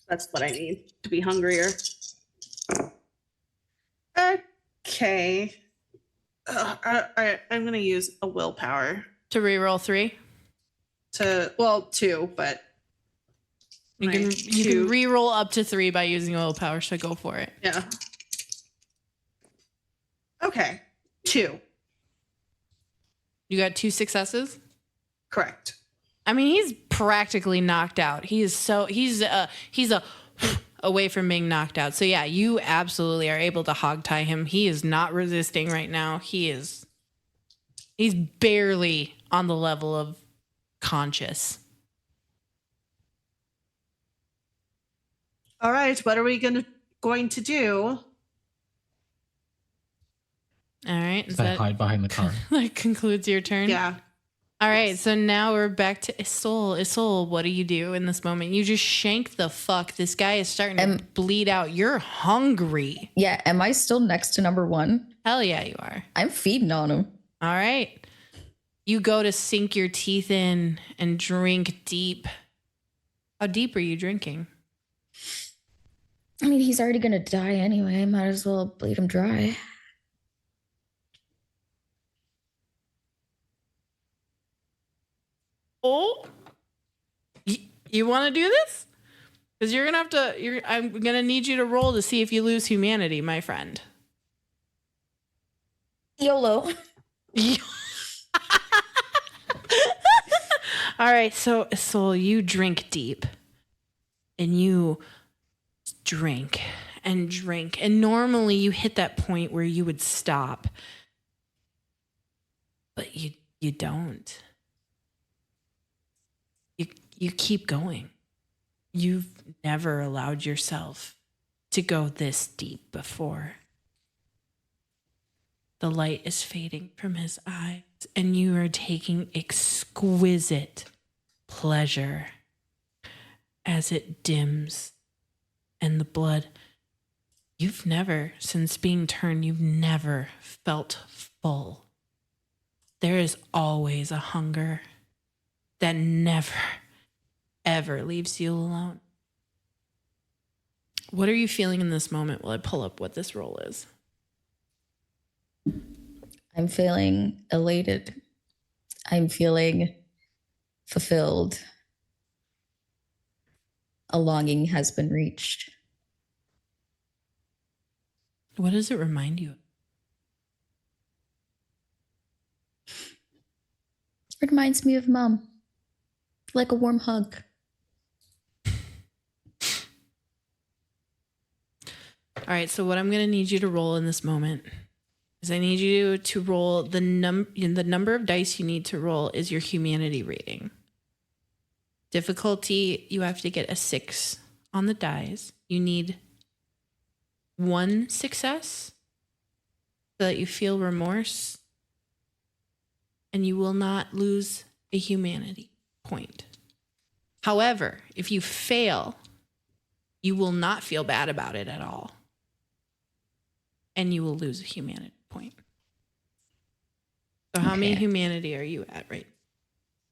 That's what I need to be hungrier. Okay. I'm going to use a willpower To reroll 3. 2, but You can reroll up to 3 by using willpower, so go for it. yeah. Okay. 2. You got 2 successes? Correct. I mean, he's practically knocked out. He's away from being knocked out. So yeah, you absolutely are able to hogtie him. He is not resisting right now. He's barely on the level of conscious. All right. What are we going to do? All right. Is I that hide behind the car. that concludes your turn? Yeah. All right, so now we're back to Isol. Isol, what do you do in this moment? You just shank the fuck. This guy is starting to bleed out. You're hungry. Yeah, am I still next to number 1? Hell yeah, you are. I'm feeding on him. All right. You go to sink your teeth in and drink deep. How deep are you drinking? I mean, he's already gonna die anyway. I might as well bleed him dry. Oh, you want to do this? Because you're gonna have to. I'm gonna need you to roll to see if you lose humanity, my friend. YOLO. All right, so you drink deep, and you drink and drink, and normally you hit that point where you would stop, but you don't. You keep going. You've never allowed yourself to go this deep before. The light is fading from his eyes, and you are taking exquisite pleasure as it dims, and the blood. You've never, since being turned, you've never felt full. There is always a hunger that never, ever leaves you alone. What are you feeling in this moment while I pull up what this roll is? I'm feeling elated. I'm feeling fulfilled. A longing has been reached. What does it remind you of? It reminds me of Mom. Like a warm hug. All right, so what I'm going to need you to roll in this moment is I need you to roll the number of dice you need to roll is your humanity rating. Difficulty, you have to get a 6 on the dice. You need 1 success so that you feel remorse, and you will not lose a humanity point. However, if you fail, you will not feel bad about it at all, and you will lose a humanity point. So how many humanity are you at, right?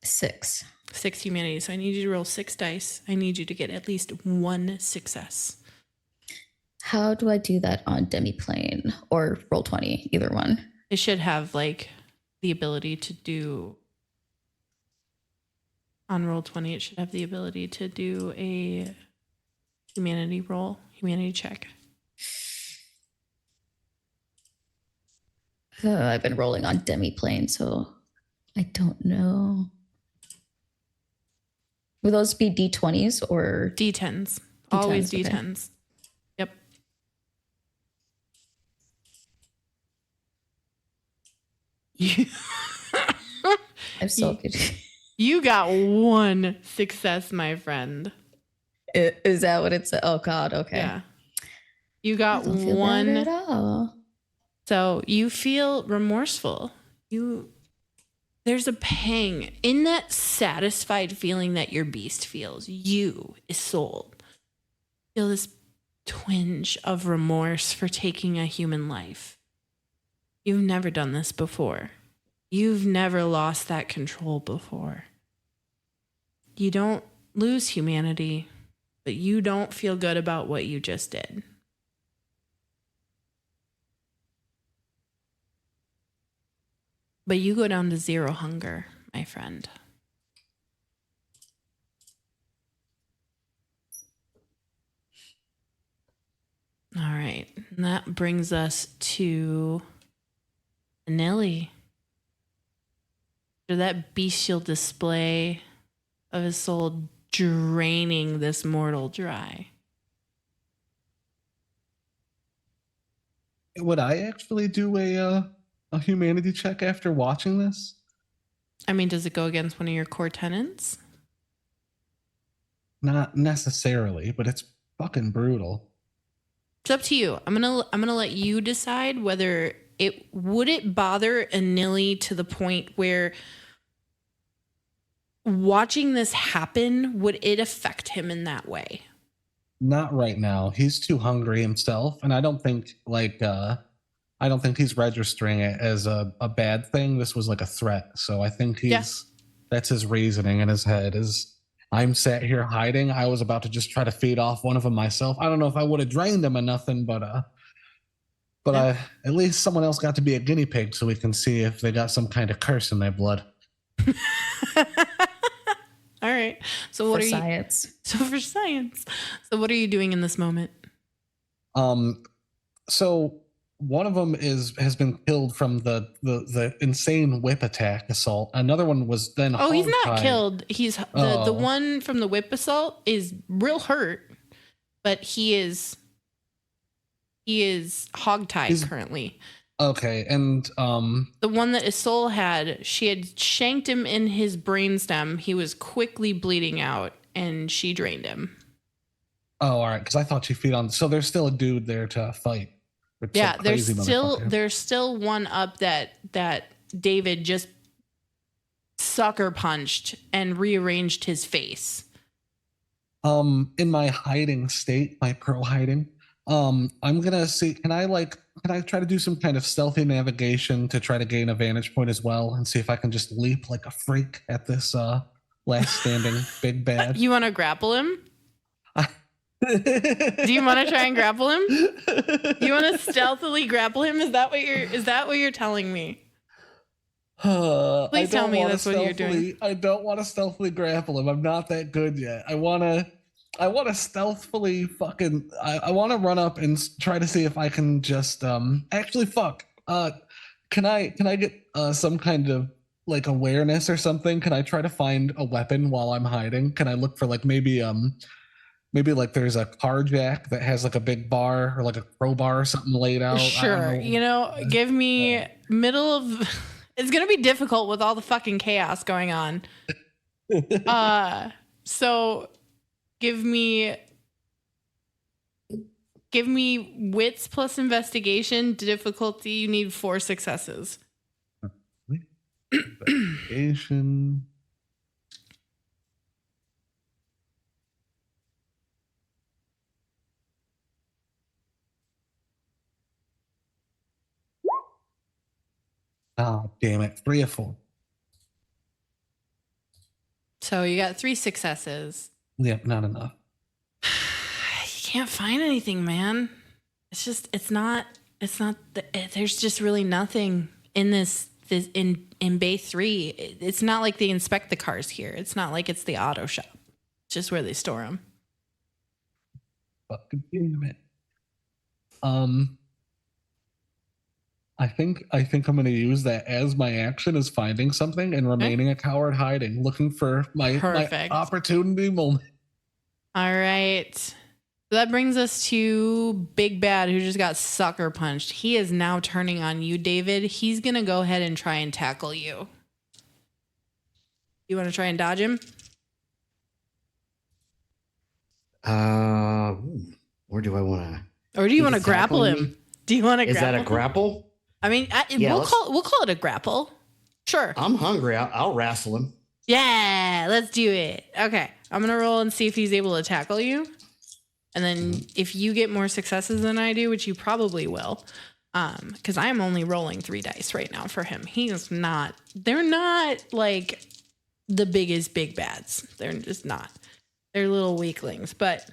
6. 6 humanity. So I need you to roll 6 dice. I need you to get at least 1 success. How do I do that on Demiplane or Roll20? Either one. It should have like the ability to do on Roll20. It should have the ability to do a humanity check. I've been rolling on Demiplane, so I don't know. Will those be D20s or D10s. Always okay. D10s. Yep. I'm so good. You got one success, my friend. Is that what it's? Oh God. Okay. Yeah. You got I don't feel one. bad at all. So you feel remorseful. There's a pang in that satisfied feeling that your beast feels. You, Isolde, feel this twinge of remorse for taking a human life. You've never done this before. You've never lost that control before. You don't lose humanity, but you don't feel good about what you just did. But you go down to 0 hunger, my friend. All right. And that brings us to Nelly. After that bestial display of his soul draining this mortal dry. Would I actually do a humanity check after watching this? I mean, does it go against one of your core tenets? Not necessarily, but it's fucking brutal. It's up to you. I'm gonna let you decide whether it bother Anili to the point where watching this happen, would it affect him in that way? Not right now. He's too hungry himself, and I don't think he's registering it as a bad thing. This was like a threat. So I think that's his reasoning in his head is I'm sat here hiding. I was about to just try to feed off one of them myself. I don't know if I would have drained them or nothing, but at least someone else got to be a guinea pig so we can see if they got some kind of curse in their blood. All right. So what For are science. you? So for science. So what are you doing in this moment? So one of them has been killed from the insane whip attack assault. Another one was then. Oh, he's not hog-tied. killed. He's the one from the whip assault is real hurt, but he is hogtied currently. Okay, and the one that Isolde had, she had shanked him in his brainstem. He was quickly bleeding out, and she drained him. Oh, all right. Because I thought she feed on. So there's still a dude there to fight. Yeah, there's still one up that David just sucker punched and rearranged his face. In my hiding state, my pro hiding, I'm gonna see. Can I try to do some kind of stealthy navigation to try to gain a vantage point as well, and see if I can just leap like a freak at this last standing big bad? You want to grapple him? Do you want to try and grapple him? You want to stealthily grapple him? Is that what you're telling me? Please tell me that's what you're doing. I don't want to stealthily grapple him. I'm not that good yet. I want to stealthily fucking. I want to run up and try to see if I can just actually fuck. Can I get some kind of like awareness or something? Can I try to find a weapon while I'm hiding? Can I look for like maybe like there's a car jack that has like a big bar or like a crowbar or something laid out. Sure. Give me middle of. It's going to be difficult with all the fucking chaos going on. So give me wits plus investigation difficulty. You need 4 successes. Investigation. Oh, damn it. 3 or 4. So you got 3 successes. Yep, not enough. You can't find anything, man. There's just really nothing in this in Bay 3. It's not like they inspect the cars here. It's not like it's the auto shop. It's just where they store them. Fucking damn it. I think I'm going to use that as my action, is finding something and remaining a coward, hiding, looking for my opportunity moment. All right. So that brings us to Big Bad, who just got sucker punched. He is now turning on you, David. He's going to go ahead and try and tackle you. You want to try and dodge him? Where do I want to? Or do you want to grapple him? Me? Do you want to? Is that a grapple? I mean, we'll call it a grapple. Sure. I'm hungry. I'll wrestle him. Yeah, let's do it. Okay, I'm gonna roll and see if he's able to tackle you, and then if you get more successes than I do, which you probably will, because I am only rolling 3 dice right now for him. He's not. They're not like the biggest big bads. They're just not. They're little weaklings. But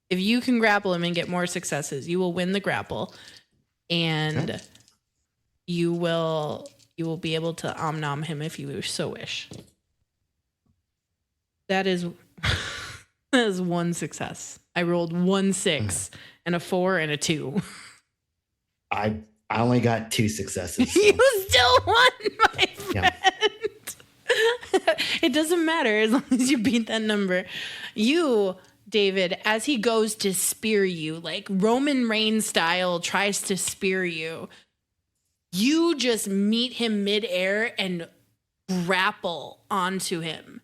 if you can grapple him and get more successes, you will win the grapple, and. Okay. You will be able to om-nom him if you so wish. That is 1 success. I rolled 1 6 and a 4 and a 2. I only got 2 successes. So. You still won, my friend. Yeah. It doesn't matter as long as you beat that number. You, David, as he goes to spear you, like Roman Reigns style, tries to spear you. You just meet him midair and grapple onto him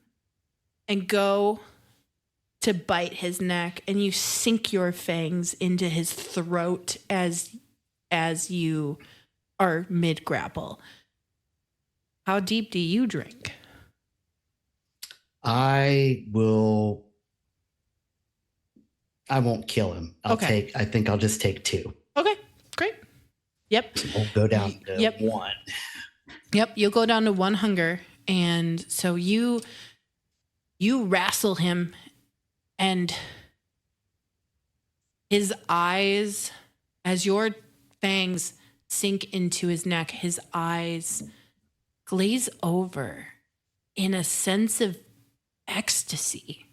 and go to bite his neck, and you sink your fangs into his throat as you are mid grapple. How deep do you drink? I won't kill him. I think I'll just take 2. Okay, great. Yep. We'll go down to 1. Yep, you'll go down to 1 hunger. And so you wrestle him, and his eyes, as your fangs sink into his neck, his eyes glaze over in a sense of ecstasy.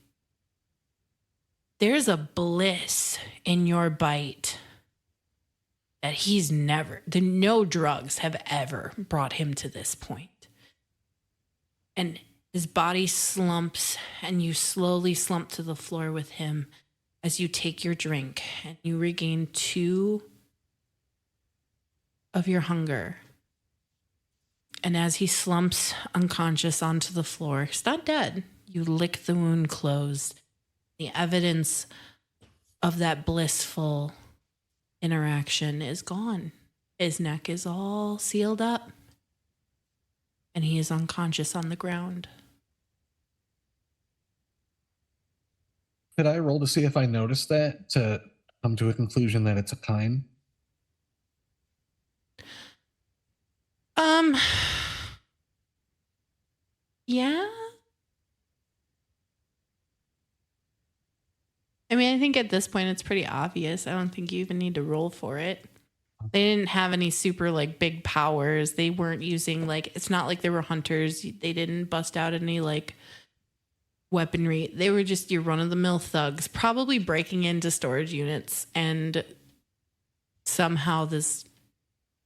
There's a bliss in your bite that no drugs have ever brought him to this point. And his body slumps, and you slowly slump to the floor with him as you take your drink, and you regain 2 of your hunger. And as he slumps unconscious onto the floor, he's not dead. You lick the wound closed. The evidence of that blissful interaction is gone. His neck is all sealed up, and he is unconscious on the ground. Could I roll to see if I noticed that, to come to a conclusion that it's a kind? Yeah. I mean, I think at this point it's pretty obvious. I don't think you even need to roll for it. They didn't have any super like big powers. They weren't using it's not like they were hunters. They didn't bust out any like weaponry. They were just your run-of-the-mill thugs, probably breaking into storage units, and somehow this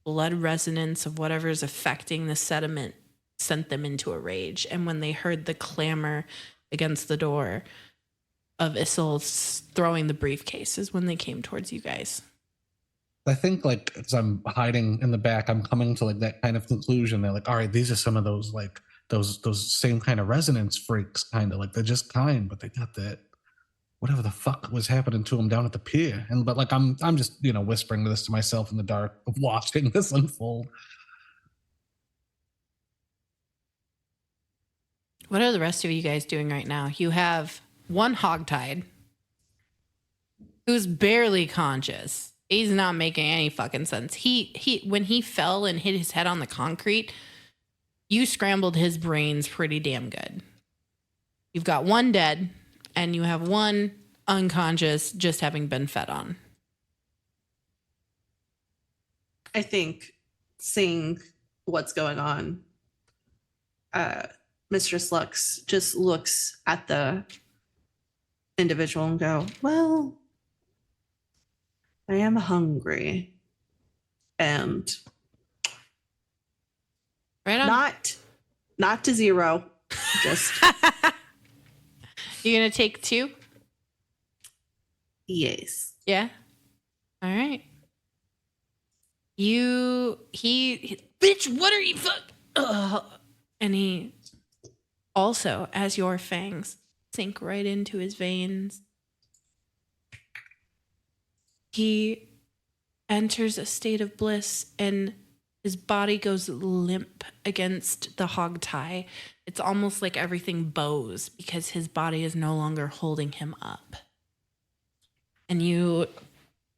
blood resonance of whatever's affecting the sediment sent them into a rage. And when they heard the clamor against the door of Issel throwing the briefcase is when they came towards you guys. I think as I'm hiding in the back, I'm coming to that kind of conclusion. They're like, all right, these are some of those those same kind of resonance freaks, kind of they're just kind, but they got that whatever the fuck was happening to them down at the pier. But I'm just whispering this to myself in the dark of watching this unfold. What are the rest of you guys doing right now? You have one hogtied who's barely conscious. He's not making any fucking sense. He when he fell and hit his head on the concrete, you scrambled his brains pretty damn good. You've got one dead, and you have one unconscious, just having been fed on. I think seeing what's going on, Mistress Lux just looks at the individual and go, well, I am hungry. And Right on. not to zero, just You gonna take 2? yes. Yeah. All right. Bitch, what are you And he also, as your fangs sink right into his veins, he enters a state of bliss and his body goes limp against the hog tie. It's almost like everything bows because his body is no longer holding him up. And you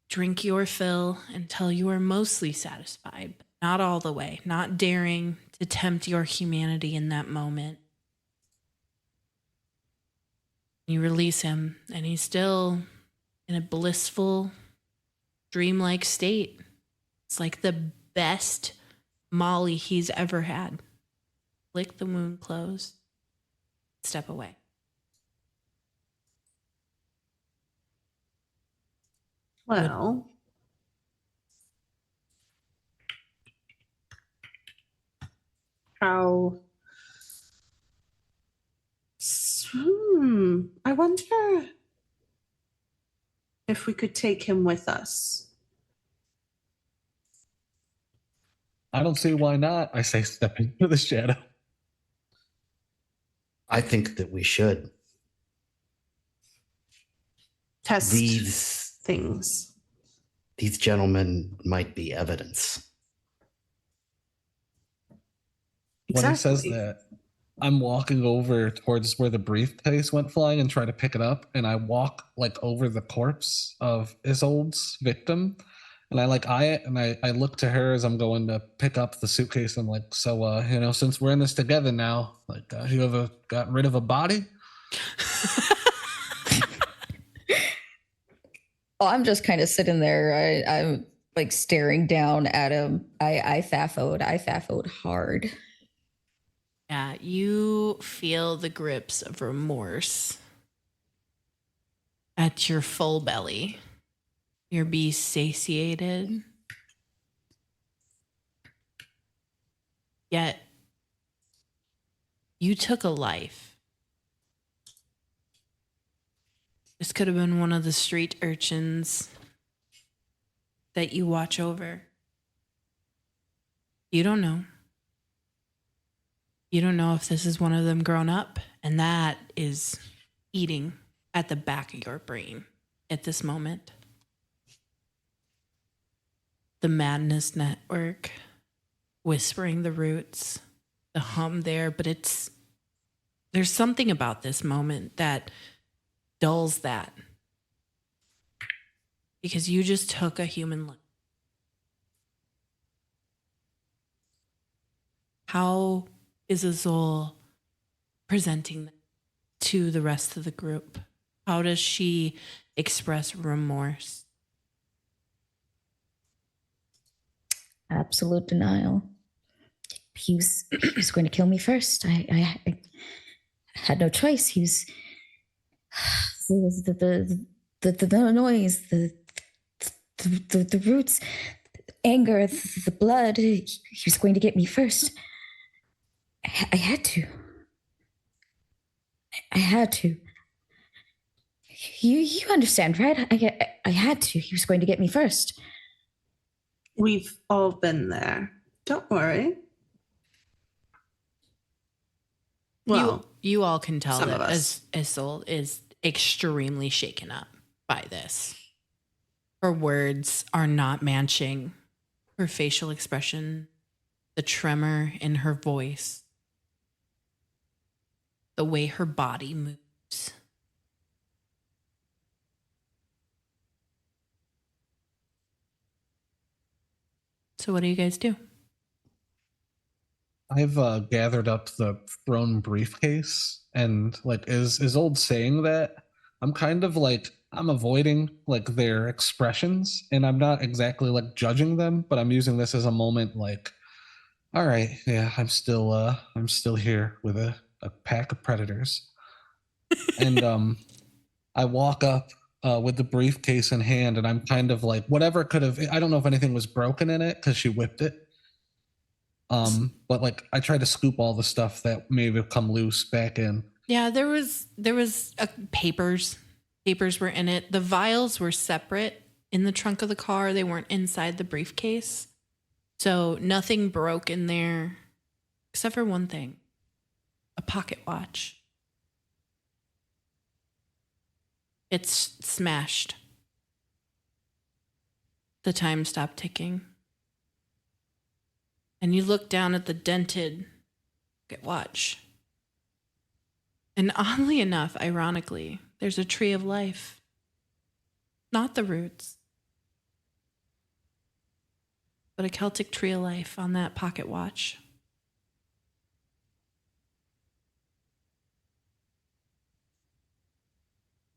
drink your fill until you are mostly satisfied, but not all the way, not daring to tempt your humanity in that moment. You release him, and he's still in a blissful, dreamlike state. It's like the best Molly he's ever had. Lick the wound closed. Step away. Well, how? I wonder if we could take him with us. I don't see why not. I say, stepping into the shadow. I think that we should. Test These things. gentlemen might be evidence. When he says Exactly. that, I'm walking over towards where the briefcase went flying and try to pick it up, and I walk like over the corpse of Isolde's victim, and I like eye it, and I look to her as I'm going to pick up the suitcase. I'm like, so since we're in this together now, like, you ever got rid of a body? Oh, I'm just kind of sitting there. I'm like staring down at him. I faffoed hard. Yeah, you feel the grips of remorse at your full belly. You're be satiated. Yet, you took a life. This could have been one of the street urchins that you watch over. You don't know. You don't know if this is one of them grown up, and that is eating at the back of your brain at this moment. The Madness Network, whispering the roots, the hum there, but there's something about this moment that dulls that. Because you just took a human life. How is Azul presenting that to the rest of the group? How does she express remorse? Absolute denial. He was going to kill me first. I had no choice. He was the noise, the roots, anger, the blood. He was going to get me first. I had to. I had to. You understand, right? I had to. He was going to get me first. We've all been there. Don't worry. Well, you all can tell some that of us. Isolde is extremely shaken up by this. Her words are not matching her facial expression, the tremor in her voice, the way her body moves. So what do you guys do? I've gathered up the throne briefcase, and like is old saying that I'm kind of like I'm avoiding like their expressions, and I'm not exactly like judging them, but I'm using this as a moment like, all right, yeah, I'm still here with a pack of predators. And I walk up with the briefcase in hand, and I'm kind of like, whatever could have, I don't know if anything was broken in it because she whipped it. But like I tried to scoop all the stuff that may have come loose back in. Yeah, there was papers. Papers were in it. The vials were separate in the trunk of the car. They weren't inside the briefcase. So nothing broke in there except for one thing. A pocket watch. It's smashed. The time stopped ticking. And you look down at the dented pocket watch. And oddly enough, ironically, there's a tree of life. Not the roots, but a Celtic tree of life on that pocket watch.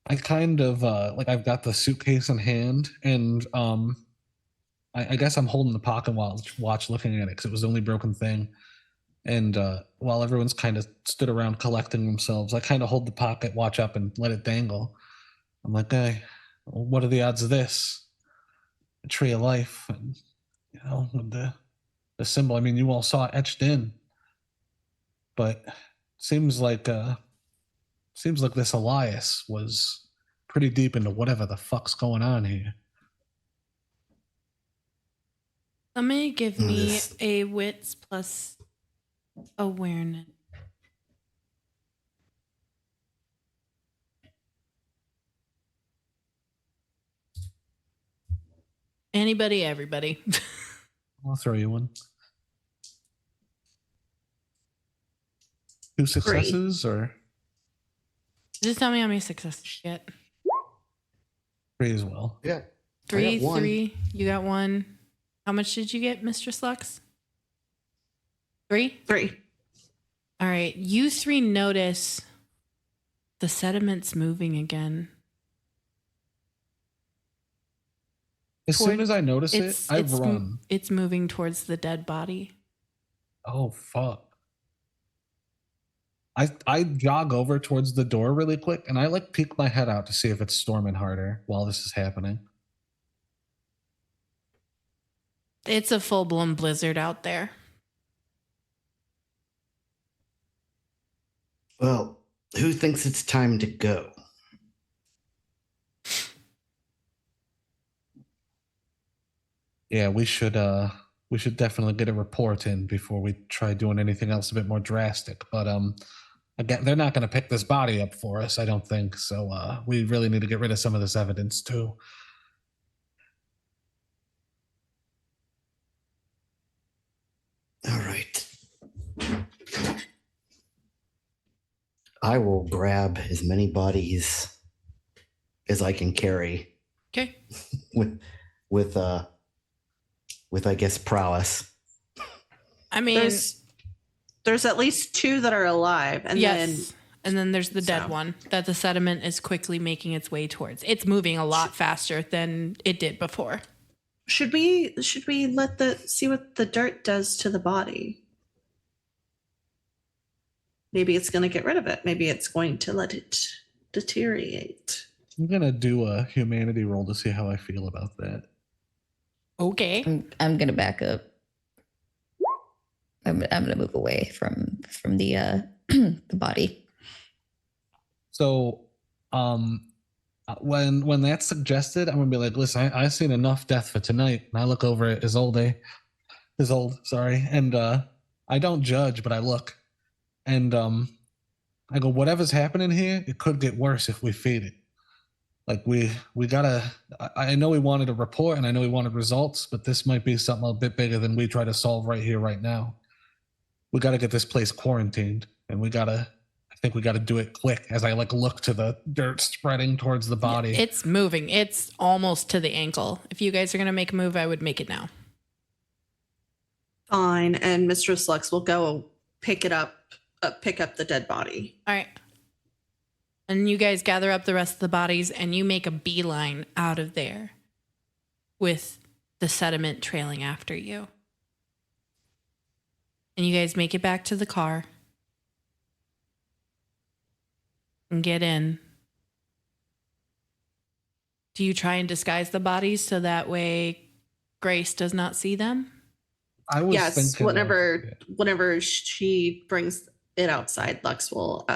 I kind of like I've got the suitcase in hand, and I guess I'm holding the pocket watch looking at it because it was the only broken thing. And while everyone's kind of stood around collecting themselves, I kind of hold the pocket watch up and let it dangle. I'm like, hey, what are the odds of this? A tree of life, and you know, with the symbol. I mean, you all saw it etched in, but seems like this Elias was pretty deep into whatever the fuck's going on here. Somebody give me a wits plus awareness. Anybody, everybody. I'll throw you one. 2 successes or Just tell me how many successes you get. 3 as well. Yeah. 3, one. 3. You got 1. How much did you get, Mistress Lux? 3? 3. All right. You 3 notice the sediment's moving again. As soon as I notice it, I run. It's moving towards the dead body. Oh fuck. I jog over towards the door really quick, and I like peek my head out to see if it's storming harder while this is happening. It's a full-blown blizzard out there. Well, who thinks it's time to go? Yeah, we should definitely get a report in before we try doing anything else a bit more drastic. But again, they're not going to pick this body up for us, I don't think. So we really need to get rid of some of this evidence too. All right. I will grab as many bodies as I can carry. Okay. with I guess prowess. I mean, there's at least 2 that are alive, and then there's the dead one that the sediment is quickly making its way towards. It's moving a lot faster than it did before. Should we see what the dirt does to the body? Maybe it's going to get rid of it. Maybe it's going to let it deteriorate. I'm gonna do a humanity roll to see how I feel about that. Okay. I'm gonna back up. I'm gonna move away from the the body. So, when that's suggested, I'm gonna be like, listen, I've seen enough death for tonight. And I look over at Isolde, sorry, and I don't judge, but I look, and I go, whatever's happening here, it could get worse if we feed it. Like we gotta. I know we wanted a report, and I know we wanted results, but this might be something a bit bigger than we try to solve right here, right now. We got to get this place quarantined, and I think we got to do it quick. As I like look to the dirt spreading towards the body. It's moving. It's almost to the ankle. If you guys are gonna make a move, I would make it now. Fine, and Mistress Lux will go pick up the dead body. All right. And you guys gather up the rest of the bodies and you make a beeline out of there with the sediment trailing after you. And you guys make it back to the car and get in. Do you try and disguise the bodies so that way Grace does not see them? I was Yes, thinking whenever she brings it outside, Lux will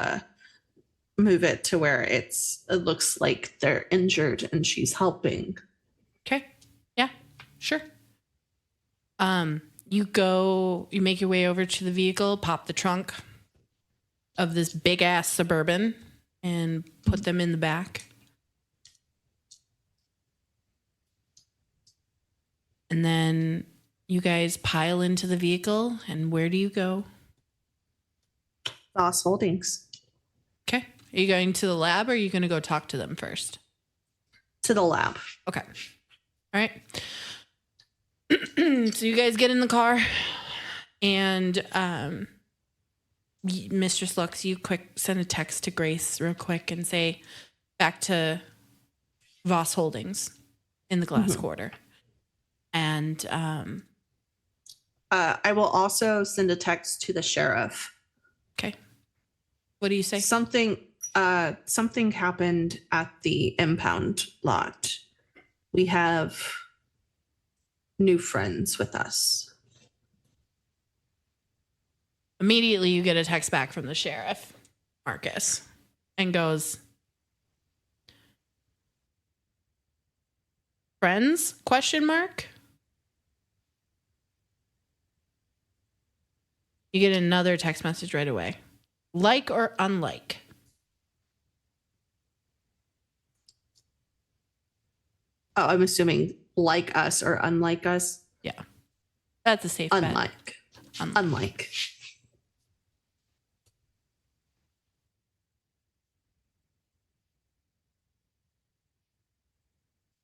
move it to where it looks like they're injured and she's helping. Okay. Yeah, sure. You make your way over to the vehicle, pop the trunk of this big ass Suburban and put them in the back. And then you guys pile into the vehicle, and where do you go? Boss Holdings. Okay. Are you going to the lab, or are you going to go talk to them first? To the lab. Okay. All right. So you guys get in the car, and Mr. Lux, you quick send a text to Grace real quick and say, back to Voss Holdings in the glass quarter. And I will also send a text to the sheriff. okay. What do you say? Something happened at the impound lot. We have new friends with us. Immediately you get a text back from the sheriff, Marcus, and goes, friends? Question mark. You get another text message right away. Like or unlike? Oh, I'm assuming like us or unlike us. Yeah. That's a safe bet. Unlike. Unlike.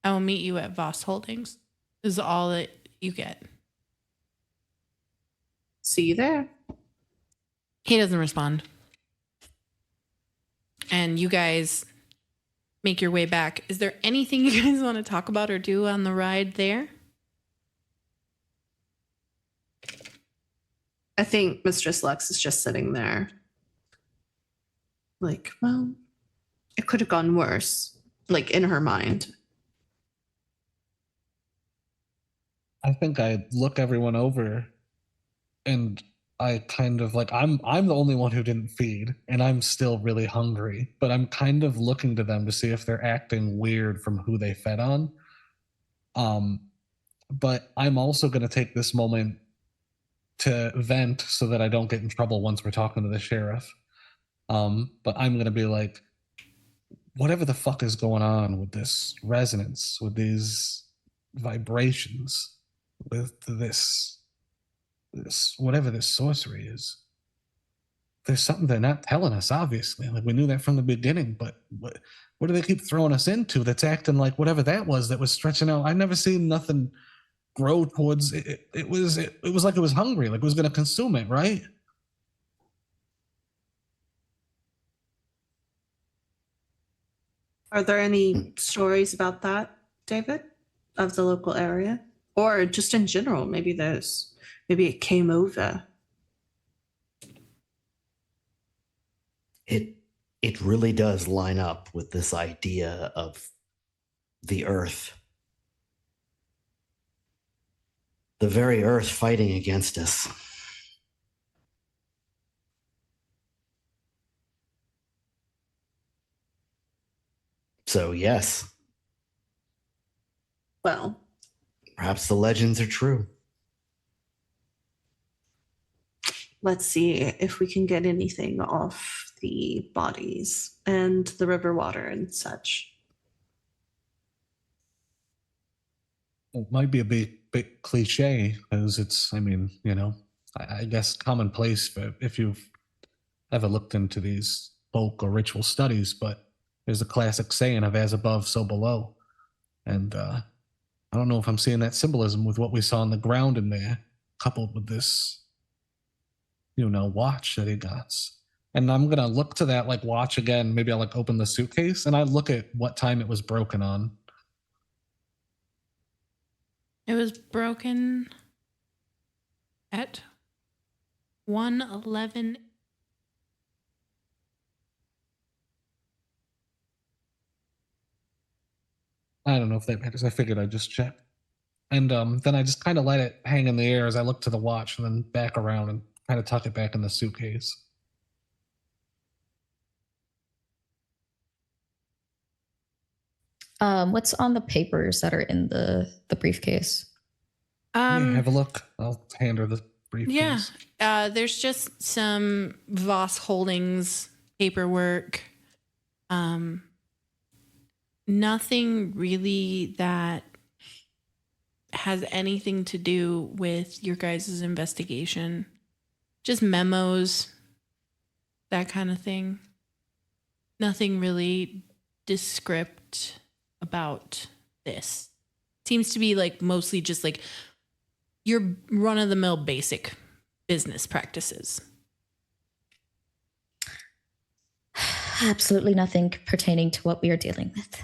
I will meet you at Voss Holdings. This is all that you get. See you there. He doesn't respond. And you guys make your way back. Is there anything you guys want to talk about or do on the ride there? I think Mistress Lux is just sitting there. Like, well, it could have gone worse. Like in her mind. I think I look everyone over and I kind of like I'm the only one who didn't feed and I'm still really hungry, but I'm kind of looking to them to see if they're acting weird from who they fed on. But I'm also going to take this moment to vent so that I don't get in trouble once we're talking to the sheriff. But I'm going to be like, whatever the fuck is going on with this resonance, with these vibrations, with this whatever this sorcery is, there's something they're not telling us, obviously. Like, we knew that from the beginning, but what do they keep throwing us into that's acting like whatever that was stretching out? I've never seen nothing grow towards it. It was like it was hungry, like it was going to consume it, right? Are there any stories about that, David, of the local area? Or just in general, maybe it came over. It really does line up with this idea of the earth. The very earth fighting against us. So, yes. Well, perhaps the legends are true. Let's see if we can get anything off the bodies and the river water and such. It might be a bit cliche because it's, I mean, I guess commonplace for if you've ever looked into these folk or ritual studies, but there's a classic saying of as above, so below. And I don't know if I'm seeing that symbolism with what we saw on the ground in there, coupled with this, watch that he got. And I'm gonna look to that like watch again. Maybe I'll like open the suitcase and I look at what time it was broken on. It was broken at 1:11. I don't know if that matters. I figured I'd just check. And then I just kind of let it hang in the air as I look to the watch and then back around and kind of tuck it back in the suitcase. What's on the papers that are in the briefcase? Yeah, have a look. I'll hand her the briefcase. Yeah, there's just some Voss Holdings paperwork. Nothing really that has anything to do with your guys' investigation. Just memos, that kind of thing. Nothing really descript about this. Seems to be like mostly just like your run-of-the-mill basic business practices. Absolutely nothing pertaining to what we are dealing with.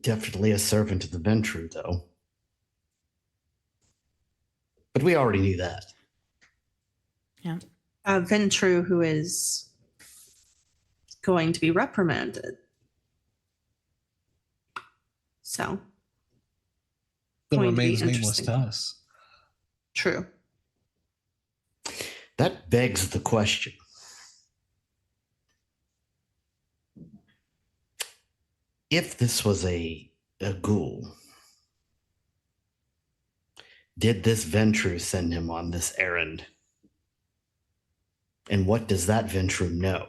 Definitely a servant of the Ventru, though. But we already knew that. Yeah. Ventru, who is going to be reprimanded. So. Still going to be remains nameless to interesting. us. True. That begs the question. If this was a ghoul, did this Ventru send him on this errand? And what does that Ventru know?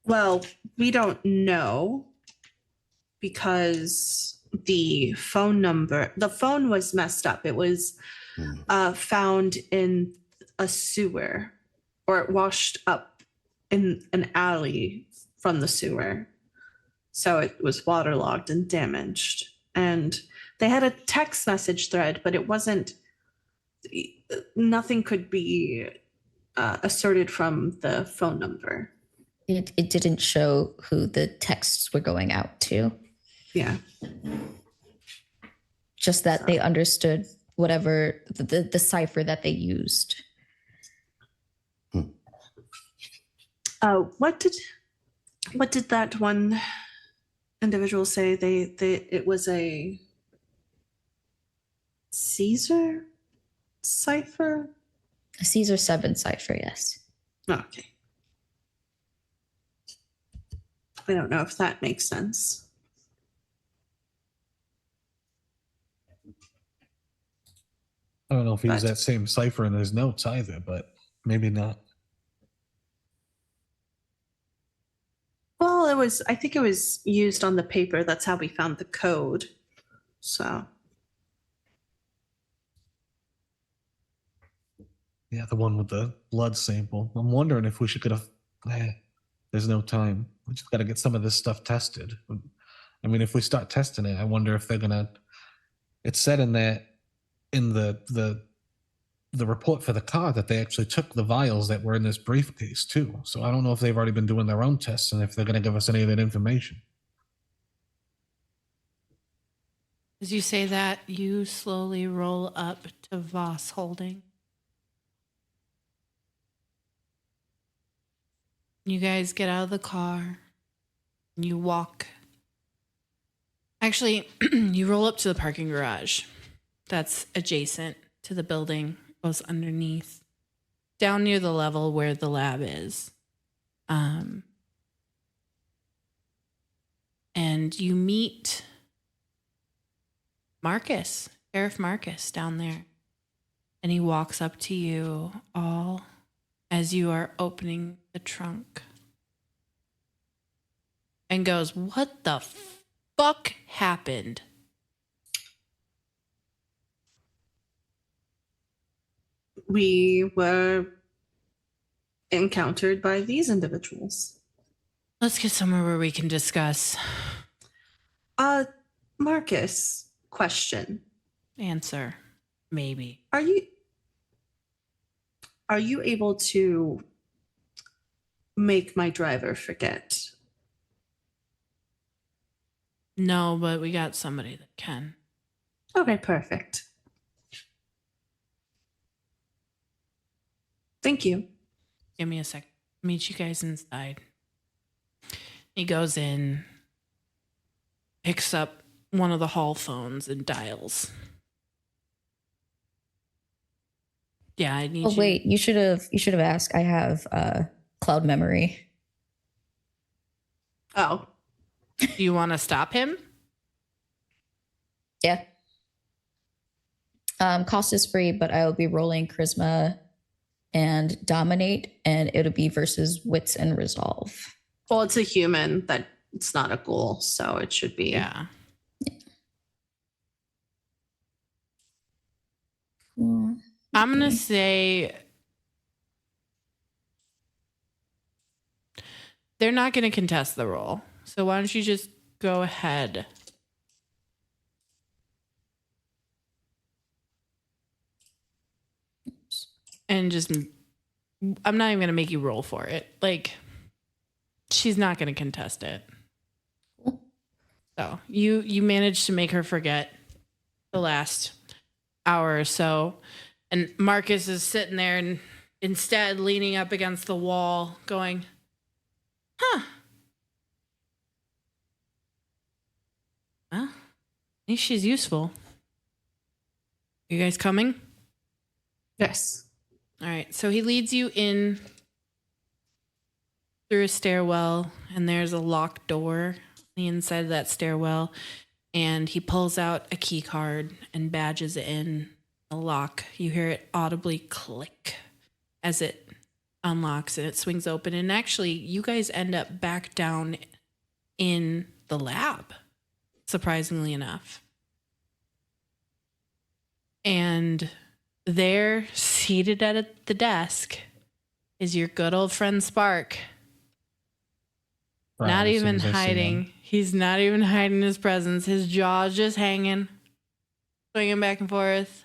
Well, we don't know because the phone was messed up. It was found in a sewer, or it washed up in an alley from the sewer. So it was waterlogged and damaged. And they had a text message thread, but it wasn't, nothing could be asserted from the phone number. It didn't show who the texts were going out to. Yeah. Just that they understood whatever the cipher that they used. What did that one individual say? It was a Caesar cipher? A Caesar 7 cipher, yes. Okay. I don't know if that makes sense. I don't know if he used But- that same cipher in his notes either, but maybe not. Well, I think it was used on the paper. That's how we found the code. So, Yeah, the one with the blood sample. I'm wondering if we should get there's no time. We just got to get some of this stuff tested. I mean, if we start testing it, I wonder if they're gonna. It said in the report for the car that they actually took the vials that were in this briefcase too. So I don't know if they've already been doing their own tests and if they're going to give us any of that information. As you say that, you slowly roll up to Voss Holding. You guys get out of the car and you walk. Actually, you roll up to the parking garage that's adjacent to the building, goes underneath, down near the level where the lab is. And you meet Marcus, Sheriff Marcus, down there. And he walks up to you all as you are opening the trunk and goes, "What the fuck happened?" we were encountered by these individuals. Let's get somewhere where we can discuss. Marcus, question. Answer. Maybe. Are you able to make my driver forget. No, but we got somebody that can. Okay, perfect. Thank you. Give me a sec. Meet you guys inside. He goes in, picks up one of the hall phones and dials. Yeah, I need Oh you. wait, you should have asked. I have cloud memory. Oh, Do you want to stop him? Yeah. Cost is free, but I will be rolling charisma and dominate, and it'll be versus wits and resolve. well, it's a human. That it's not a ghoul, so it should be. Yeah. Cool. I'm going to say they're not going to contest the roll. So why don't you just go ahead? And just, I'm not even going to make you roll for it. Like, she's not going to contest it. So you managed to make her forget the last hour or so. And Marcus is sitting there and instead leaning up against the wall going, huh. Well, at least she's useful. You guys coming? Yes. All right. So he leads you in through a stairwell, and there's a locked door on the inside of that stairwell. And he pulls out a key card and badges it in the lock. You hear it audibly click as it unlocks and it swings open. And actually, you guys end up back down in the lab, surprisingly enough. And there, seated at the desk, is your good old friend Spark. Not As even soon as I see him. hiding. He's not even hiding his presence. His jaw's just hanging, swinging back and forth.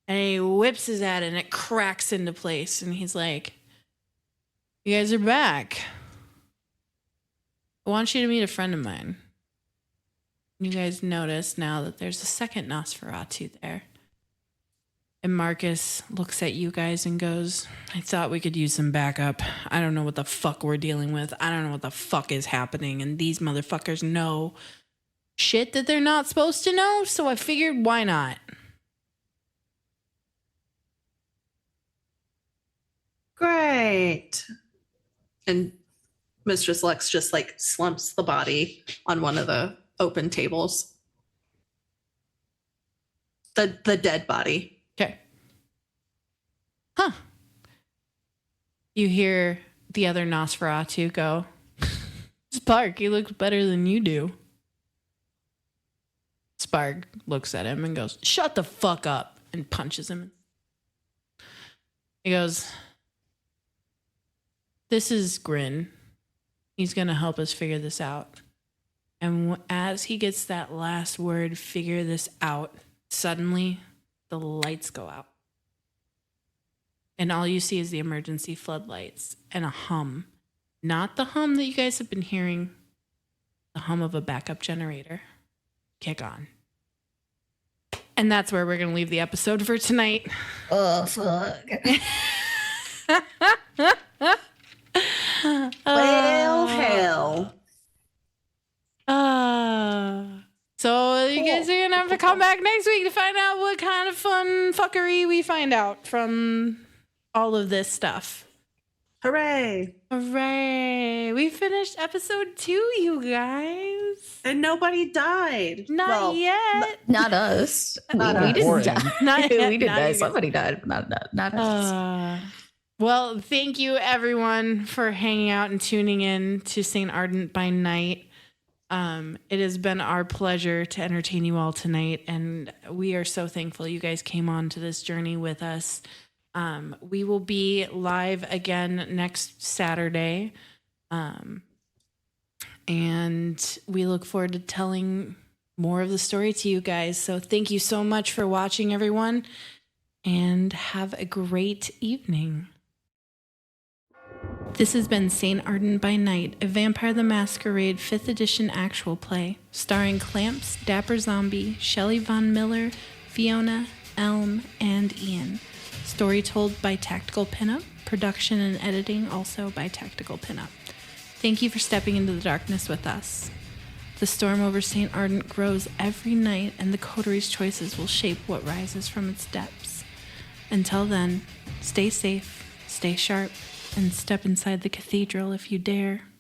And he whips his at it and it cracks into place. And he's like, you guys are back. I want you to meet a friend of mine. You guys notice now that there's a second Nosferatu there. And Marcus looks at you guys and goes, I thought we could use some backup. I don't know what the fuck we're dealing with. I don't know what the fuck is happening. And these motherfuckers know shit that they're not supposed to know. So I figured, why not? Great. And Mistress Lux just like slumps the body on one of the open tables. The dead body. Okay. Huh. You hear the other Nosferatu go, Spark, he looks better than you do. Spark looks at him and goes, shut the fuck up, and punches him. He goes, this is Grin. He's going to help us figure this out. And as he gets that last word, figure this out, suddenly the lights go out. And all you see is the emergency floodlights and a hum. Not the hum that you guys have been hearing, the hum of a backup generator. Kick on. And that's where we're going to leave the episode for tonight. Oh fuck. Well, hell. So you guys are going to have to come back next week to find out what kind of fun fuckery we find out from all of this stuff. Hooray. Hooray. We finished episode 2, you guys. And nobody died. Not yet. Not us. Not we us. didn't Boring. die. Not yet. We didn't Not die. you guys. Somebody died. Not us. Well, thank you everyone for hanging out and tuning in to St. Ardent by Night. It has been our pleasure to entertain you all tonight, and we are so thankful you guys came on to this journey with us. We will be live again next Saturday, and we look forward to telling more of the story to you guys. So thank you so much for watching, everyone, and have a great evening. This has been St. Ardent by Night, a Vampire the Masquerade 5th edition actual play, starring Clamps, Dapper Zombie, Shelley Von Miller, Fiona, Elm, and Ian. Story told by Tactical Pinup, production and editing also by Tactical Pinup. Thank you for stepping into the darkness with us. The storm over St. Ardent grows every night, and the coterie's choices will shape what rises from its depths. Until then, stay safe, stay sharp, and step inside the cathedral if you dare.